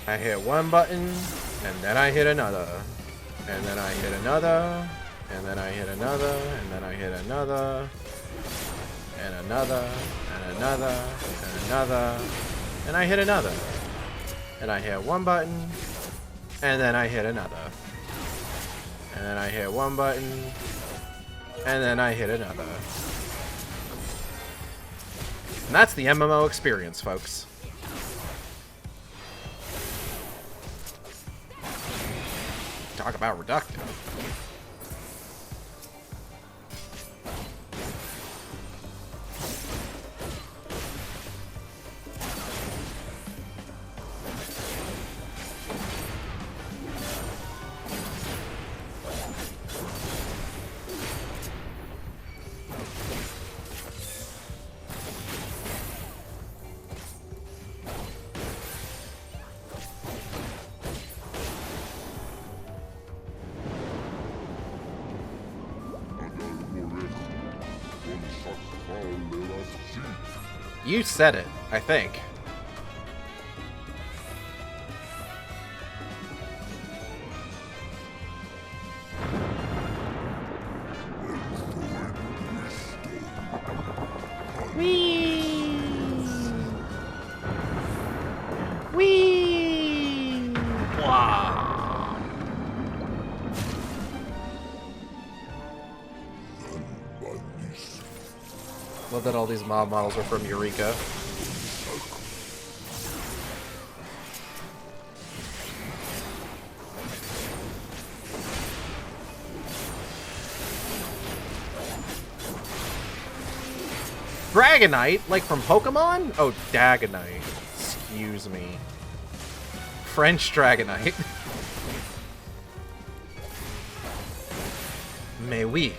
I hit one button, and then I hit another, and then I hit another, and then I hit another, and then I hit another, and another, and another, and another, and I hit another, and I hit one button, and then I hit another, and then I hit one button, and then I hit another. And that's the MMO experience, folks. Talk about reductive. You said it, I think. Whee! Whee! Wow! Love that all these mob models are from Eureka. Dragonite? Like from Pokemon? Oh, Dagonite. Excuse me. French Dragonite. Mais oui.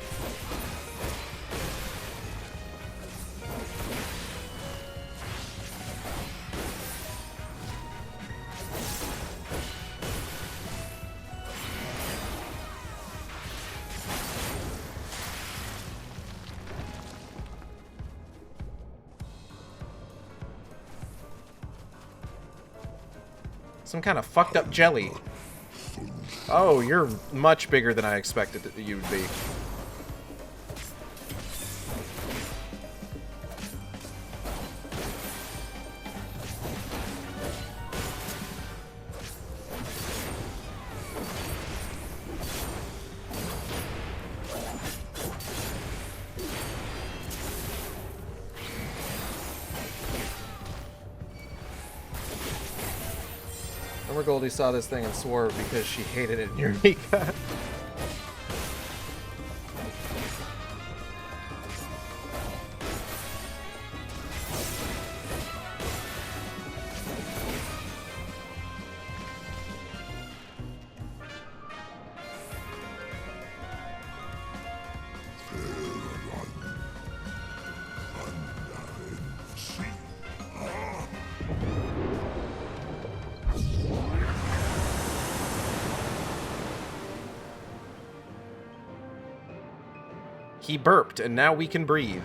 Some kind of fucked up jelly. Oh, you're much bigger than I expected you would be. Remember Goldie saw this thing and swore because she hated it in Eureka. He burped, and now we can breathe.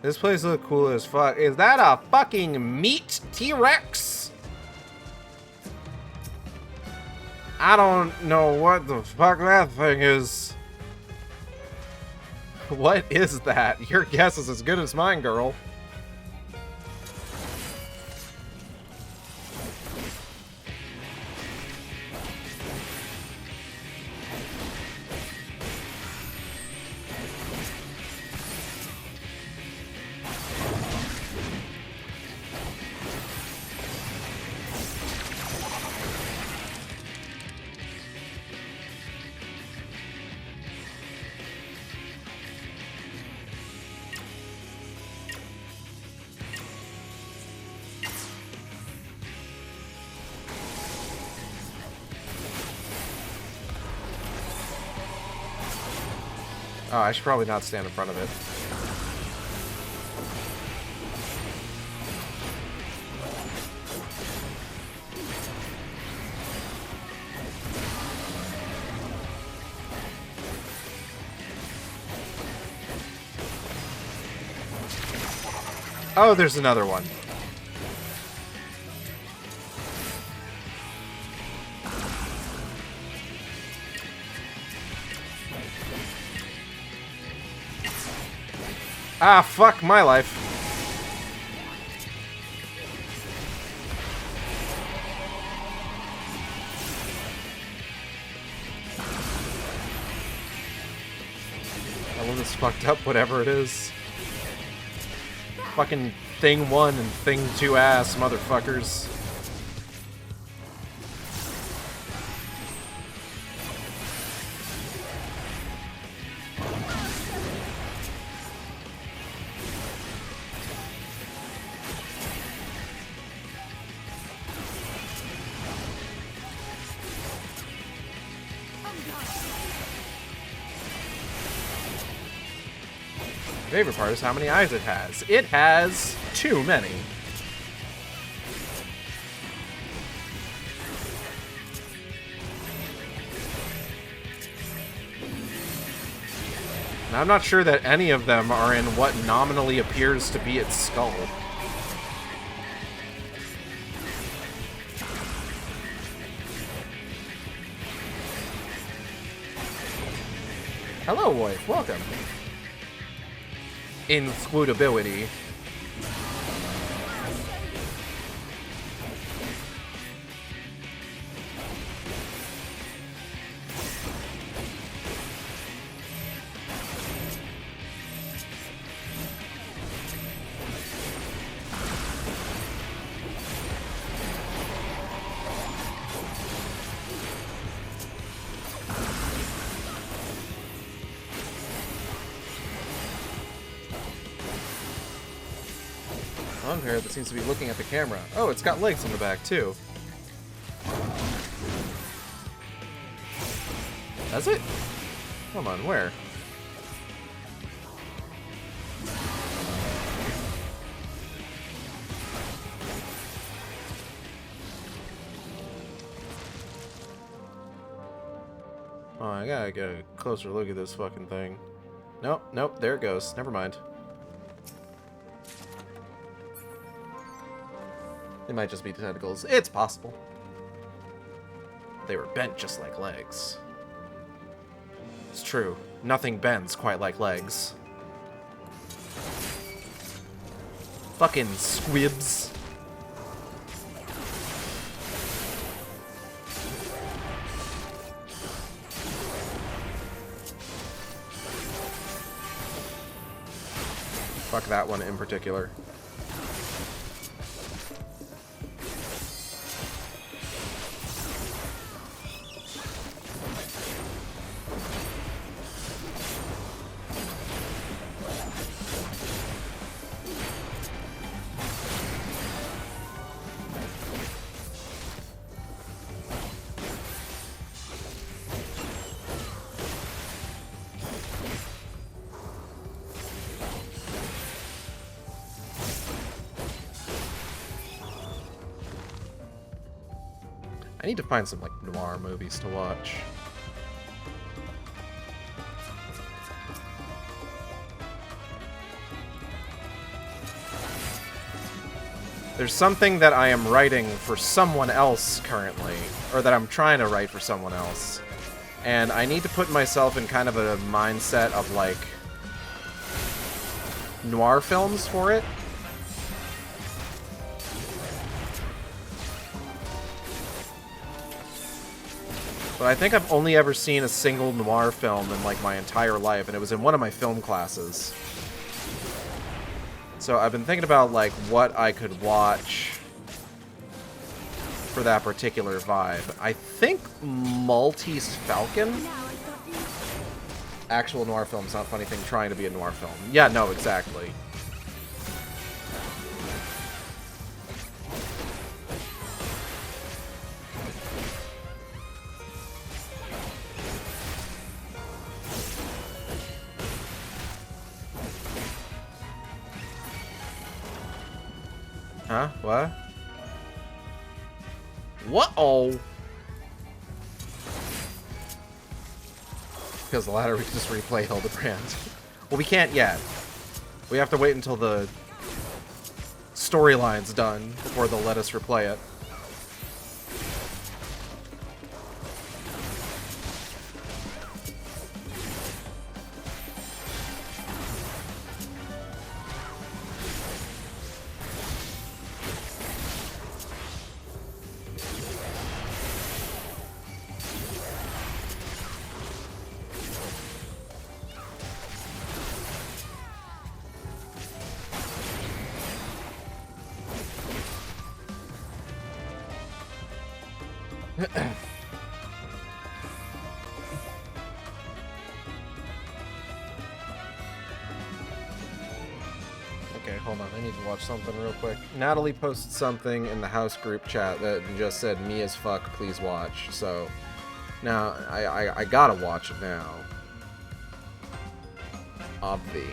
This place looks cool as fuck. Is that a fucking meat T-Rex? I don't know what the fuck that thing is. What is that? Your guess is as good as mine, girl. Oh, I should probably not stand in front of it. Oh, there's another one. Ah, fuck my life. I love this fucked up whatever it is. Fucking thing 1 and thing 2 ass motherfuckers. My favorite part is how many eyes it has. It has too many. And I'm not sure that any of them are in what nominally appears to be its skull. Hello, wife. Welcome. Inscrutability. Long hair that seems to be looking at the camera. Oh, it's got legs on the back, too. Does it? Come on, where? Oh, I gotta get a closer look at this fucking thing. Nope, nope, there it goes. Never mind. They might just be tentacles. It's possible. They were bent just like legs. It's true. Nothing bends quite like legs. Fucking squibs. Fuck that one in particular. I need to find some, like, noir movies to watch. There's something that I am writing for someone else currently, or that I'm trying to write for someone else. And I need to put myself in kind of a mindset of, like, noir films for it. But I think I've only ever seen a single noir film in, like, my entire life, and it was in one of my film classes. So I've been thinking about, like, what I could watch for that particular vibe. I think Maltese Falcon? Actual noir film's not a funny thing trying to be a noir film. Yeah, no, exactly. Huh? What? What-oh? Because the latter we can just replay Hildebrand. Well, we can't yet. We have to wait until the storyline's done before they'll let us replay it. Okay, hold on. I need to watch something real quick. Natalie posted something in the house group chat that just said, "Me as fuck, please watch." So now I gotta watch it now. Obvi.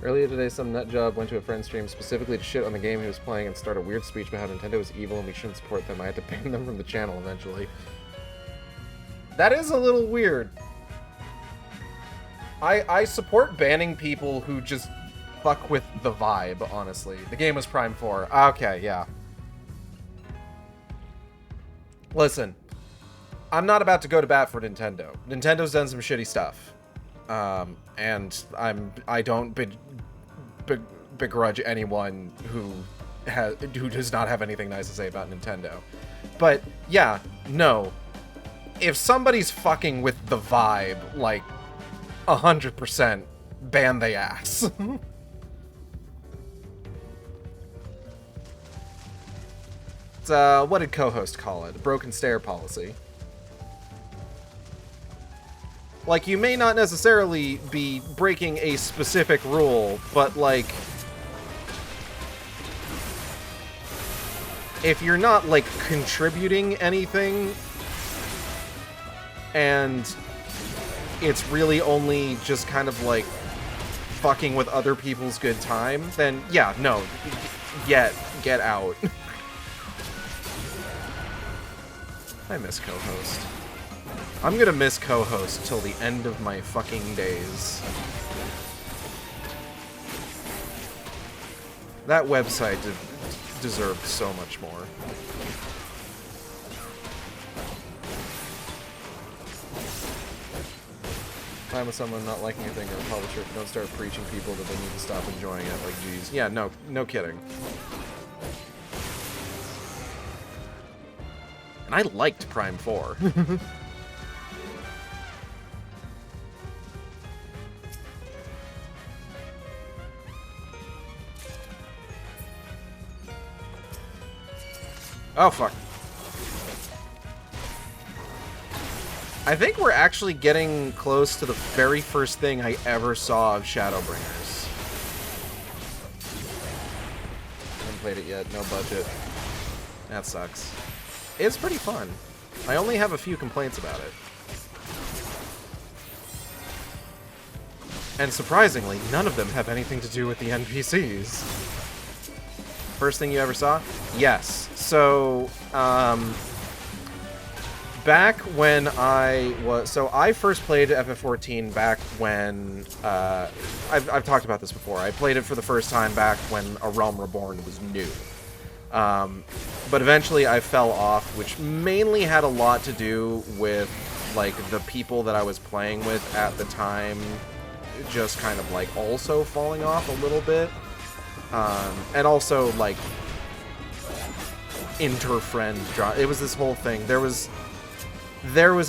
Earlier today, some nutjob went to a friend's stream specifically to shit on the game he was playing and start a weird speech about how Nintendo was evil and we shouldn't support them. I had to ban them from the channel eventually. That is a little weird. I support banning people who just fuck with the vibe, honestly. The game was Prime 4. Okay, yeah. Listen, I'm not about to go to bat for Nintendo. Nintendo's done some shitty stuff. And I don't begrudge anyone who does not have anything nice to say about Nintendo. But yeah, no. If somebody's fucking with the vibe, like 100%, ban they ass. It's what did co-host call it? A broken stair policy. Like, you may not necessarily be breaking a specific rule, but, like, if you're not, like, contributing anything, and it's really only just kind of, like, fucking with other people's good time, then, yeah, no, get out. I miss co-host. I'm gonna miss co-host till the end of my fucking days. That website deserved so much more. Time with someone not liking a thing or a publisher, don't start preaching people that they need to stop enjoying it. Like, geez. Yeah, no kidding. And I liked Prime 4. Oh, fuck. I think we're actually getting close to the very first thing I ever saw of Shadowbringers. Haven't played it yet, no budget. That sucks. It's pretty fun. I only have a few complaints about it. And surprisingly, none of them have anything to do with the NPCs. First thing you ever saw? Yes. So, back when I was... So, I first played FF14 back when... I've talked about this before. I played it for the first time back when A Realm Reborn was new. But eventually I fell off, which mainly had a lot to do with, like, the people that I was playing with at the time just kind of, like, also falling off a little bit. And also, like, inter-friend drama. It was this whole thing. There was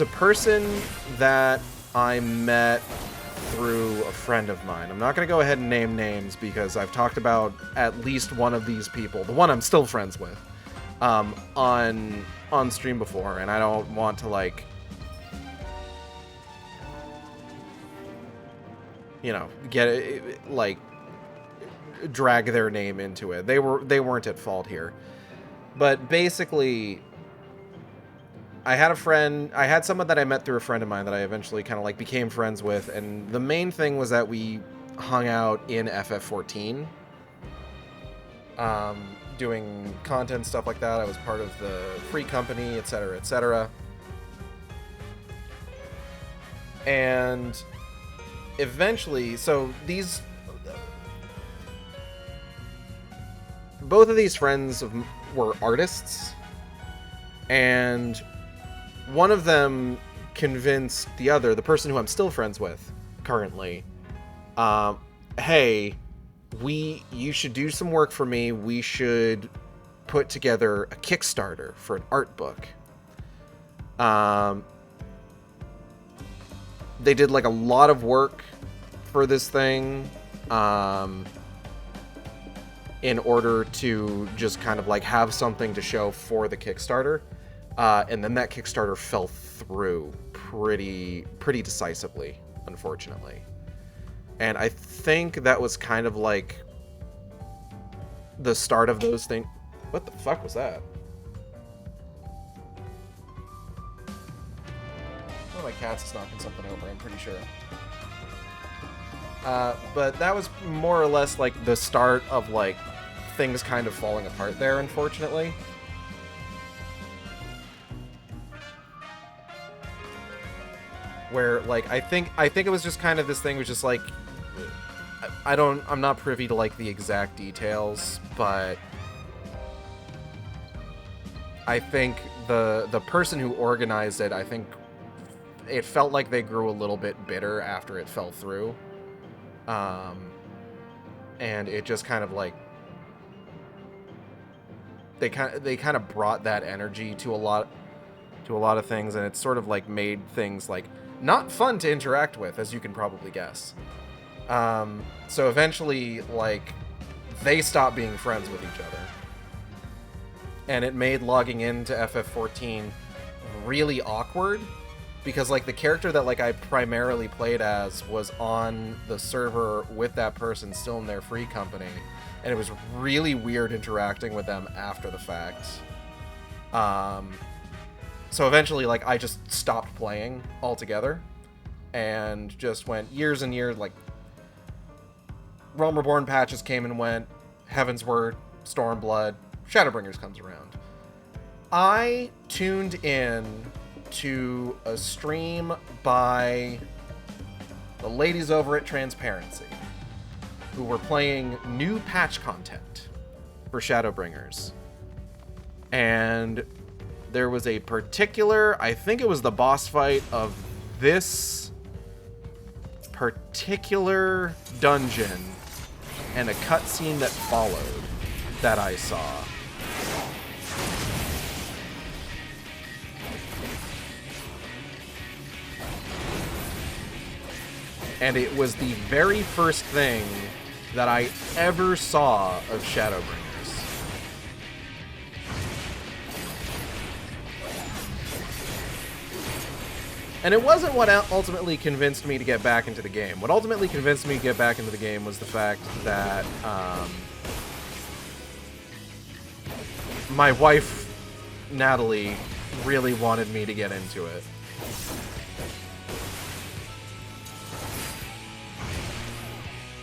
a person that I met through a friend of mine. I'm not going to go ahead and name names because I've talked about at least one of these people, the one I'm still friends with, on stream before, and I don't want to, like, you know, get it, like, drag their name into it. They weren't at fault here. But basically, I had someone that I met through a friend of mine that I eventually kind of, like, became friends with, and the main thing was that we hung out in FF14, doing content, stuff like that. I was part of the free company, etc., etc. And eventually, so both of these friends were artists, and one of them convinced the other, the person who I'm still friends with currently, hey, you should do some work for me. We should put together a Kickstarter for an art book. They did, like, a lot of work for this thing, in order to just kind of, like, have something to show for the Kickstarter. And then that Kickstarter fell through pretty decisively, unfortunately. And I think that was kind of like the start of those things. What the fuck was that? One of my cats is knocking something over, I'm pretty sure. But that was more or less like the start of like things kind of falling apart there, unfortunately. Where like I think it was just kind of this thing was just like I'm not privy to like the exact details, but I think the person who organized it, I think it felt like they grew a little bit bitter after it fell through. And it just kind of like they kind of brought that energy to a lot of things, and it sort of like made things like not fun to interact with, as you can probably guess. So eventually, like, they stopped being friends with each other. And it made logging into FF14 really awkward, because, like, the character that, like, I primarily played as was on the server with that person still in their free company, and it was really weird interacting with them after the fact. So eventually, like, I just stopped playing altogether, and just went years and years, like, Realm Reborn patches came and went, Heavensward, Stormblood, Shadowbringers comes around. I tuned in to a stream by the ladies over at Transparency, who were playing new patch content for Shadowbringers. And there was a particular, I think it was the boss fight of this particular dungeon and a cutscene that followed that I saw. And it was the very first thing that I ever saw of Shadowbringers. And it wasn't what ultimately convinced me to get back into the game. What ultimately convinced me to get back into the game was the fact that my wife, Natalie, really wanted me to get into it.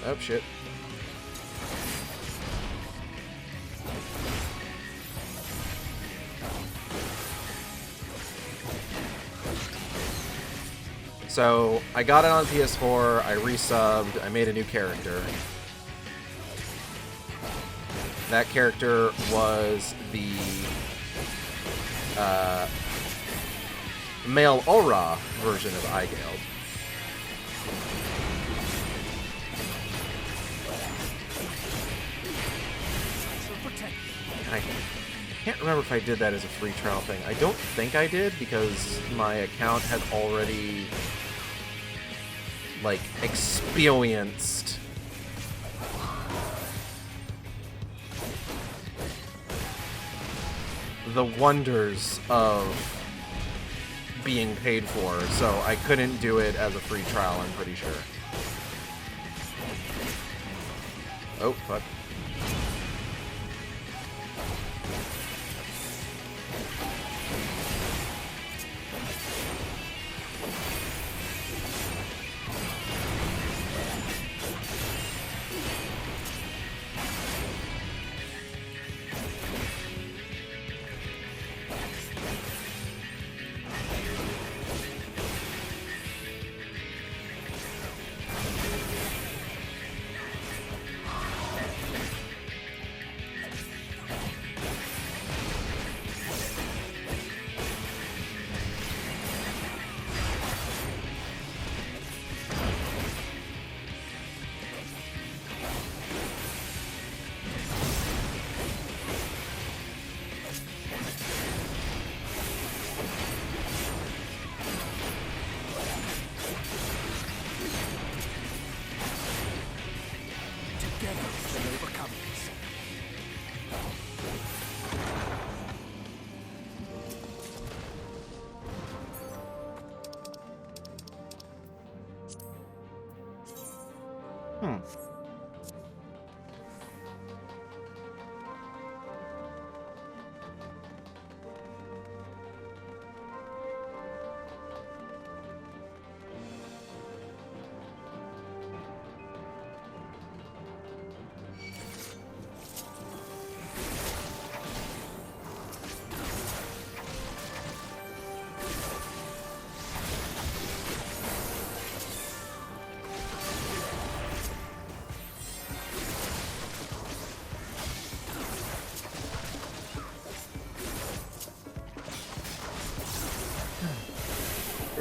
Oh, shit. So, I got it on PS4, I resubbed, I made a new character. That character was the male Aura version of Igeld. I can't remember if I did that as a free trial thing. I don't think I did, because my account had already, like, experienced the wonders of being paid for, so I couldn't do it as a free trial, I'm pretty sure. Oh, fuck.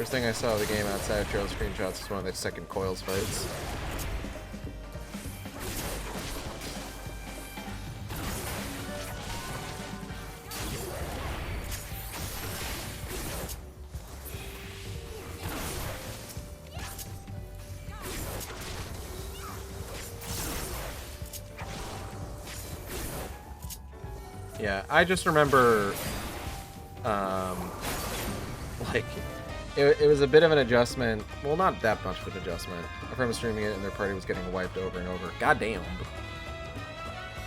first thing I saw of the game outside of trail screenshots was one of the second Coils fights. Yeah, I just remember, like, it was a bit of an adjustment. Well, not that much of an adjustment. A friend was streaming it and their party was getting wiped over and over. God damn.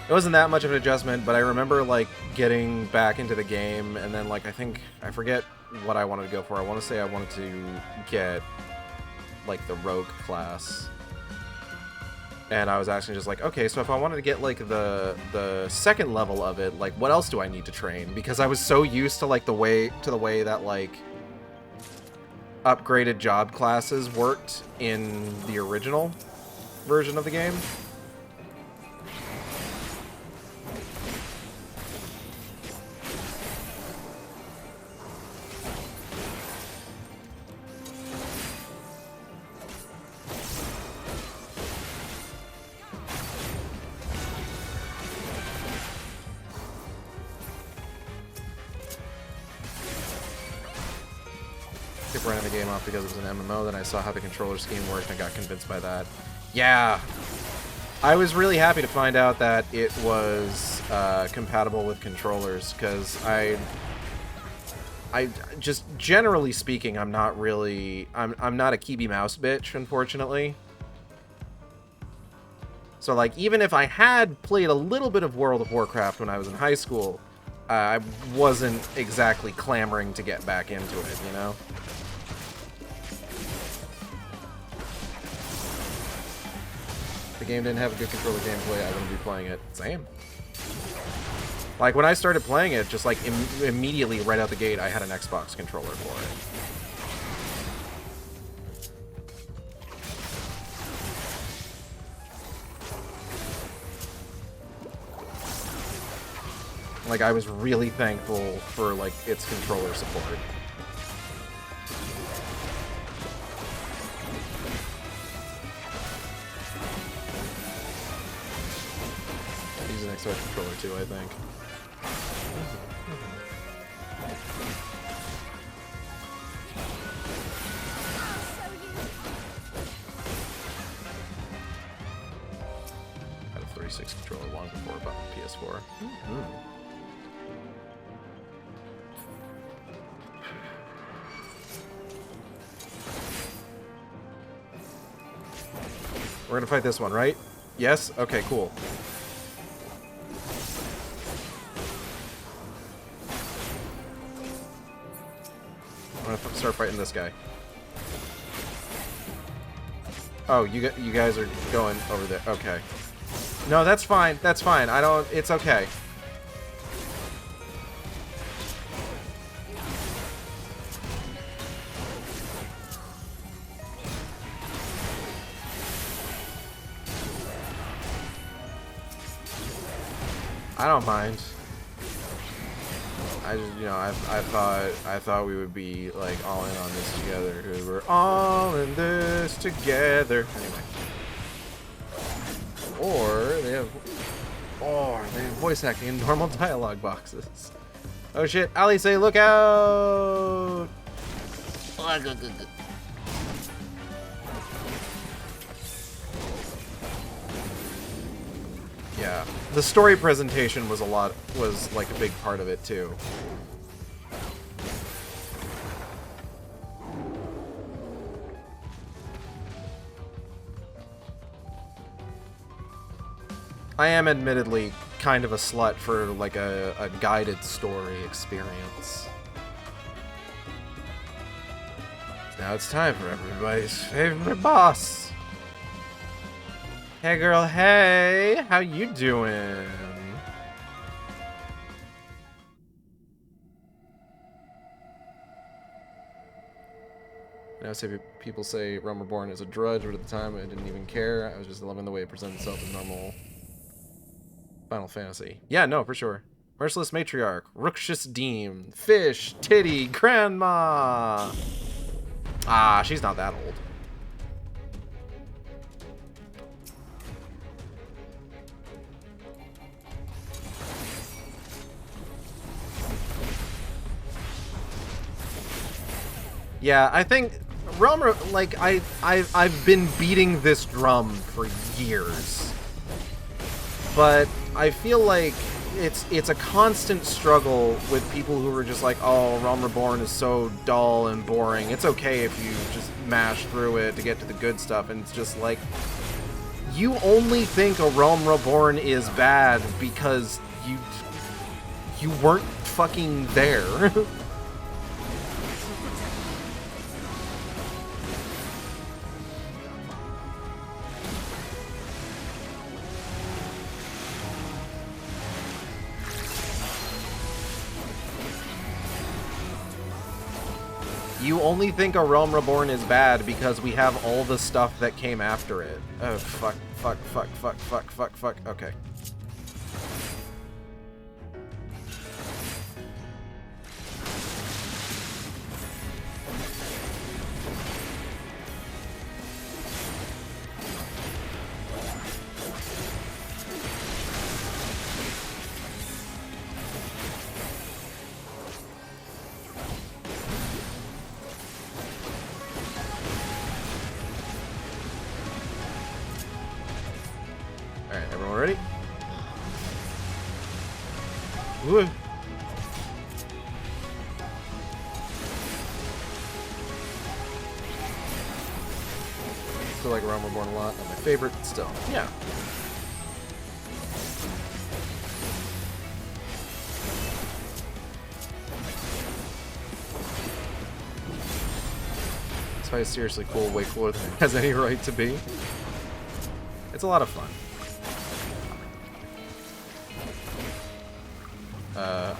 It wasn't that much of an adjustment, but I remember, like, getting back into the game and then, like, I forget what I wanted to go for. I want to say I wanted to get, like, the rogue class. And I was asking just like, okay, so if I wanted to get like the second level of it, like what else do I need to train? Because I was so used to like the way that like upgraded job classes worked in the original version of the game. Running the game off because it was an MMO, then I saw how the controller scheme worked and I got convinced by that. Yeah, I was really happy to find out that it was compatible with controllers, because I just, generally speaking, I'm not a keyby mouse bitch, unfortunately. So like, even if I had played a little bit of World of Warcraft when I was in high school, I wasn't exactly clamoring to get back into it, you know? If the game didn't have a good controller gameplay, I wouldn't be playing it. Same. Like, when I started playing it, just like immediately right out the gate, I had an Xbox controller for it. Like, I was really thankful for, like, its controller support. Use an XIV controller too, I think. Had a 3.6 controller long before about PS4. We're gonna fight this one, right? Yes? Okay, cool. I'm gonna start fighting this guy. Oh, you guys are going over there. Okay. No, that's fine. That's fine. I don't... It's okay. I don't mind. I just, you know, I thought we would be like all in on this together, because we're all in this together. Anyway. Or they have voice acting in normal dialogue boxes. Oh shit! Ali, say look out! Yeah, the story presentation was like a big part of it too. I am admittedly kind of a slut for like a guided story experience. Now it's time for everybody's favorite boss. Hey girl, hey! How you doing? Now people say Realm Reborn is a drudge, but at the time I didn't even care. I was just loving the way it presented itself as normal Final Fantasy. Yeah, no, for sure. Merciless Matriarch, Rookshious Deem, Fish, Titty, Grandma! Ah, she's not that old. Yeah, I think like I've been beating this drum for years, but I feel like it's a constant struggle with people who are just like, oh, Realm Reborn is so dull and boring. It's okay if you just mash through it to get to the good stuff, and it's just like, you only think a Realm Reborn is bad because you weren't fucking there. You only think a Realm Reborn is bad because we have all the stuff that came after it. Oh, fuck. Okay. Alright, everyone ready? Woo. Still like Realm Reborn a lot. Not my favorite, but still. Yeah. This fight is seriously cool, way cooler than it has any right to be. It's a lot of fun.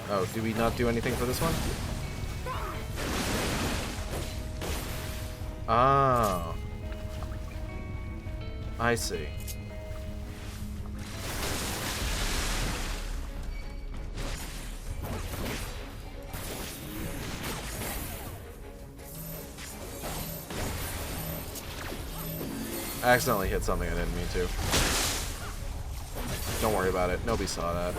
Oh, do we not do anything for this one? Oh. I see. I accidentally hit something I didn't mean to. Don't worry about it. Nobody saw that.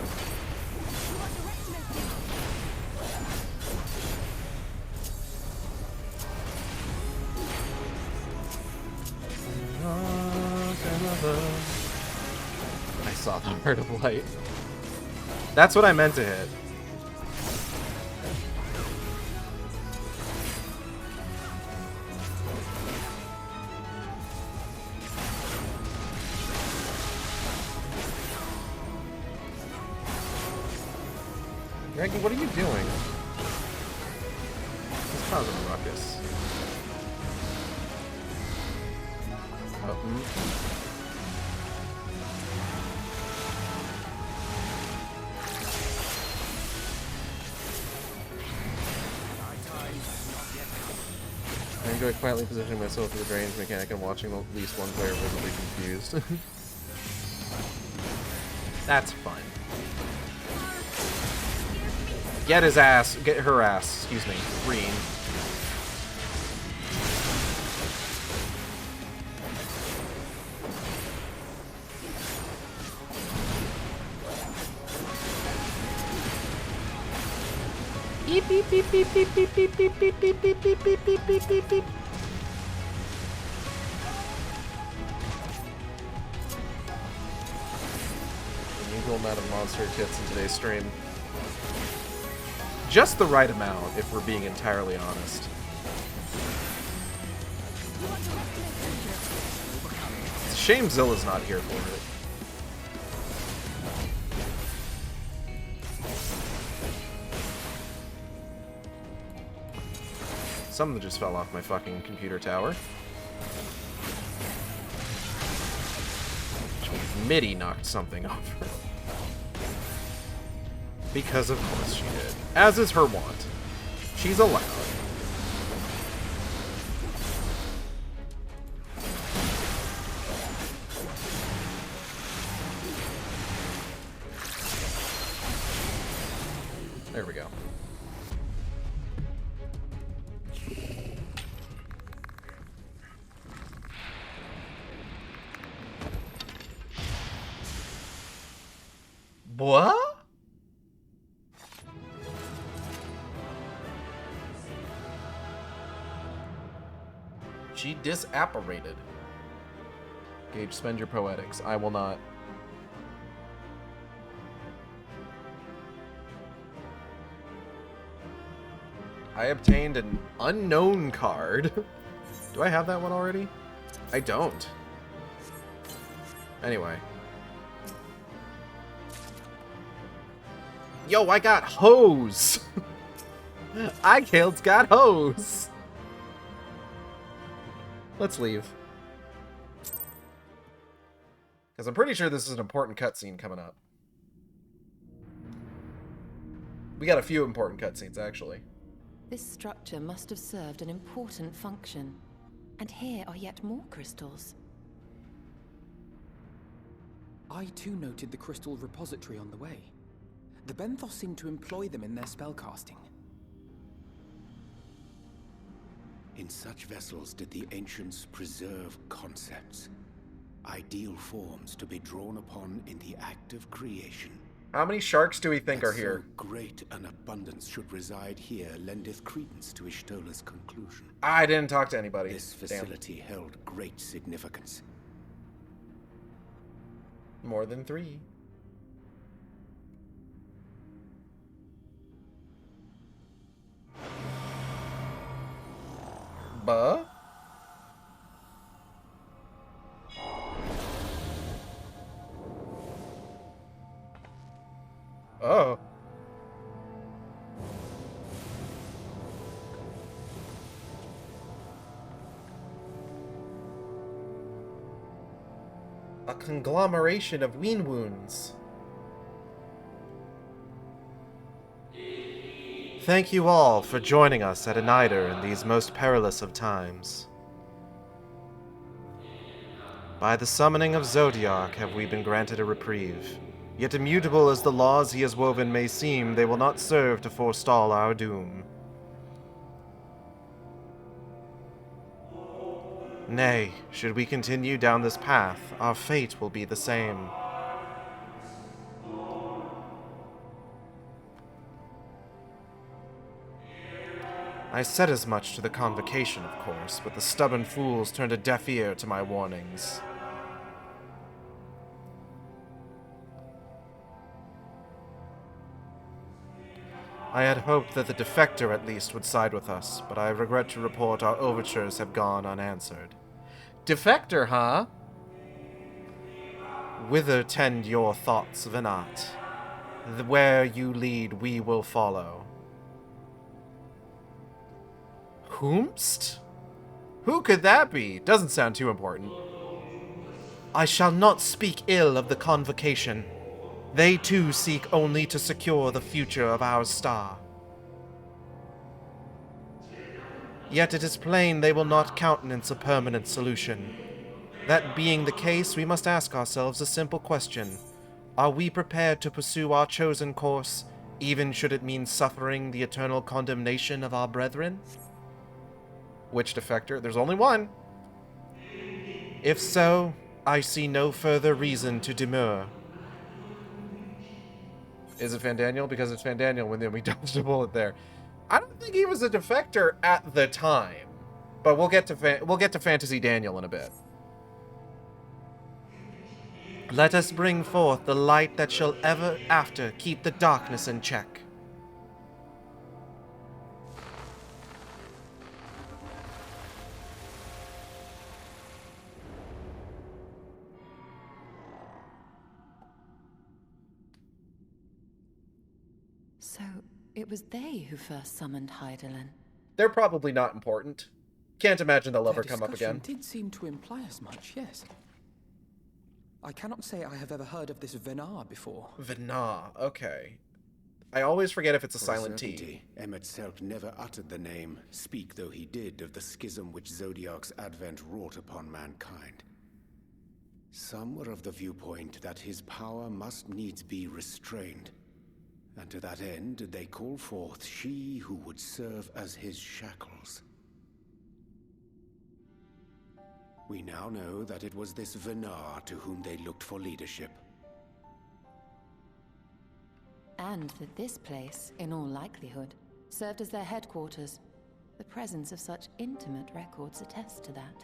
I saw the Heart of Light. That's what I meant to hit. Maggie, what are you doing? It's causing a ruckus. I enjoy quietly positioning myself to the drains mechanic and watching at least one player visibly confused. That's fun. Get his ass. Get her ass. Excuse me. Green. Beep beep beep beep beep beep beep beep beep beep beep beep beep beep beep beep beep. Unusual amount of monster kits in today's stream. Just the right amount, if we're being entirely honest. It's a shame Zilla's not here for it. Something just fell off my fucking computer tower. MIDI knocked something over. Because of course she did. As is her wont. She's allowed. There we go. What? She disapparated. Gage, spend your poetics. I will not. I obtained an unknown card. Do I have that one already? I don't. Anyway. Yo, I got hose! Ighail's got hose! Let's leave. Because I'm pretty sure this is an important cutscene coming up. We got a few important cutscenes, actually. This structure must have served an important function. And here are yet more crystals. I too noted the crystal repository on the way. The Benthos seem to employ them in their spellcasting. In such vessels did the ancients preserve concepts, ideal forms to be drawn upon in the act of creation. How many sharks do we think That are here? So great an abundance should reside here lendeth credence to Ishtola's conclusion. I didn't talk to anybody. This facility held great significance. More than 3. Buh? Oh. A conglomeration of ween wounds. Thank you all for joining us at Anider in these most perilous of times. By the summoning of Zodiac have we been granted a reprieve. Yet immutable as the laws he has woven may seem, they will not serve to forestall our doom. Nay, should we continue down this path, our fate will be the same. I said as much to the convocation, of course, but the stubborn fools turned a deaf ear to my warnings. I had hoped that the defector at least would side with us, but I regret to report our overtures have gone unanswered. Defector, huh? Whither tend your thoughts, Venat? Where you lead, we will follow. Whomst? Who could that be? Doesn't sound too important. I shall not speak ill of the convocation. They too seek only to secure the future of our star. Yet it is plain they will not countenance a permanent solution. That being the case, we must ask ourselves a simple question. Are we prepared to pursue our chosen course, even should it mean suffering the eternal condemnation of our brethren? Which defector? There's only one. If so, I see no further reason to demur. Is it Fandaniel? Because it's Fandaniel, when then we dodged a bullet there. I don't think he was a defector at the time, but we'll get to Fantasy Daniel in a bit. Let us bring forth the light that shall ever after keep the darkness in check. So, it was they who first summoned Hydaelyn. They're probably not important. Can't imagine they'll ever come up again. Did seem to imply as much, yes. I cannot say I have ever heard of this Venar before. Venar, okay. I always forget if it's a silent T. Emmett Selk never uttered the name, speak though he did of the schism which Zodiac's advent wrought upon mankind. Some were of the viewpoint that his power must needs be restrained, and to that end did they call forth she who would serve as his shackles. We now know that it was this Venar to whom they looked for leadership. And that this place, in all likelihood, served as their headquarters. The presence of such intimate records attests to that.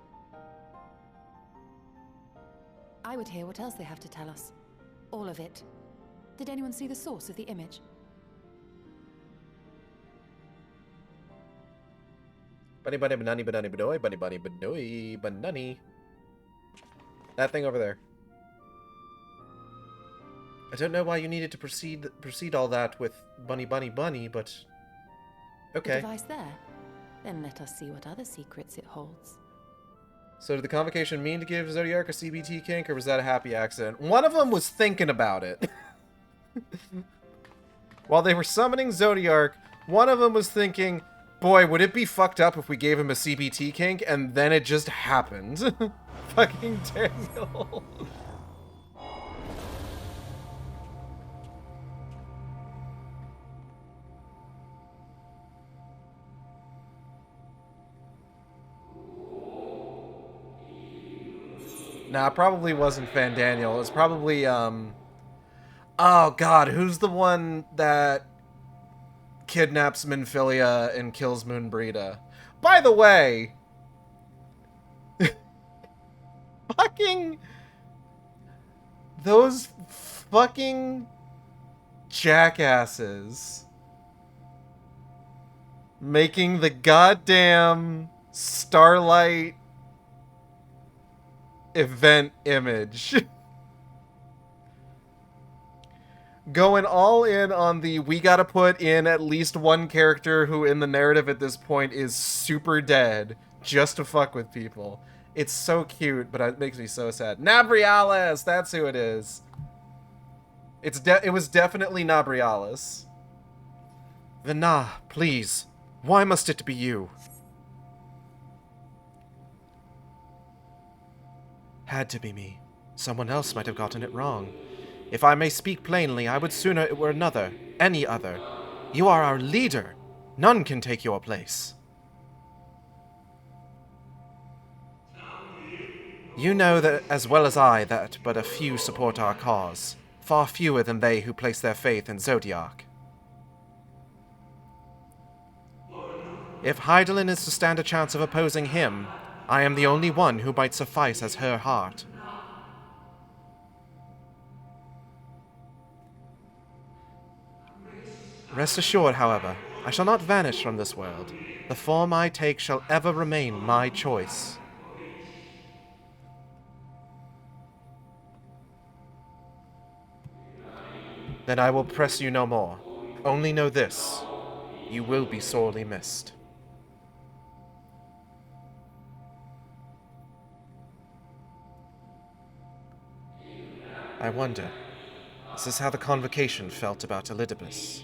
I would hear what else they have to tell us. All of it. Did anyone see the source of the image? Bunny bunny banani banani banoy, bunny bunny banoy, banani. That thing over there. I don't know why you needed to proceed all that with bunny bunny bunny, but okay. The device there? Then let us see what other secrets it holds. So did the convocation mean to give Zodiark a CBT kink, or was that a happy accident? One of them was thinking about it. While they were summoning Zodiark, one of them was thinking, boy, would it be fucked up if we gave him a CBT kink, and then it just happened. Fucking Daniel. Nah, it probably wasn't Fandaniel. It was probably, oh god, who's the one that kidnaps Minfilia and kills Moonbreeda? By the way, fucking those fucking jackasses making the goddamn Starlight event image. Going all in on the we gotta put in at least one character who in the narrative at this point is super dead just to fuck with people. It's so cute, but it makes me so sad. Nabrialis! That's who it is. It was definitely Nabrialis. Vina, please. Why must it be you? Had to be me. Someone else might have gotten it wrong. If I may speak plainly, I would sooner it were another, any other. You are our leader. None can take your place. You know that as well as I that but a few support our cause. Far fewer than they who place their faith in Zodiark. If Hydaelyn is to stand a chance of opposing him, I am the only one who might suffice as her heart. Rest assured, however, I shall not vanish from this world. The form I take shall ever remain my choice. Then I will press you no more. Only know this. You will be sorely missed. I wonder, is this how the convocation felt about Elidibus?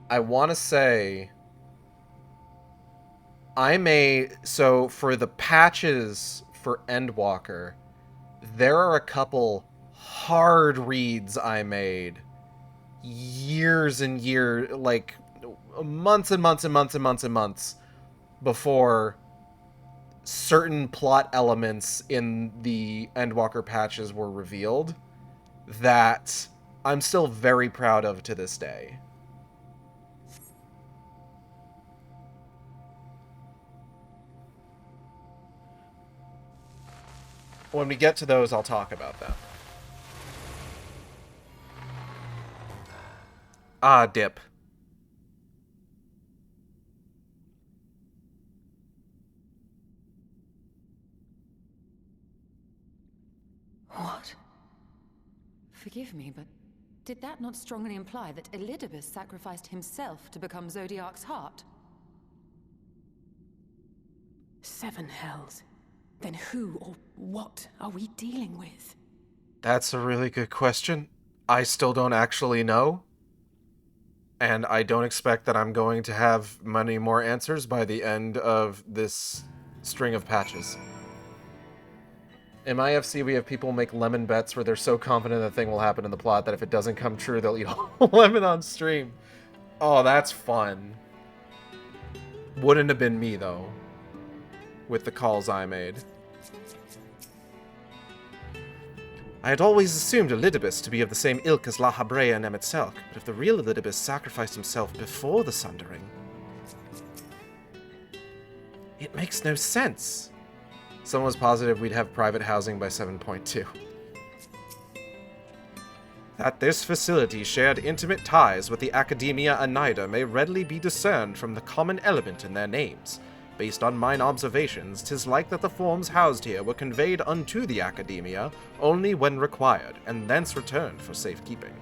I want to say... So, for the patches for Endwalker, there are a couple hard reads I made years and years, like months and months and months and months and months before certain plot elements in the Endwalker patches were revealed that I'm still very proud of to this day. When we get to those, I'll talk about them. Ah, dip. What? Forgive me, but did that not strongly imply that Elidibus sacrificed himself to become Zodiark's heart? 7 hells. Then who or what are we dealing with? That's a really good question. I still don't actually know. And I don't expect that I'm going to have many more answers by the end of this string of patches. In my FC, we have people make lemon bets where they're so confident the thing will happen in the plot that if it doesn't come true, they'll eat a whole lemon on stream. Oh, that's fun. Wouldn't have been me, though, with the calls I made. I had always assumed Elidibus to be of the same ilk as La Habrea and Emet-Selch, but if the real Elidibus sacrificed himself before the Sundering... It makes no sense. Someone was positive we'd have private housing by 7.2. That this facility shared intimate ties with the Academia Oneida may readily be discerned from the common element in their names. Based on mine observations, 'tis like that the forms housed here were conveyed unto the Academia only when required, and thence returned for safekeeping.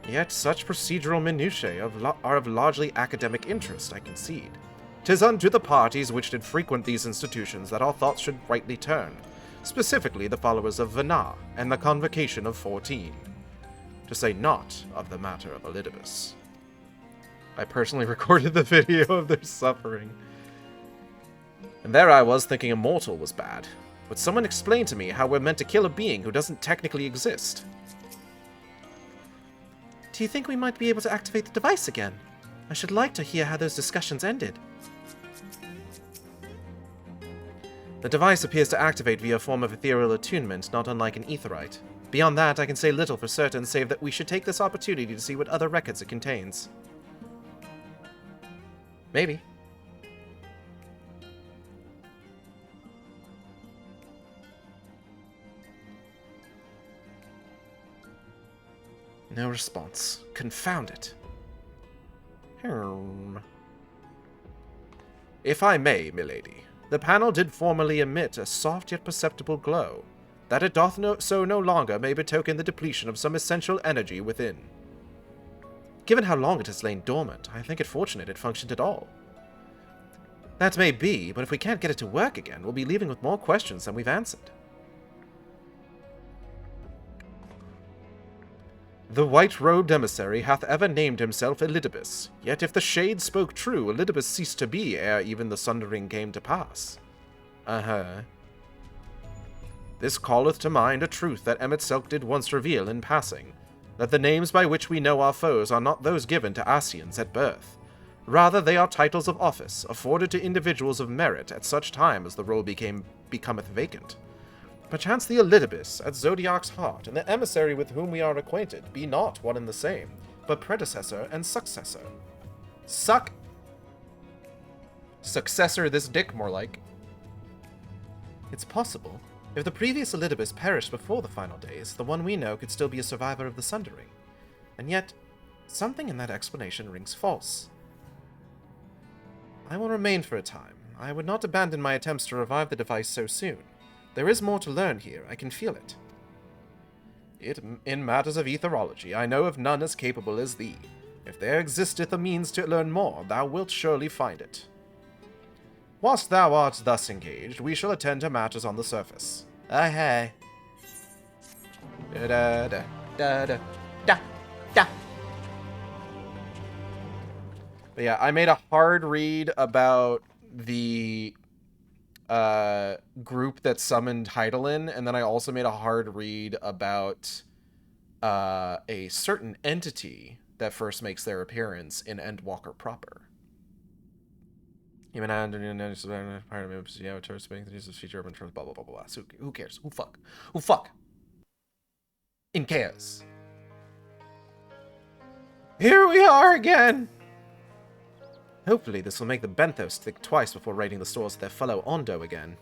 Yet such procedural minutiae are of largely academic interest, I concede. 'Tis unto the parties which did frequent these institutions that our thoughts should rightly turn, specifically the followers of Vana and the Convocation of 14, to say naught of the matter of Elidibus. I personally recorded the video of their suffering. And there I was thinking Immortal was bad. Would someone explain to me how we're meant to kill a being who doesn't technically exist? Do you think we might be able to activate the device again? I should like to hear how those discussions ended. The device appears to activate via a form of ethereal attunement, not unlike an aetherite. Beyond that, I can say little for certain, save that we should take this opportunity to see what other records it contains. Maybe. No response. Confound it. If I may, milady, the panel did formerly emit a soft yet perceptible glow. That it doth so no longer may betoken the depletion of some essential energy within. Given how long it has lain dormant, I think it fortunate it functioned at all. That may be, but if we can't get it to work again, we'll be leaving with more questions than we've answered. The white-robed emissary hath ever named himself Elidibus, yet if the shade spoke true, Elidibus ceased to be ere even the Sundering came to pass. This calleth to mind a truth that Emet-Selch did once reveal in passing, that the names by which we know our foes are not those given to Asians at birth. Rather, they are titles of office, afforded to individuals of merit at such time as the role becometh vacant. Perchance the Elidibus at Zodiac's heart, and the emissary with whom we are acquainted, be not one and the same, but predecessor and successor. Successor this dick, more like. It's possible. If the previous Elidibus perished before the final days, the one we know could still be a survivor of the Sundering. And yet, something in that explanation rings false. I will remain for a time. I would not abandon my attempts to revive the device so soon. There is more to learn here, I can feel it. In matters of etherology, I know of none as capable as thee. If there existeth a means to learn more, thou wilt surely find it. Whilst thou art thus engaged, we shall attend to matters on the surface. Aye. Da-da-da-da-da. Da-da. But yeah, I made a hard read about the group that summoned Hydaelyn, and then I also made a hard read about a certain entity that first makes their appearance in Endwalker proper. Human hand and feature urban terms, blah blah blah blah. So who cares? Who fuck? In chaos. Here we are again! Hopefully this will make the Benthos think twice before raiding the stores of their fellow Ondo again.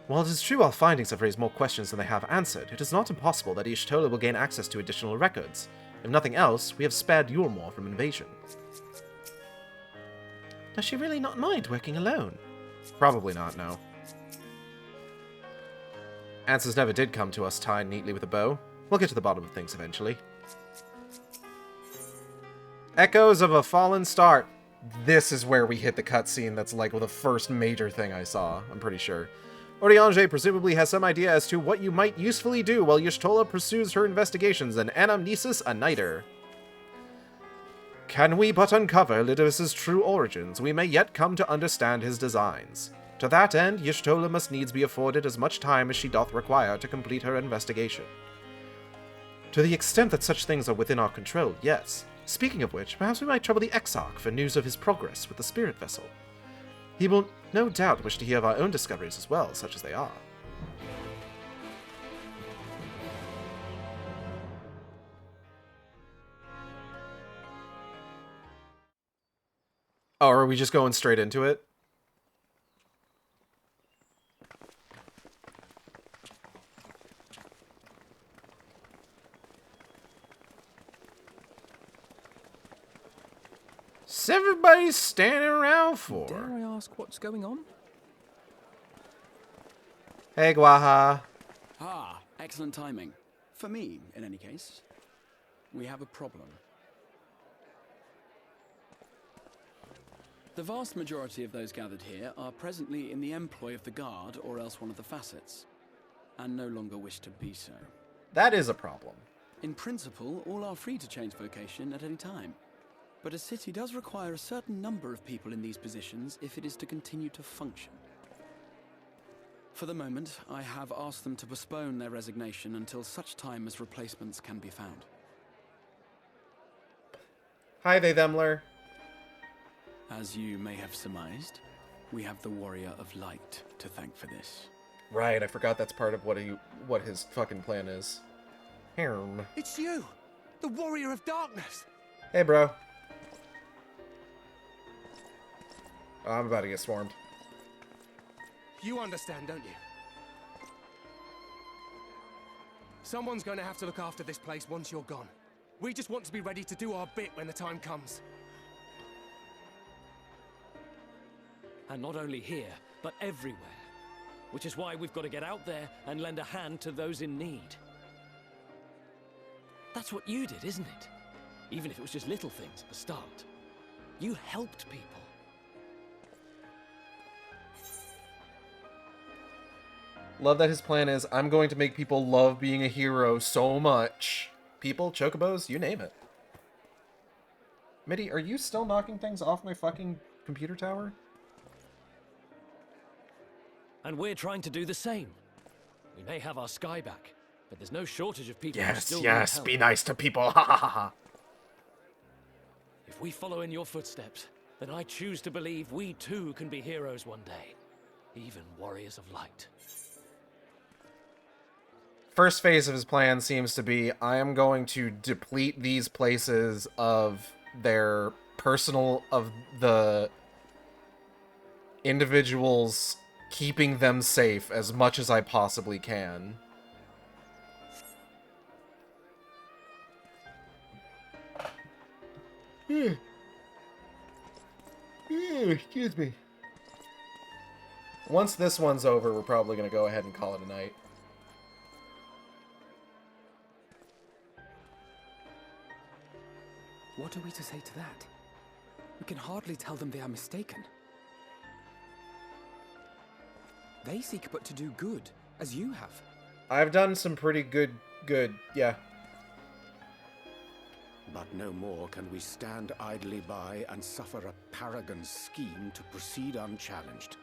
While it is true our findings have raised more questions than they have answered, it is not impossible that Y'shtola will gain access to additional records. If nothing else, we have spared Yulmore from invasion. Does she really not mind working alone? Probably not, no. Answers never did come to us tied neatly with a bow. We'll get to the bottom of things eventually. Echoes of a Fallen Star. This is where we hit the cutscene that's like the first major thing I saw, I'm pretty sure. Oriange presumably has some idea as to what you might usefully do while Y'shtola pursues her investigations in Anamnesis a Nighter. Can we but uncover Elidibus's true origins, we may yet come to understand his designs. To that end, Y'shtola must needs be afforded as much time as she doth require to complete her investigation. To the extent that such things are within our control, yes. Speaking of which, perhaps we might trouble the Exarch for news of his progress with the spirit vessel. He will no doubt wish to hear of our own discoveries as well, such as they are. Oh, are we just going straight into it? What's everybody standing around for? Dare I ask what's going on? Hey, Guaha. Ah, excellent timing. For me, in any case. We have a problem. The vast majority of those gathered here are presently in the employ of the Guard or else one of the facets, and no longer wish to be so. That is a problem. In principle, all are free to change vocation at any time. But a city does require a certain number of people in these positions if it is to continue to function. For the moment, I have asked them to postpone their resignation until such time as replacements can be found. Hi, they themler. As you may have surmised, we have the Warrior of Light to thank for this. Right, I forgot that's part of what his fucking plan is. Herm. It's you! The Warrior of Darkness! Hey, bro. Oh, I'm about to get swarmed. You understand, don't you? Someone's going to have to look after this place once you're gone. We just want to be ready to do our bit when the time comes. And not only here, but everywhere. Which is why we've got to get out there and lend a hand to those in need. That's what you did, isn't it? Even if it was just little things at the start. You helped people. Love that his plan is, I'm going to make people love being a hero so much. People, chocobos, you name it. Mitty, are you still knocking things off my fucking computer tower? And we're trying to do the same. We may have our sky back, but there's no shortage of people who still need help. Be nice to people, ha ha ha. If we follow in your footsteps, then I choose to believe we too can be heroes one day. Even warriors of light. First phase of his plan seems to be, I am going to deplete these places of their personal, of the individuals, keeping them safe as much as I possibly can. Excuse me. Once this one's over, we're probably going to go ahead and call it a night. What are we to say to that? We can hardly tell them they are mistaken. They seek but to do good, as you have. I've done some pretty good, yeah. But no more can we stand idly by and suffer a paragon's scheme to proceed unchallenged.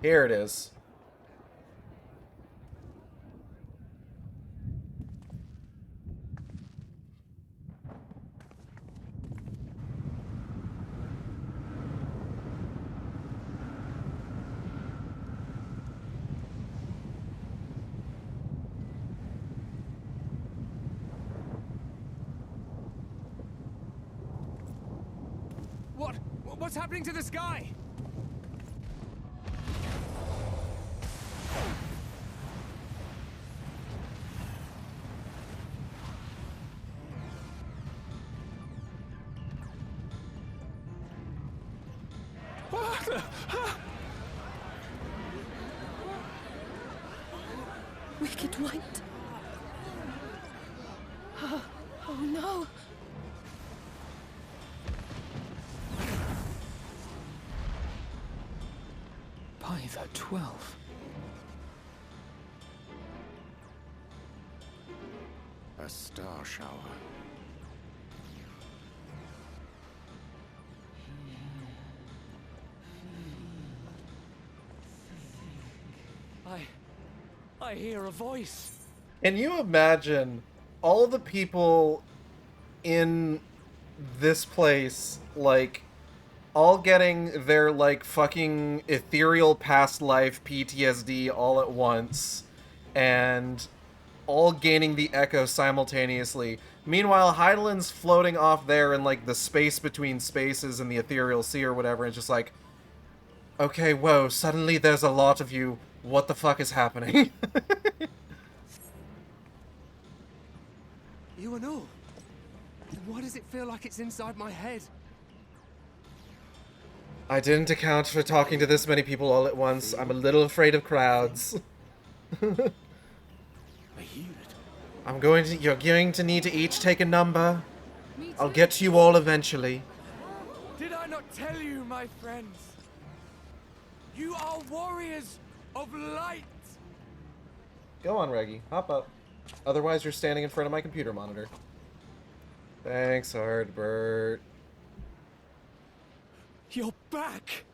Here it is. What's happening to the sky? Wicked White. Oh no. By the 12. A star shower. I hear a voice. Can you imagine all the people in this place, like, all getting their, like, fucking ethereal past life PTSD all at once, and all gaining the echo simultaneously. Meanwhile, Heidelin's floating off there in, like, the space between spaces in the ethereal sea or whatever, and it's just like, okay, whoa, suddenly there's a lot of you. What the fuck is happening? You and all? Then why does it feel like it's inside my head? I didn't account for talking to this many people all at once. I'm a little afraid of crowds. You're going to need to each take a number. I'll get to you all eventually. Did I not tell you, my friends? You are warriors of light! Go on, Reggie. Hop up. Otherwise, you're standing in front of my computer monitor. Thanks, Hardbert. You're back!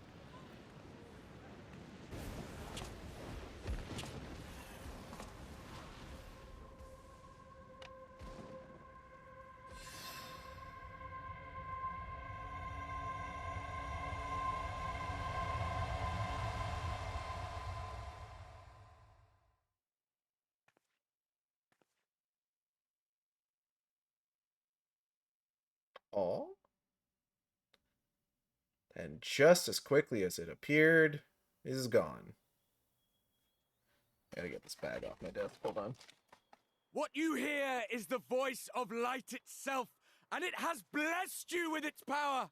Aw. And just as quickly as it appeared, it is gone. Gotta get this bag off my desk. Hold on. What you hear is the voice of light itself, and it has blessed you with its power.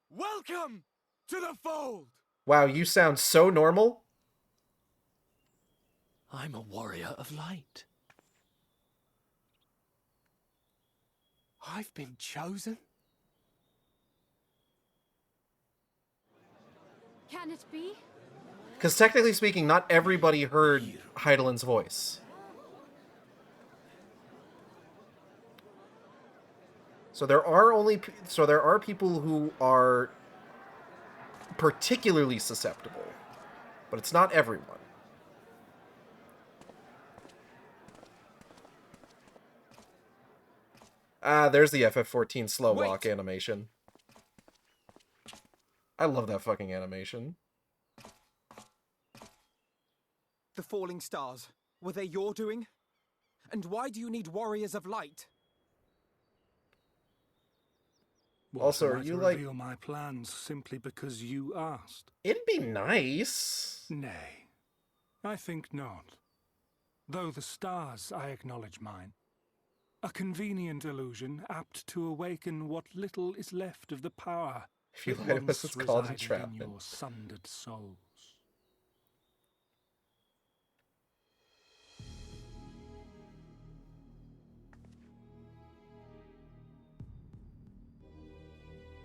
Welcome to the fold! Wow, you sound so normal. I'm a warrior of light. I've been chosen? Can it be? Because technically speaking, not everybody heard Heidelin's voice. So there are people who are particularly susceptible, but it's not everyone. Ah, there's the FF14 slow walk animation. I love that fucking animation. The falling stars, were they your doing? And why do you need warriors of light? Also, Am are I you to like... reveal my plans simply because you asked? It'd be nice. Nay, I think not. Though the stars, I acknowledge mine. A convenient illusion, apt to awaken what little is left of the power If you that light us, once it's called resided in entrapment. your sundered souls.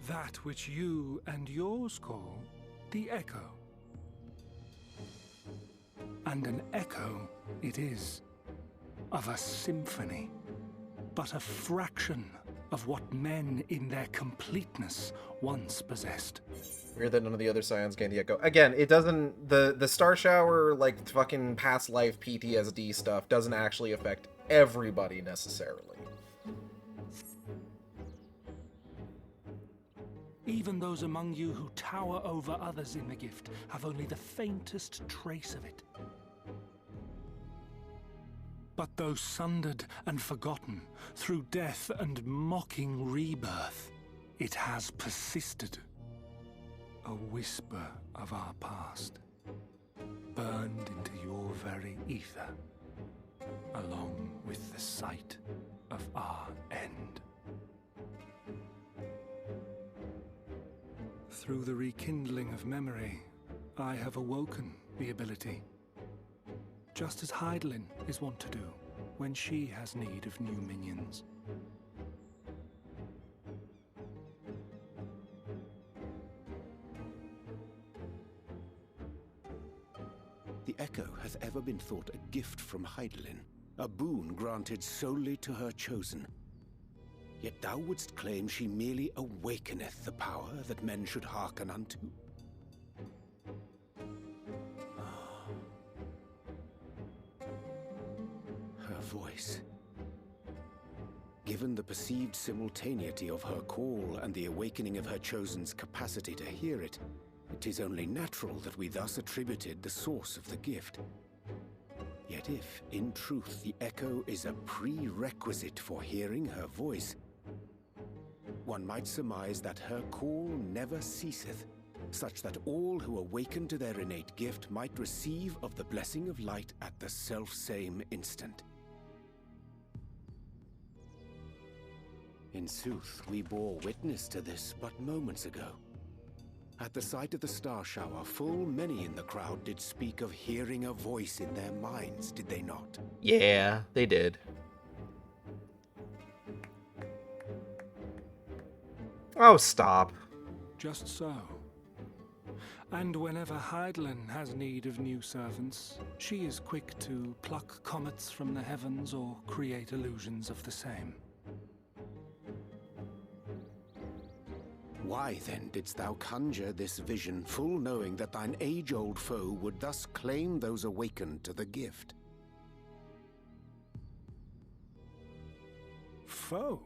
That which you and yours call the echo. And an echo it is, of a symphony, but a fraction of what men in their completeness once possessed. Weird that none of the other scions gained the echo. Again, it doesn't... The Star Shower, like, fucking past life PTSD stuff doesn't actually affect everybody necessarily. Even those among you who tower over others in the gift have only the faintest trace of it. But though sundered and forgotten through death and mocking rebirth, it has persisted. A whisper of our past, burned into your very ether, along with the sight of our end. Through the rekindling of memory, I have awoken the ability, just as Heidelin is wont to do when she has need of new minions. The Echo hath ever been thought a gift from Heidelin, a boon granted solely to her chosen. Yet thou wouldst claim she merely awakeneth the power that men should hearken unto. Her voice. Given the perceived simultaneity of her call and the awakening of her chosen's capacity to hear it, it is only natural that we thus attributed the source of the gift. Yet if, in truth, the echo is a prerequisite for hearing her voice, one might surmise that her call never ceaseth, such that all who awaken to their innate gift might receive of the blessing of light at the self-same instant. In sooth, we bore witness to this but moments ago. At the sight of the star shower, full many in the crowd did speak of hearing a voice in their minds, did they not? Yeah, they did. Oh, stop. Just so. And whenever Hydaelyn has need of new servants, she is quick to pluck comets from the heavens or create illusions of the same. Why then didst thou conjure this vision, full knowing that thine age-old foe would thus claim those awakened to the gift? Foe?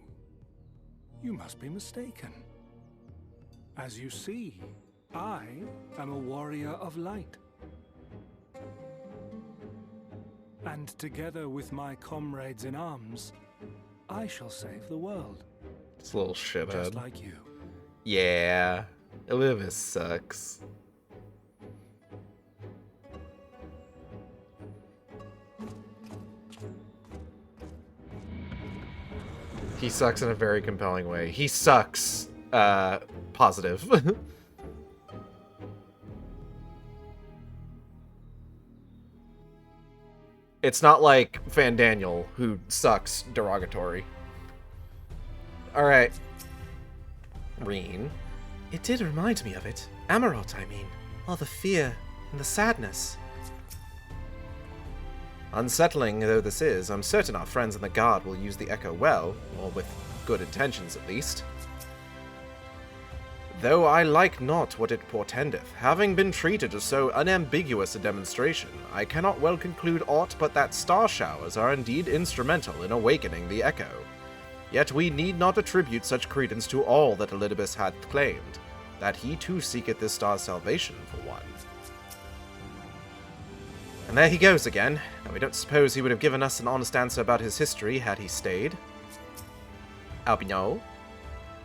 You must be mistaken. As you see, I am a warrior of light. And together with my comrades in arms, I shall save the world. It's a little shithead. Just like you. Yeah, Elizabeth sucks. He sucks in a very compelling way. He sucks, positive. It's not like Van Daniel, who sucks derogatory. Alright. Reen. It did remind me of it. Amarot, I mean. All the fear and the sadness. Unsettling though this is, I'm certain our friends in the Guard will use the Echo well, or with good intentions at least. Though I like not what it portendeth, having been treated to so unambiguous a demonstration, I cannot well conclude aught but that star showers are indeed instrumental in awakening the Echo. Yet we need not attribute such credence to all that Elidibus hath claimed, that he too seeketh this star's salvation, for one. And there he goes again. Now we don't suppose he would have given us an honest answer about his history had he stayed. Albino?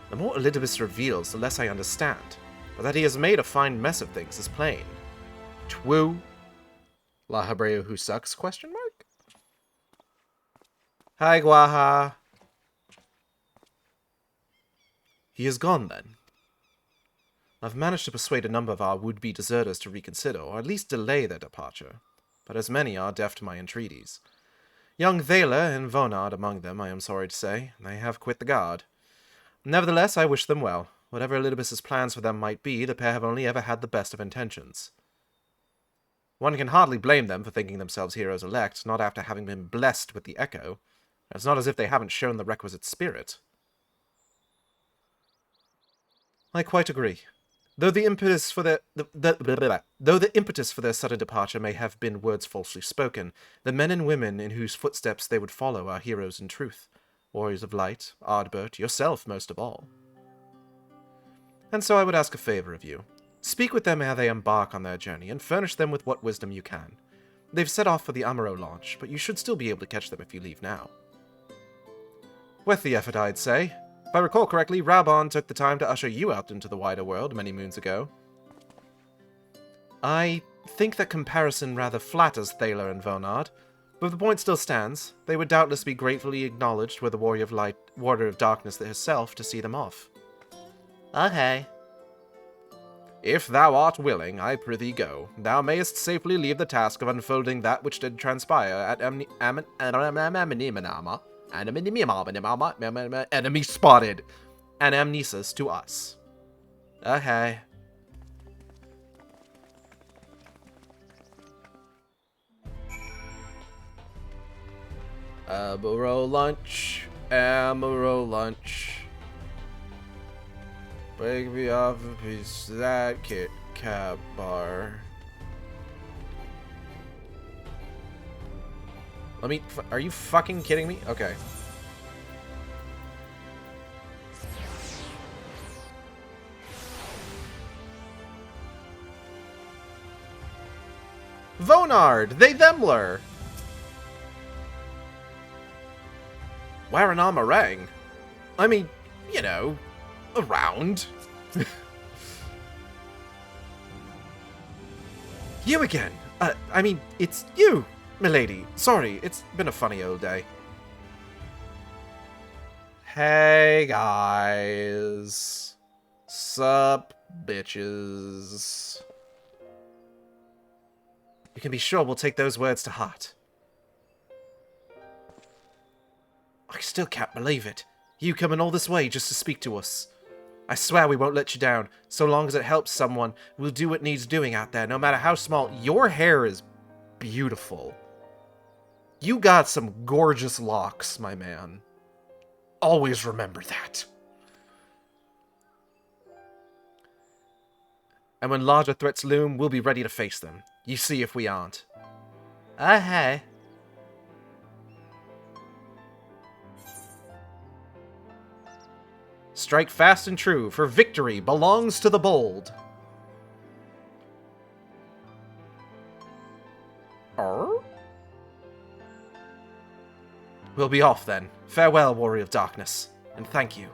The more Elidibus reveals, the less I understand, but that he has made a fine mess of things is plain. Twoo? La Hebreo who sucks, question mark? Hi, Guaha. He is gone, then. I've managed to persuade a number of our would-be deserters to reconsider, or at least delay their departure, but as many are deaf to my entreaties. Young Thaler and Vonard among them, I am sorry to say. They have quit the Guard. Nevertheless, I wish them well. Whatever Elidibus's plans for them might be, the pair have only ever had the best of intentions. One can hardly blame them for thinking themselves heroes-elect, not after having been blessed with the Echo. It's not as if they haven't shown the requisite spirit. I quite agree. Though the impetus for their sudden departure may have been words falsely spoken, the men and women in whose footsteps they would follow are heroes in truth. Warriors of light, Ardbert, yourself most of all. And so I would ask a favor of you. Speak with them ere they embark on their journey, and furnish them with what wisdom you can. They've set off for the Amaro launch, but you should still be able to catch them if you leave now. Worth the effort, I'd say. If I recall correctly, Raban took the time to usher you out into the wider world many moons ago. I think that comparison rather flatters Thaler and Vonard, but the point still stands. They would doubtless be gratefully acknowledged were the Warrior of Light, Warrior of Darkness herself to see them off. Okay. If thou art willing, I prithee go. Thou mayest safely leave the task of unfolding that which did transpire at enemy spotted. Anamnesis to us. Okay. Amaro lunch. Amaro lunch. Break me off a piece of that Kit Kat bar. Are you fucking kidding me? Okay. Vonard, they themler. Wearing Amarang? I mean, you know, around. You again. I mean, it's you, milady. Sorry, it's been a funny old day. Hey, guys. Sup, bitches. You can be sure we'll take those words to heart. I still can't believe it. You coming all this way just to speak to us. I swear we won't let you down. So long as it helps someone, we'll do what needs doing out there, no matter how small. Your hair is beautiful. You got some gorgeous locks, my man. Always remember that. And when larger threats loom, we'll be ready to face them. You see if we aren't. Hey. Strike fast and true, for victory belongs to the bold. We'll be off then. Farewell, Warrior of Darkness, and thank you.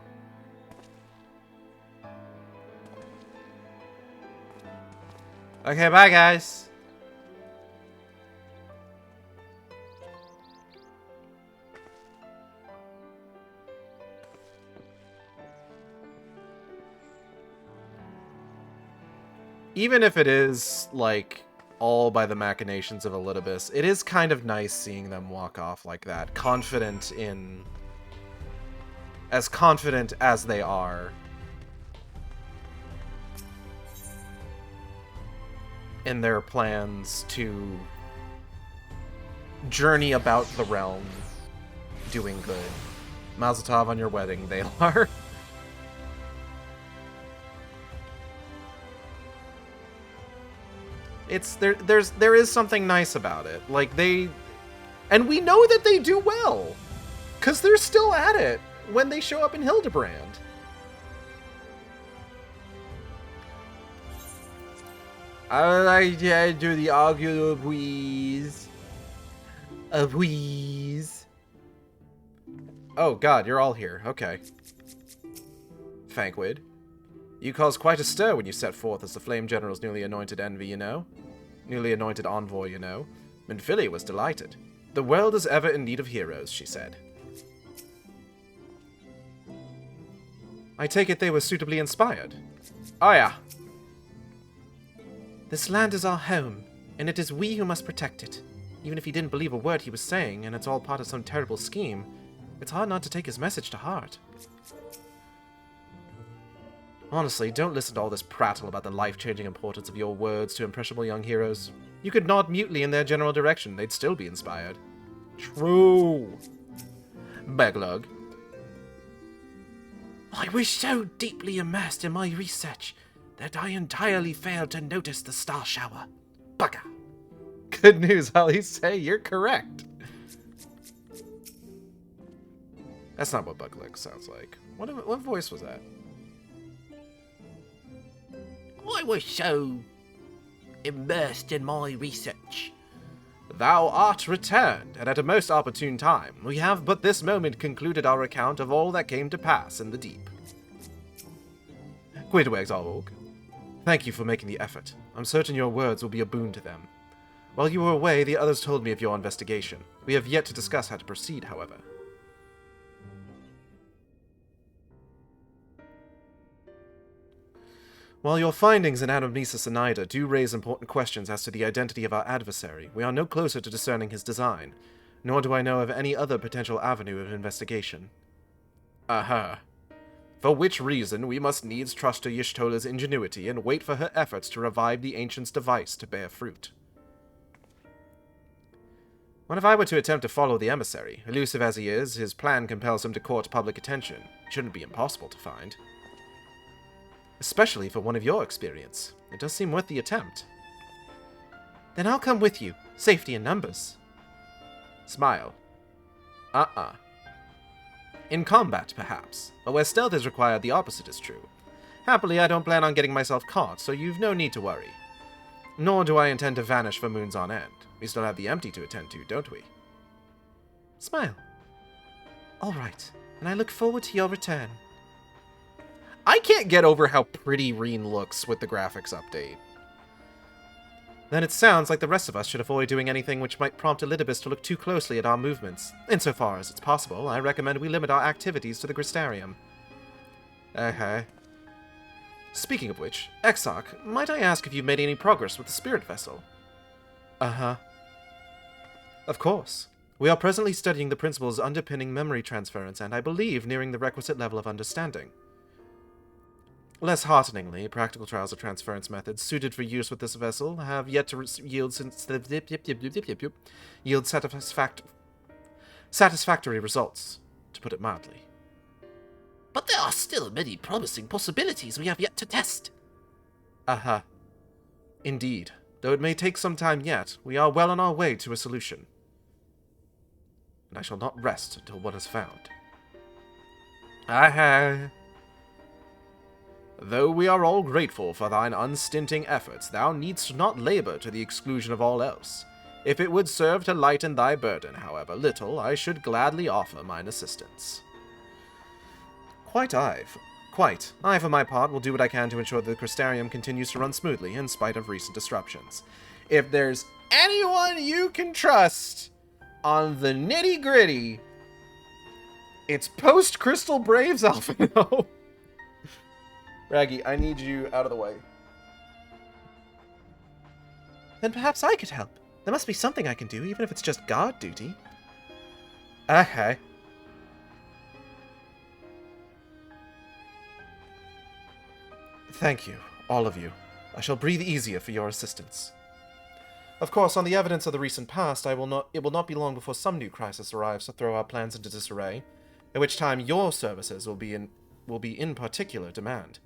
Okay, bye guys. Even if it is, like, all by the machinations of Elidibus, it is kind of nice seeing them walk off like that, confident in... as confident as they are in their plans to journey about the realm doing good. Mazel tov on your wedding, they are. It's there is something nice about it. Like and we know that they do well, cause they're still at it when they show up in Hildebrand. I would like to do the augury of wheeze. Of wheeze. Oh god, you're all here. Okay. Fanquid. You caused quite a stir when you set forth as the Flame General's newly anointed envy, you know? Newly anointed envoy, you know? Minfili was delighted. The world is ever in need of heroes, she said. I take it they were suitably inspired. Oh yeah. This land is our home, and it is we who must protect it. Even if he didn't believe a word he was saying, and it's all part of some terrible scheme, it's hard not to take his message to heart. Honestly, don't listen to all this prattle about the life-changing importance of your words to impressionable young heroes. You could nod mutely in their general direction, they'd still be inspired. True. Beglug. I was so deeply immersed in my research that I entirely failed to notice the star shower. Bugger. Good news, Say, you're correct. That's not what Beglug sounds like. What voice was that? I was so immersed in my research. Thou art returned, and at a most opportune time. We have but this moment concluded our account of all that came to pass in the deep. Quidwags Org, thank you for making the effort. I'm certain your words will be a boon to them. While you were away, the others told me of your investigation. We have yet to discuss how to proceed, however. While your findings in Anamnesis and Ida do raise important questions as to the identity of our adversary, we are no closer to discerning his design, nor do I know of any other potential avenue of investigation. Aha. For which reason we must needs trust to Y'shtola's ingenuity and wait for her efforts to revive the Ancient's device to bear fruit. What if I were to attempt to follow the emissary? Elusive as he is, his plan compels him to court public attention. It shouldn't be impossible to find. Especially for one of your experience. It does seem worth the attempt. Then I'll come with you. Safety in numbers. Smile. In combat, perhaps. But where stealth is required, the opposite is true. Happily, I don't plan on getting myself caught, so you've no need to worry. Nor do I intend to vanish for moons on end. We still have the empty to attend to, don't we? Smile. All right, and I look forward to your return. I can't get over how pretty Reen looks with the graphics update. Then it sounds like the rest of us should avoid doing anything which might prompt Elidibus to look too closely at our movements. Insofar as it's possible, I recommend we limit our activities to the Gristarium. Okay. Speaking of which, Exarch, might I ask if you've made any progress with the spirit vessel? Uh-huh. Of course. We are presently studying the principles underpinning memory transference and, I believe, nearing the requisite level of understanding. Less hearteningly, practical trials of transference methods suited for use with this vessel have yet to yield satisfactory results, to put it mildly. But there are still many promising possibilities we have yet to test. Uh-huh. Indeed. Though it may take some time yet, we are well on our way to a solution. And I shall not rest until one is found. Aha! Though we are all grateful for thine unstinting efforts, thou needst not labor to the exclusion of all else. If it would serve to lighten thy burden, however little, I should gladly offer mine assistance. Quite. I, for my part, will do what I can to ensure that the Crystarium continues to run smoothly in spite of recent disruptions. If there's anyone you can trust on the nitty-gritty, it's post-Crystal Braves, Alphino. Raggy, I need you out of the way. Then perhaps I could help. There must be something I can do, even if it's just guard duty. Okay. Thank you, all of you. I shall breathe easier for your assistance. Of course, on the evidence of the recent past, it will not be long before some new crisis arrives to throw our plans into disarray, at which time your services will be in particular demand.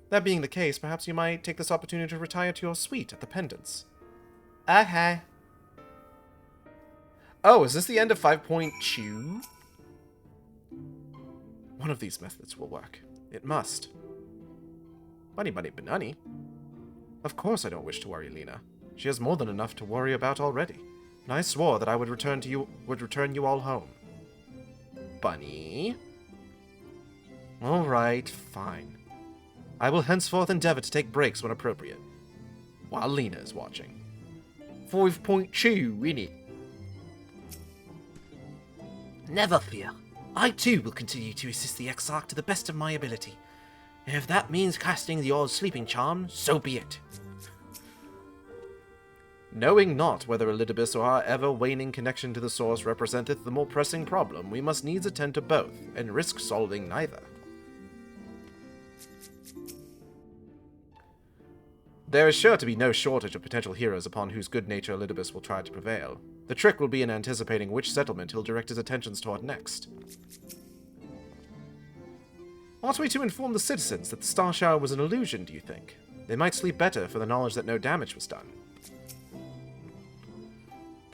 That being the case, perhaps you might take this opportunity to retire to your suite at the Pendants. Okay. Oh, is this the end of 5.2? One of these methods will work. It must. Bunny bunny banani. Of course I don't wish to worry Lena. She has more than enough to worry about already. And I swore that I would return you all home. Bunny? Alright, fine. I will henceforth endeavor to take breaks when appropriate. While Lena is watching. 5.2, innit? Never fear. I too will continue to assist the Exarch to the best of my ability. If that means casting the old sleeping charm, so be it. Knowing not whether Elidibus or our ever-waning connection to the source representeth the more pressing problem, we must needs attend to both, and risk solving neither. There is sure to be no shortage of potential heroes upon whose good nature Elidibus will try to prevail. The trick will be in anticipating which settlement he'll direct his attentions toward next. Ought we to inform the citizens that the star shower was an illusion, do you think? They might sleep better for the knowledge that no damage was done.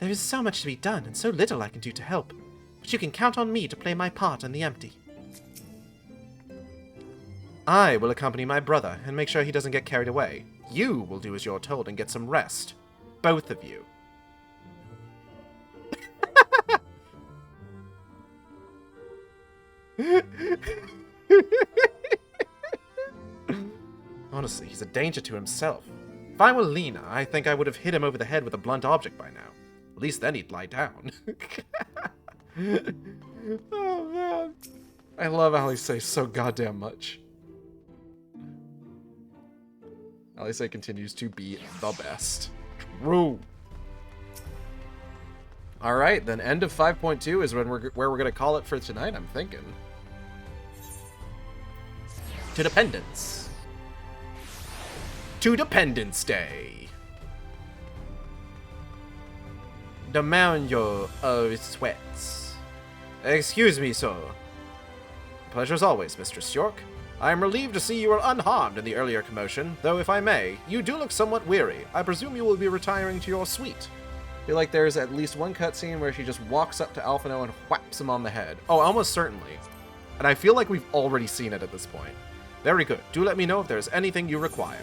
There is so much to be done, and so little I can do to help. But you can count on me to play my part in the empty. I will accompany my brother, and make sure he doesn't get carried away. You will do as you're told and get some rest. Both of you. Honestly, he's a danger to himself. If I were Lena, I think I would have hit him over the head with a blunt object by now. At least then he'd lie down. Oh, man. I love Alice so goddamn much. Alice continues to be the best. True. Alright, then end of 5.2 is where we're going to call it for tonight, I'm thinking. To Dependence. To Dependence Day. The Manual of Sweats. Excuse me, sir. Pleasure as always, Mistress York. I am relieved to see you are unharmed in the earlier commotion, though if I may, you do look somewhat weary. I presume you will be retiring to your suite. I feel like there's at least one cutscene where she just walks up to Alphino and whaps him on the head. Oh, almost certainly. And I feel like we've already seen it at this point. Very good. Do let me know if there's anything you require.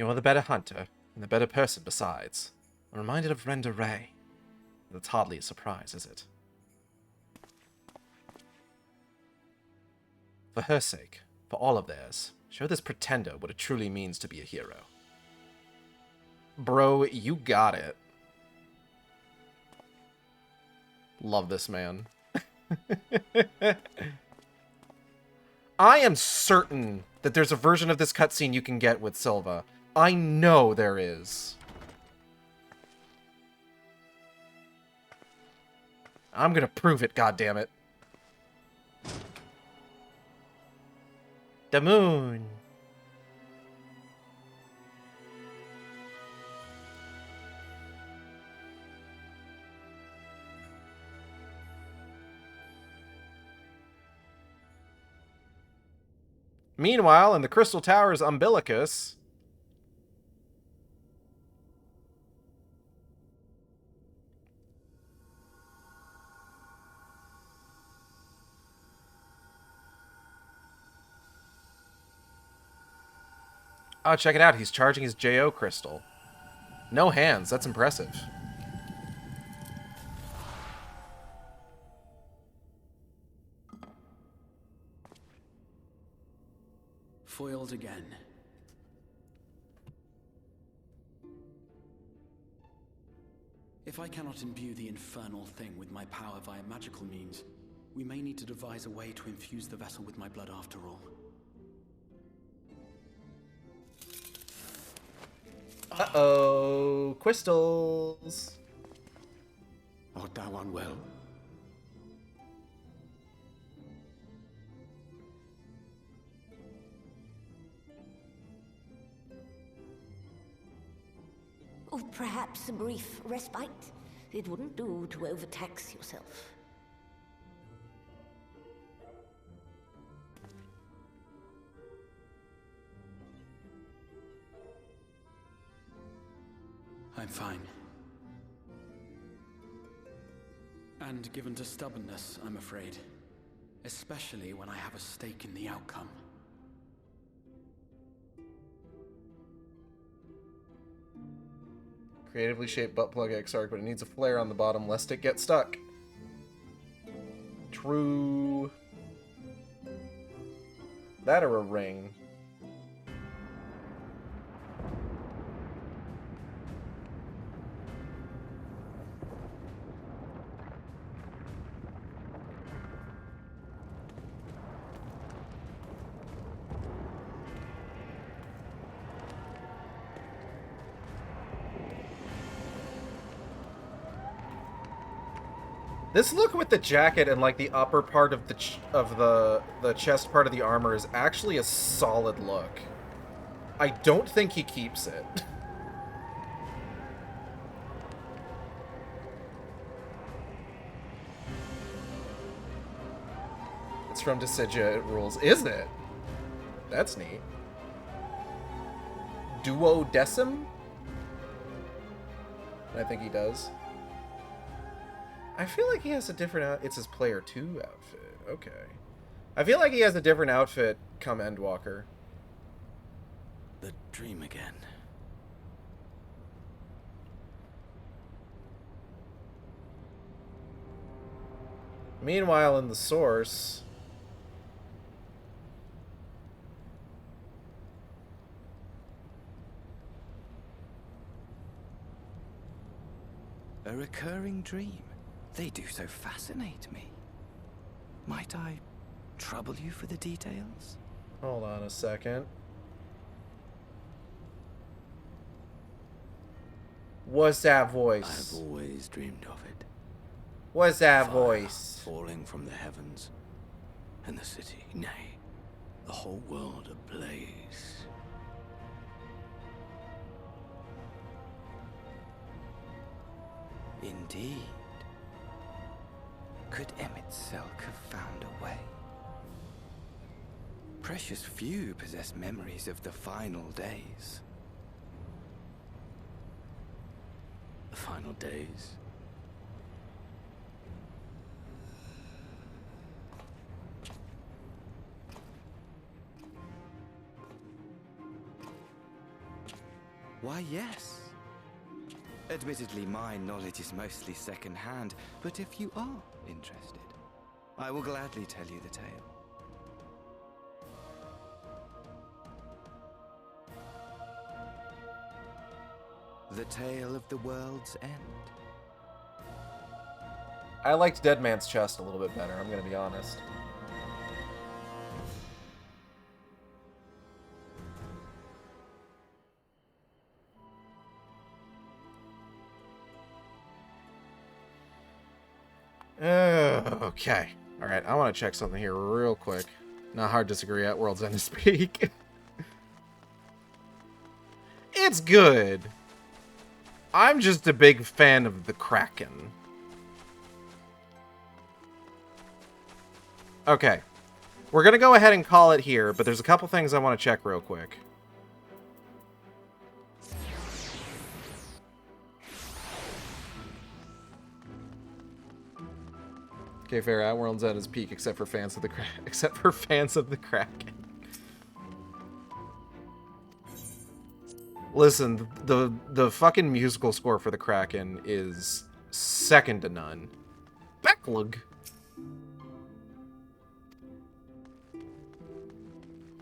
You're the better hunter, and the better person besides. I'm reminded of Renda Ray. That's hardly a surprise, is it? For her sake, for all of theirs, show this pretender what it truly means to be a hero. Bro, you got it. Love this man. I am certain that there's a version of this cutscene you can get with Silva. I know there is. I'm gonna prove it, goddammit. The moon. Meanwhile, in the Crystal Tower's umbilicus... Oh, check it out. He's charging his JO crystal. No hands. That's impressive. Foiled again. If I cannot imbue the infernal thing with my power via magical means, we may need to devise a way to infuse the vessel with my blood after all. Uh-oh. Crystals. Art thou unwell? Or perhaps a brief respite? It wouldn't do to overtax yourself. I'm fine. And given to stubbornness, I'm afraid. Especially when I have a stake in the outcome. Creatively shaped butt plug X-Arc, but it needs a flare on the bottom lest it get stuck. True. That or a ring. This look with the jacket and like the upper part of the chest part of the armor is actually a solid look. I don't think he keeps it. It's from Decidia, it rules. Is it? That's neat. Duodecim? I think he does. I feel like he has a different it's his player 2 outfit. Okay. I feel like he has a different outfit come Endwalker. The dream again. Meanwhile, in the source... A recurring dream. They do so fascinate me. Might I trouble you for the details? Hold on a second. What's that voice? I've always dreamed of it. What's that Fire voice? falling from the heavens, and the city, nay, the whole world ablaze. Indeed. Could Emmett Selk have found a way? Precious few possess memories of the final days. The final days? Why, yes. Admittedly, my knowledge is mostly second-hand, but if you are interested, I will gladly tell you the tale. The tale of the world's end. I liked Dead Man's Chest a little bit better, I'm gonna be honest. Okay. Alright, I want to check something here real quick. Not hard to disagree at World's End to speak. It's good. I'm just a big fan of the Kraken. Okay. We're going to go ahead and call it here, but there's a couple things I want to check real quick. Okay, fair. At World's End is peak, except for fans of the Kraken. Listen, the fucking musical score for the Kraken is second to none. Backlog.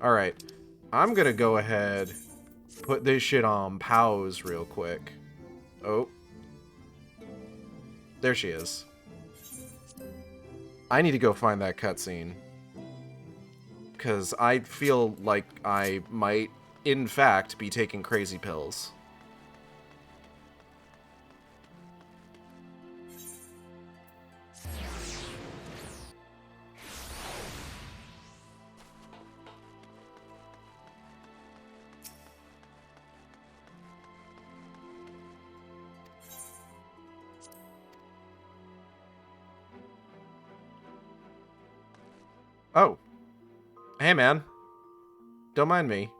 All right, I'm gonna go ahead, put this shit on pause real quick. Oh, there she is. I need to go find that cutscene. Because I feel like I might, in fact, be taking crazy pills. Oh. Hey, man. Don't mind me.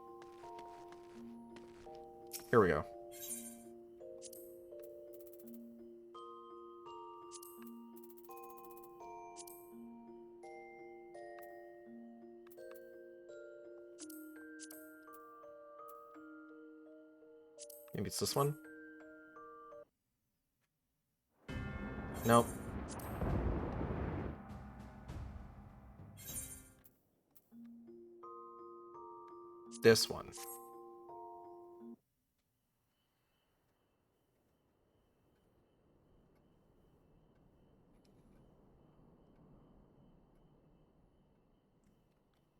Here we go. Maybe it's this one? Nope. This one.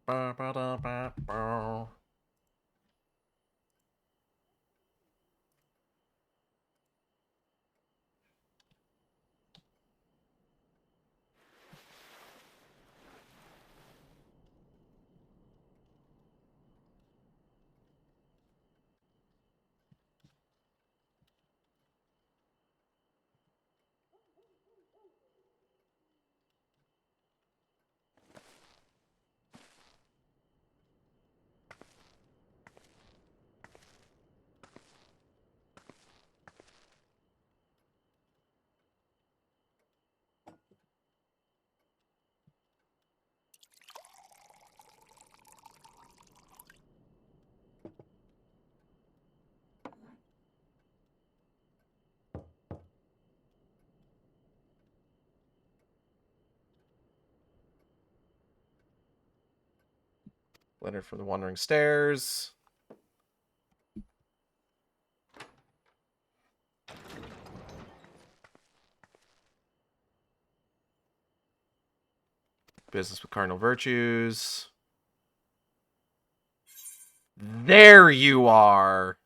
Ba, ba, da, ba, ba. Leonard from the Wandering Stairs. Business with Cardinal Virtues. There you are!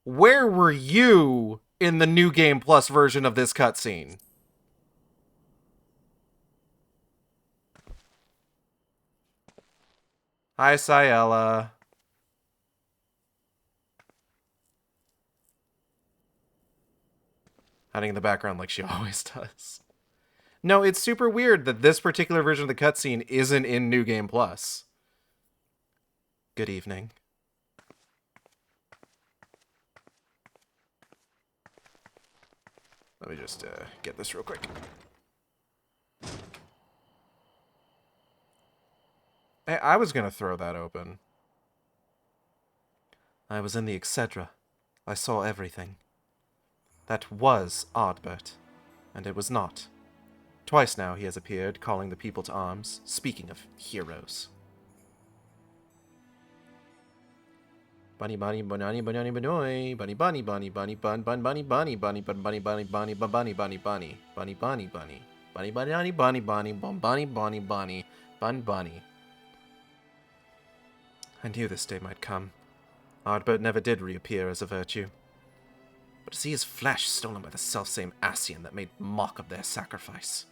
Where were you in the New Game Plus version of this cutscene? Hi, Sayella. Hiding in the background like she always does. No, it's super weird that this particular version of the cutscene isn't in New Game Plus. Good evening. Let me just get this real quick. Hey, I was gonna throw that open. I was in the XIV. I saw everything. That was Ardbert, and it was not. Twice now he has appeared, calling the people to arms, speaking of heroes. Bunny bunny bunny bunny bunny bunny bunny bunny bunny bun bun bunny bunny bunny bun bunny bunny bunny bun bunny bunny bunny bunny bunny bunny bunny bunny bunny bunny bun bunny bunny bunny bun bunny. I knew this day might come. Ardbert never did reappear as a virtue. But to see his flesh stolen by the selfsame Ascian that made mock of their sacrifice.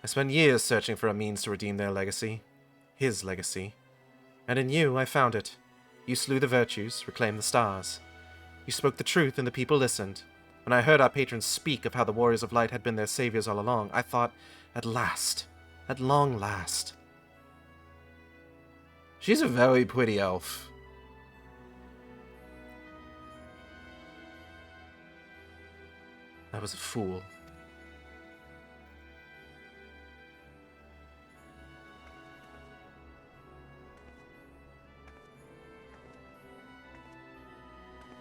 I spent years searching for a means to redeem their legacy. His legacy. And in you, I found it. You slew the virtues, reclaimed the stars. You spoke the truth, and the people listened. When I heard our patrons speak of how the Warriors of Light had been their saviors all along, I thought, at last, at long last. She's a very pretty elf. I was a fool.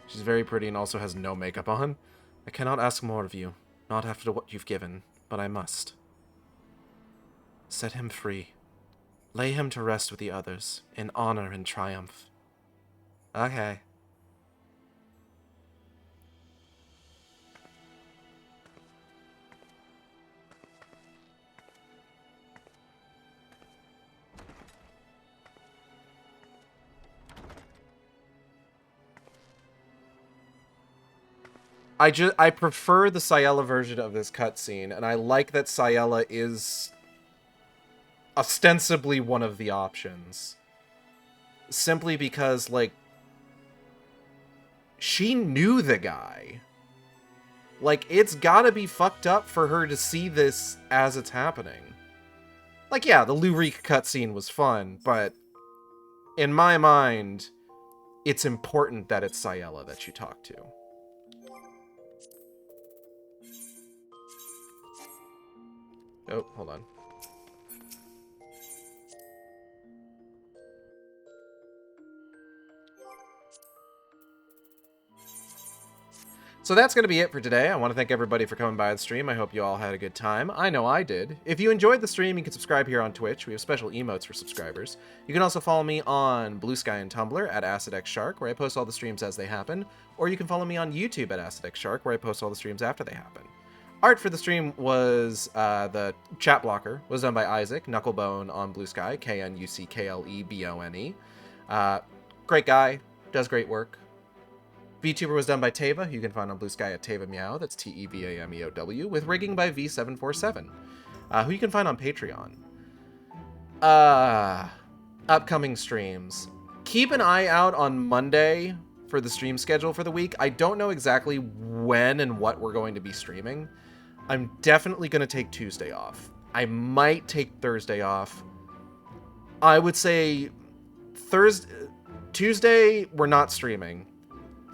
She's very pretty and also has no makeup on. I cannot ask more of you, not after what you've given, but I must. Set him free. Lay him to rest with the others, in honor and triumph. Okay. I prefer the Ciela version of this cutscene, and I like that Ciela is ostensibly one of the options. Simply because, like, she knew the guy. Like, it's gotta be fucked up for her to see this as it's happening. Like, yeah, the Lurik cutscene was fun, but in my mind, it's important that it's Ciela that you talk to. Oh, hold on. So that's going to be it for today. I want to thank everybody for coming by the stream. I hope you all had a good time. I know I did. If you enjoyed the stream, you can subscribe here on Twitch. We have special emotes for subscribers. You can also follow me on Blue Sky and Tumblr at AcidXShark, where I post all the streams as they happen. Or you can follow me on YouTube at AcidXShark, where I post all the streams after they happen. Art for the stream was, the chat blocker was done by Isaac, Knucklebone on Blue Sky, Knucklebone. Great guy, does great work. VTuber was done by Teva, who you can find on Blue Sky at Teva Meow, that's Tevameow, with rigging by V747, who you can find on Patreon. Upcoming streams. Keep an eye out on Monday for the stream schedule for the week. I don't know exactly when and what we're going to be streaming. I'm definitely going to take Tuesday off. I might take Thursday off. I would say Tuesday, we're not streaming.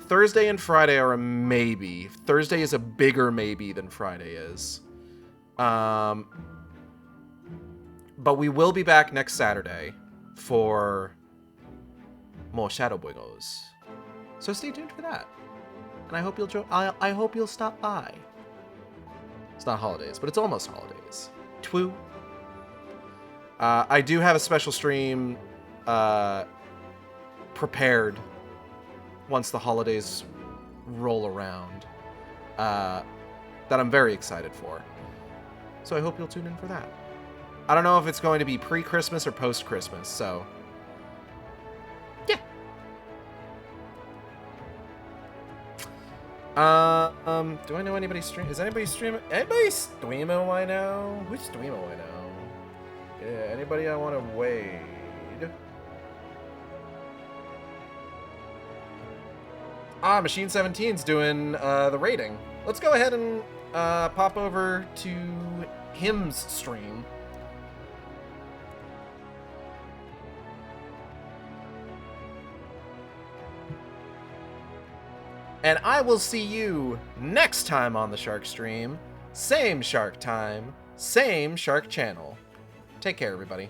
Thursday and Friday are a maybe. Thursday is a bigger maybe than Friday is. But we will be back next Saturday for more Shadowbunnies. So stay tuned for that. And I hope you'll I hope you'll stop by. It's not holidays, but it's almost holidays. Twoo. I do have a special stream prepared once the holidays roll around that I'm very excited for. So I hope you'll tune in for that. I don't know if it's going to be pre-Christmas or post-Christmas, so yeah. Do I know anybody stream? Is anybody streaming? Anybody streaming right now? Who's streaming right now? Yeah, anybody I want to wade? Machine 17's doing the rating. Let's go ahead and pop over to him's stream. And I will see you next time on the Shark Stream. Same Shark time, same Shark channel. Take care, everybody.